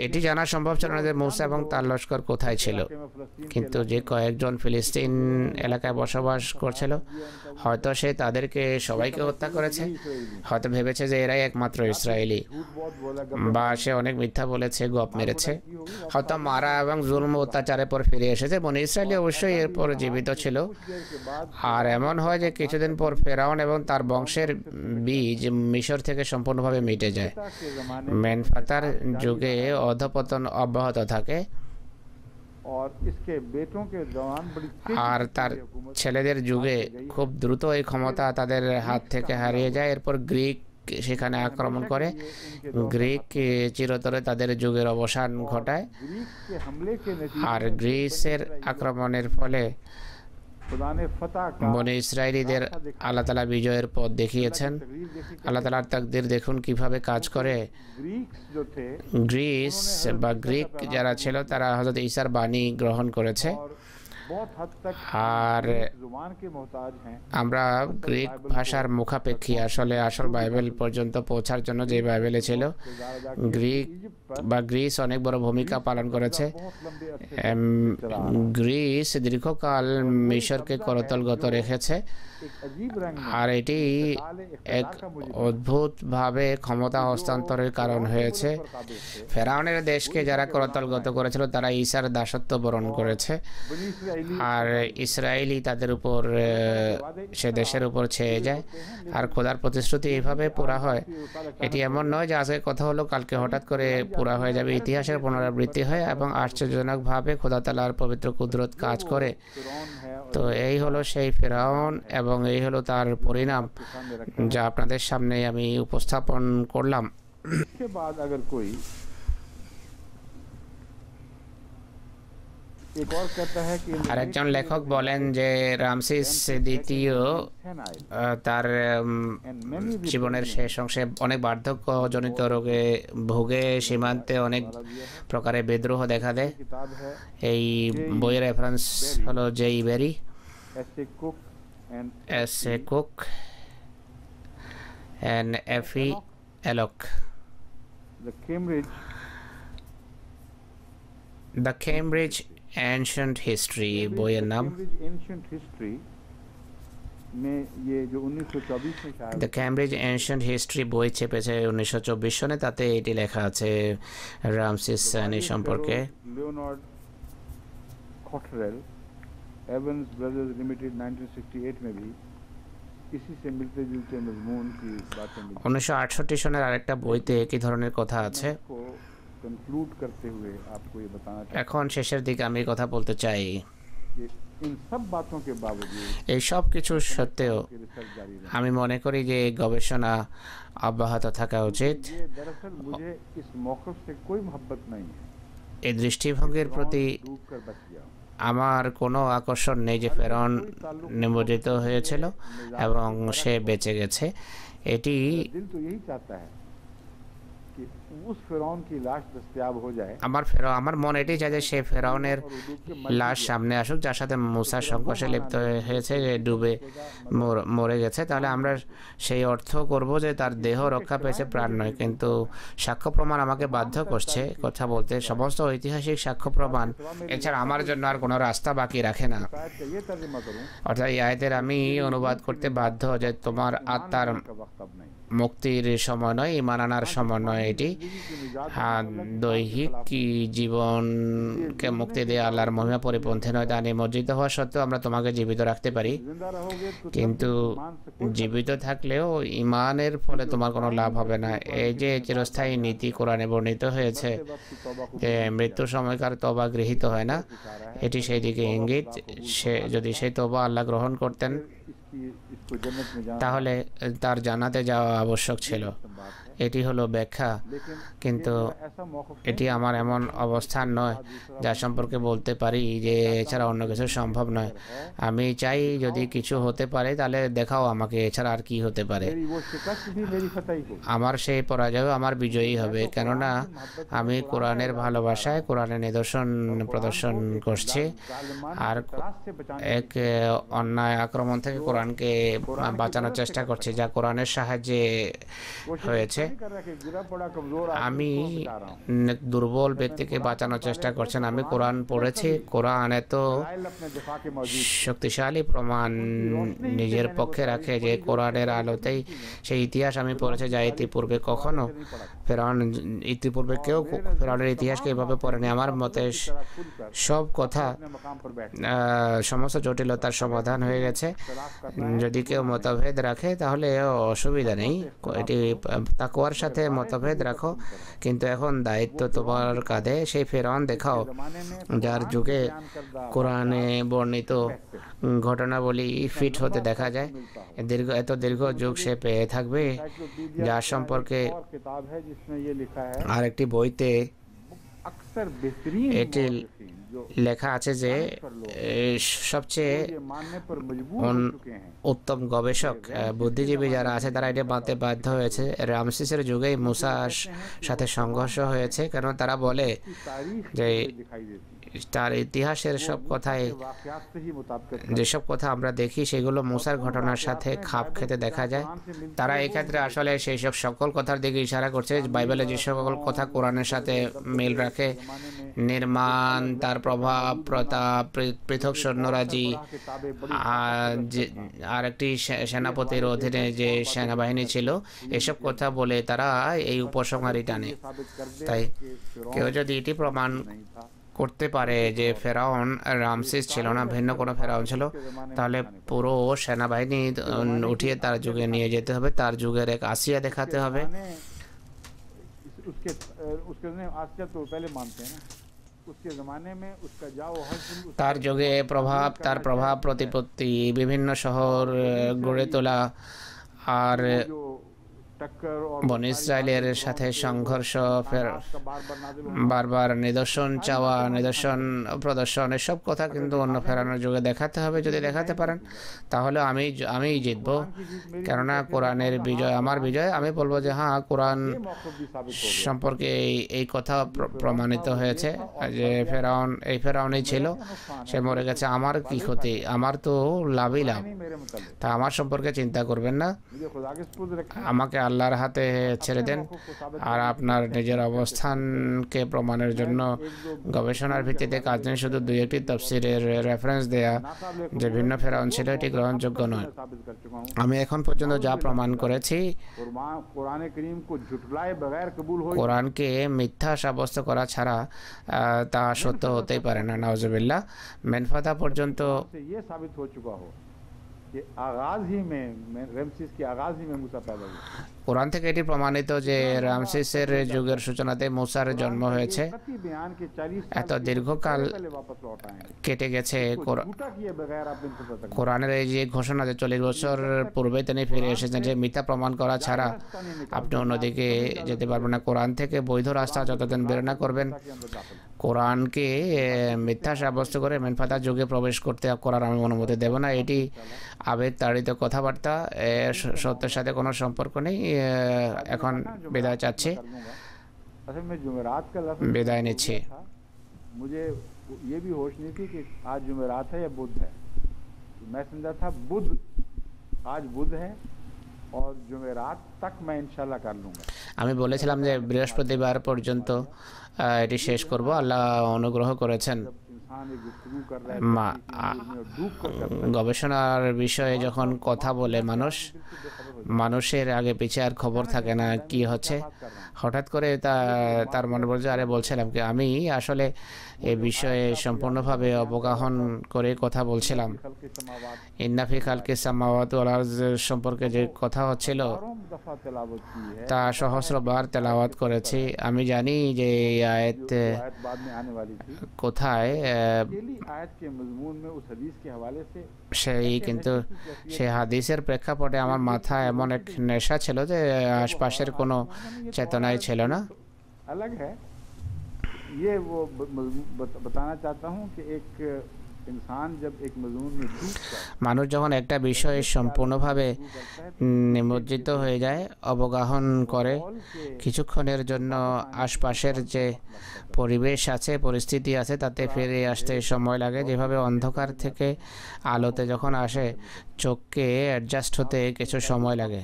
এটি জানা সম্ভব ছিল না যে মূসা এবং তার লস্কর কোথায় ছিল, কিন্তু যে কয়েকজন ফিলিস্তিন এলাকায় বসবাস করছিল হয়তো সে তাদেরকে সবাইকে হত্যা করেছে, হয়তো ভেবেছে যে এরাই একমাত্র ইসরায়েলি, বা সে অনেক মিথ্যা বলেছে, গপ মেরেছে, হয়তো মারা এবং জুলম অত্যাচারের পর ফিরে এসেছে। বনি ইসরায়েলি অবশ্যই এরপর জীবিত ছিল। আর এমন হয় যে কিছুদিন পর ফেরাউন এবং তার বংশের বীজ মিশর থেকে সম্পূর্ণভাবে মিটে যায়। মেনফাতার যুগে অধপতন অব্যাহত থাকে আর তার ছেলেদের যুগে খুব দ্রুত এই ক্ষমতা তাদের হাত থেকে হারিয়ে যায়। এরপর গ্রিক সেখানে আক্রমণ করে, গ্রিক চিরতরে তাদের যুগের অবসান ঘটায়। আর গ্রিসের আক্রমণের ফলে বনে ইসরায়েলিদের আল্লাহ তাআলা বিজয়ের পথ দেখিয়েছেন। আল্লাহ তাআলার তাকদীর দেখুন কিভাবে কাজ করে। গ্রিস বা গ্রিক যারা ছিল তারা হযরত ঈসার বাণী গ্রহণ করেছে। আর আমরা গ্রিক ভাষার মুখাপেক্ষী, আসলে আসল বাইবেল পর্যন্ত পৌঁছার জন্য যে বাইবেলে ছিল, গ্রিক বা গ্রিস অনেক বড় ভূমিকা পালন করেছে। গ্রিস দীর্ঘকাল মিশরকে করতলগত রেখেছে আর এটি এক অদ্ভুতভাবে ক্ষমতা হস্তান্তরের কারণ হয়েছে। ফেরাউনের দেশকে যারা করতলগত করেছিল তারা ঈসার দাসত্ব বরণ করেছে আর ইসরায়েলি তাদের উপর সে দেশের উপর ছেয়ে যায়। আর খোদার প্রতিশ্রুতি এইভাবে পুরা হয়। এটি এমন নয় যে আজকে কথা হলো কালকে হঠাৎ করে পুরা হয়ে যাবে। ইতিহাসের পুনরাবৃত্তি হয় এবং আশ্চর্যজনকভাবে খোদা তাআলার পবিত্র কুদরত কাজ করে। তো এই হলো সেই ফেরাউন এবং এই হলো তার পরিণাম যা আপনাদের সামনে আমি উপস্থাপন করলাম। আরেকজন লেখক বলেন যে রামসেস দ্বিতীয় তার জীবনের শেষ অংশে অনেক বার্ধক্যজনিত রোগে ভোগে, সীমান্তে অনেক প্রকারের বিদ্রোহ দেখা দেয়। এই বইয়ের রেফারেন্স হলো J E. Berry, S A. Cook and F.E. Elok. The Cambridge Ancient History বইয়ের নাম। দ্য ক্যামব্রিজ এনশিয়েন্ট হিস্ট্রি বই ছেপেছে 1924 সনে। তাতে এটি লেখা আছে রামসেস সানি সম্পর্কে। एवंस ब्रदर्स लिमिटेड 1968 में भी इसी से मिलते जुलते मजमून की बातें मिली। 1968 সনের আরেকটা বইতে একই ধরনের কথা আছে। কনক্লুড করতে हुए आपको ये बताना चाहता हूं, এখন শেষের দিকে আমি কথা বলতে চাই कि इन सब बातों के बावजूद এই সব কিছু সত্ত্বেও আমি মনে করি যে গবেষণা অব্যাহত থাকা উচিত। दरअसल मुझे इस मौक़िफ़ से कोई मोहब्बत नहीं है। এই দৃষ্টিভঙ্গির প্রতি डूब कर बच गया। আমার কোনো আকর্ষণ নেই যে ফেরাউন নিমজ্জিত হয়েছিল এবং সে বেঁচে গেছে। এটি दिल तो यही चाहता है कि उस फिरौन की लाश दस्तयाब हो जाए আমার মন এটি চায় যে সে ফেরাউনের লাশ সামনে আসুক যার সাথে মুসার সংঘর্ষে লিপ্ত হয়েছে, যে ডুবে মরে গেছে। তাহলে আমরা সেই অর্থ করব যে তার দেহ রক্ষা পেয়েছে, প্রাণ নয়। কিন্তু সাক্ষ্য প্রমাণ আমাকে বাধ্য করছে কথা বলতে। সমস্ত ঐতিহাসিক সাক্ষ্য প্রমাণ এছাড়া আমার জন্য আর কোনো রাস্তা বাকি রাখে না। शायद का ये तर्जुमा करूं অর্থাৎ এই আয়াতের আমি অনুবাদ করতে বাধ্য যে তোমার আত্মার का वक्त अब नहीं। মুক্তির সময় নয়, ঈমান আনার সময় নয় এটি। দৈহিক জীবনকে মুক্তি দিয়ে আল্লাহর মহিমা পরিপন্থী নয়, তা নিমজ্জিত হওয়া সত্ত্বেও আমরা তোমাকে জীবিত রাখতে পারি। जिंदा रहोगे तो কিন্তু জীবিত থাকলেও ঈমানের ফলে তোমার কোনো লাভ হবে না। এই যে চিরস্থায়ী নীতি কোরআনে বর্ণিত হয়েছে যে মৃত্যুর সময়কার তওবা গৃহীত হয় না, এটি সেই দিকে ইঙ্গিত। সে যদি সেই তওবা আল্লাহ গ্রহণ করতেন इसको जन्नत में जाना তাহলে তার জান্নাতে যাওয়া আবশ্যক ছিল। এটি হলো ব্যাখ্যা। কিন্তু ऐसा मौक़िफ़ এটি আমার এমন অবস্থান নয় যার সম্পর্কে বলতে পারি যে এছাড়া অন্য কিছু সম্ভব নয়। আমি চাই যদি কিছু হতে পারে তাহলে দেখাও আমাকে, এছাড়া আর কি হতে পারে। मेरी वो शिकस्त भी मेरी फतह हो। আমার সেই পরাজয় আমার বিজয়ী হবে, কেননা আমি কোরআনের ভালোবাসায় কোরআনের নিদর্শন প্রদর্শন করছি। আর এক অন্যায় আক্রমণ থেকে কোরআনকে বাঁচানোর চেষ্টা করছি, যা কোরআনের সাহায্যে হয়েছে। कर रहा कि गिरा पड़ा कमजोर আমি দুর্বল ব্যক্তিকে বাঁচানোর চেষ্টা করছেন। আমি কোরআন পড়েছি, কোরআন এত आयल अपने दिफा के मौजूद শক্তিশালী প্রমাণ নিজের পক্ষে রাখে যে কোরআনের আলোতেই সেই ইতিহাস আমি পড়েছি যা ইতিপূর্বে কখনো ফেরাউন ইতিপূর্বে কেউ ফেরাউনের ইতিহাসকে এভাবে পড়েনি। আমার মতে সব কথা अपने मकाम पर बैठ সমস্ত জটিলতার সমাধান হয়ে গেছে। যদি কেউ মতভেদ রাখে তাহলে অসুবিধা নেই, এটি তাকওয়ার সাথে মতভেদ রাখো। কিন্তু এখন দায়িত্ব তোমার কাঁধে। সেই ফেরাউন দেখাও যার যুগে কোরআনে বর্ণিত ঘটনাবলী ফিট হতে দেখা যায়। এত দীর্ঘ যুগ সে পেয়ে থাকবে, যার সম্পর্কে और किताब है जिसमें ये लिखा है আরেকটি বইতে अक्सर बेहतरीन এটি जो লেখা আছে যে সবচেয়ে ये मानने पर मजबूर हो चुके हैं উত্তম গবেষক বুদ্ধিজীবী যারা আছে তারা এটা মানতে বাধ্য হয়েছে। রামসেসের যুগেই মুসার সাথে সংঘর্ষ হয়েছে, কারণ তারা বলে कि तारीख যে दिखाई देती তার ইতিহাসের সব কথাই, है वाकयात से ही मुताबिक যেসব কথা আমরা দেখি সেগুলো মুসার ঘটনার সাথে খাপ খেতে দেখা যায়। তারা এই ক্ষেত্রে আসলে সেই সব সকল কথার দিকে ইশারা করছে বাইবেলে যে সকল কথা কোরআনের সাথে মিল রাখে। নির্মাণ, তার প্রভাব, প্রতাপ, পৃথক সৈন্যরাজি, আর একটি সেনাপতির অধীনে যে সেনাবাহিনী ছিল, এসব কথা বলে তারা এই উপসংহারই টানে। তাই কেউ যদি এটি প্রমাণ করতে পারে যে ফেরাউন রামসেস ছিল না, ভিন্ন কোনো ফেরাউন ছিল, তাহলে পুরো সেনাবাহিনী উঠিয়ে তার যুগে নিয়ে যেতে হবে। তার যুগের এক আসিয়া দেখাতে হবে। उसके उसके आसिया तो पहले मानते हैं ना, उसके ज़माने में उसका जाओ हश्र তার যুগে তার প্রভাব প্রতিপত্তি, বিভিন্ন শহর গড়ে তোলা, আর जो टक्कर और বনি ইসরায়েলের সাথে সংঘর্ষ, ফের का बार बार नाजिल বারবার নিদর্শন চাওয়া, নিদর্শন প্রদর্শন, এসব কথা কিন্তু অন্য ফেরানোর যুগে দেখাতে হবে। যদি দেখাতে পারেন তাহলে আমিই জিতব, কেননা কোরআনের বিজয় আমার বিজয়। আমি বলবো যে হ্যাঁ, কোরআন मौक़िफ़ भी साबित हो সম্পর্কে এই কথা প্রমাণিত হয়েছে যে এই ফেরাউনই ছিল, সে মরে গেছে। আমার কি ক্ষতি? আমার তো লাভই লাভ। नहीं मेरे मुताबिक তা আমার সম্পর্কে চিন্তা করবেন না, मुझे खुदा के सुपुर्द रखें। আমাকে আল্লাহর হাতে ছেড়ে দেন। আর আপনার নিজের অবস্থানকে প্রমাণের জন্য গবেষণার ভিত্তিতে কাজ নেই। শুধু দুই একটি তফসিরের রেফারেন্স দেয়া যে ভিন্ন ফেরাউন ছিল, এটি গ্রহণযোগ্য নয়। साबित कर चुका हूँ আমি এখন পর্যন্ত যা প্রমাণ করেছি, कुरान करीम को झुटलाए बगैर कबूल हो কোরআনকে মিথ্যা সাব্যস্ত করা ছাড়া তা সত্য হতেই পারে না। নাউজুবিল্লাহ। মেনফাতা পর্যন্ত से ये साबित हो चुका हो कि आगाज ही में रमसीस के आगाज ही में मूसा पैदा हुआ। কোরআন থেকে এটি প্রমাণিত যে রামসেসের যুগের সূচনাতে মুসার জন্ম হয়েছে। प्रति बयान के 40 এত দীর্ঘকাল पहले वापस लौट आए हैं। কেটে গেছে। झूठा किए बगैर आप इनको पता কোরআনের এই যে ঘোষণা যে 40 বছর পূর্বে তিনি ফিরে এসেছেন, যে মিথ্যা প্রমাণ করা ছাড়া আপনি অন্যদিকে যেতে পারবেন না। কোরআন থেকে বৈধ রাস্তা যতদিন বের না করবেন, কোরআনকে মিথ্যা সাব্যস্ত করে মেনফাতার যুগে প্রবেশ করার আমি অনুমতি দেব না। এটি আবেগ তাড়িত কথাবার্তা, এর সত্যের সাথে কোনো সম্পর্ক নেই। এখন বিদায় চাচ্ছি, असल में जुमेरात का लफ्ज़ বিদায় নিচ্ছি। मुझे ये भी होश नहीं थी कि आज जुमेरात है या बुध है। मैं समझा था बुध, आज बुध है और जुमेरात तक मैं इंशाल्लाह कर लूँगा। আমি বলেছিলাম যে বৃহস্পতিবার পর্যন্ত এটি শেষ করব। আল্লাহ অনুগ্রহ করেছেন। গবেষণার বিষয়ে যখন কথা বলে মানুষের আগে পিছে আর খবর থাকে না কি হচ্ছে। হঠাৎ করে তার মনে পড়ছে, আরে বলছিলাম কি আমি আসলে এ বিষয়ে সম্পূর্ণভাবে অবগাহন করে কথা বলছিলাম। ইন্না ফি খালকিস সামাওয়াতি ওয়াল আরদ সম্পর্কে যে কথা হচ্ছিল তা সহস্রবার তেলাওয়াত করেছি। আমি জানি যে এই আয়াত কোথায়, কিন্তু সেই হাদিসের প্রেক্ষাপটে আমার মাথায় এমন এক নেশা ছিল যে আশপাশের কোনো চেতনাই ছিল না। ये वो बताना चाहता हूँ कि एक इंसान जब एक मजमून में মানুষ যখন একটা বিষয়ে সম্পূর্ণভাবে নিমজ্জিত হয়ে যায়, অবগাহন করে, কিছুক্ষণের জন্য আশপাশের যে পরিবেশ আছে, পরিস্থিতি আছে, তাতে ফিরে আসতে সময় লাগে। যেভাবে অন্ধকার থেকে আলোতে যখন আসে, চোখকে অ্যাডজাস্ট হতে কিছু সময় লাগে।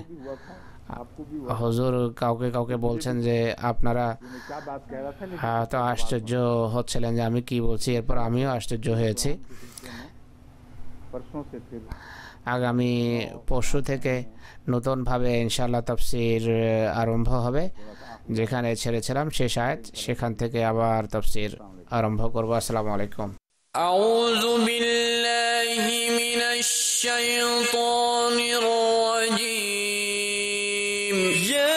হুজুর কাউকে কাউকে বলছেন যে আপনারা তো আশ্চর্য হচ্ছিলেন যে আমি কি বলছি, এরপর আমিও আশ্চর্য হয়েছি। আগামী পরশু থেকে নতুনভাবে ইনশাআল্লাহ তাফসীর আরম্ভ হবে। যেখানে ছেড়েছিলাম শেষ আয়াত, সেখান থেকে আবার তাফসীর আরম্ভ করব। আসসালামু আলাইকুম। আউযু বিল্লাহি মিনাশ শাইতানির রাজীম। ইয়া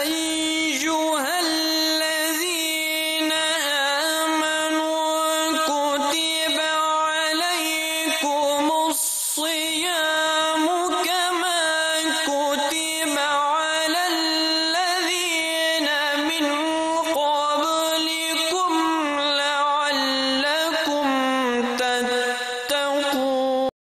আইয়ুহাল্লাযীনা আমানু কুতিবা আলাইকুমুস সিয়াম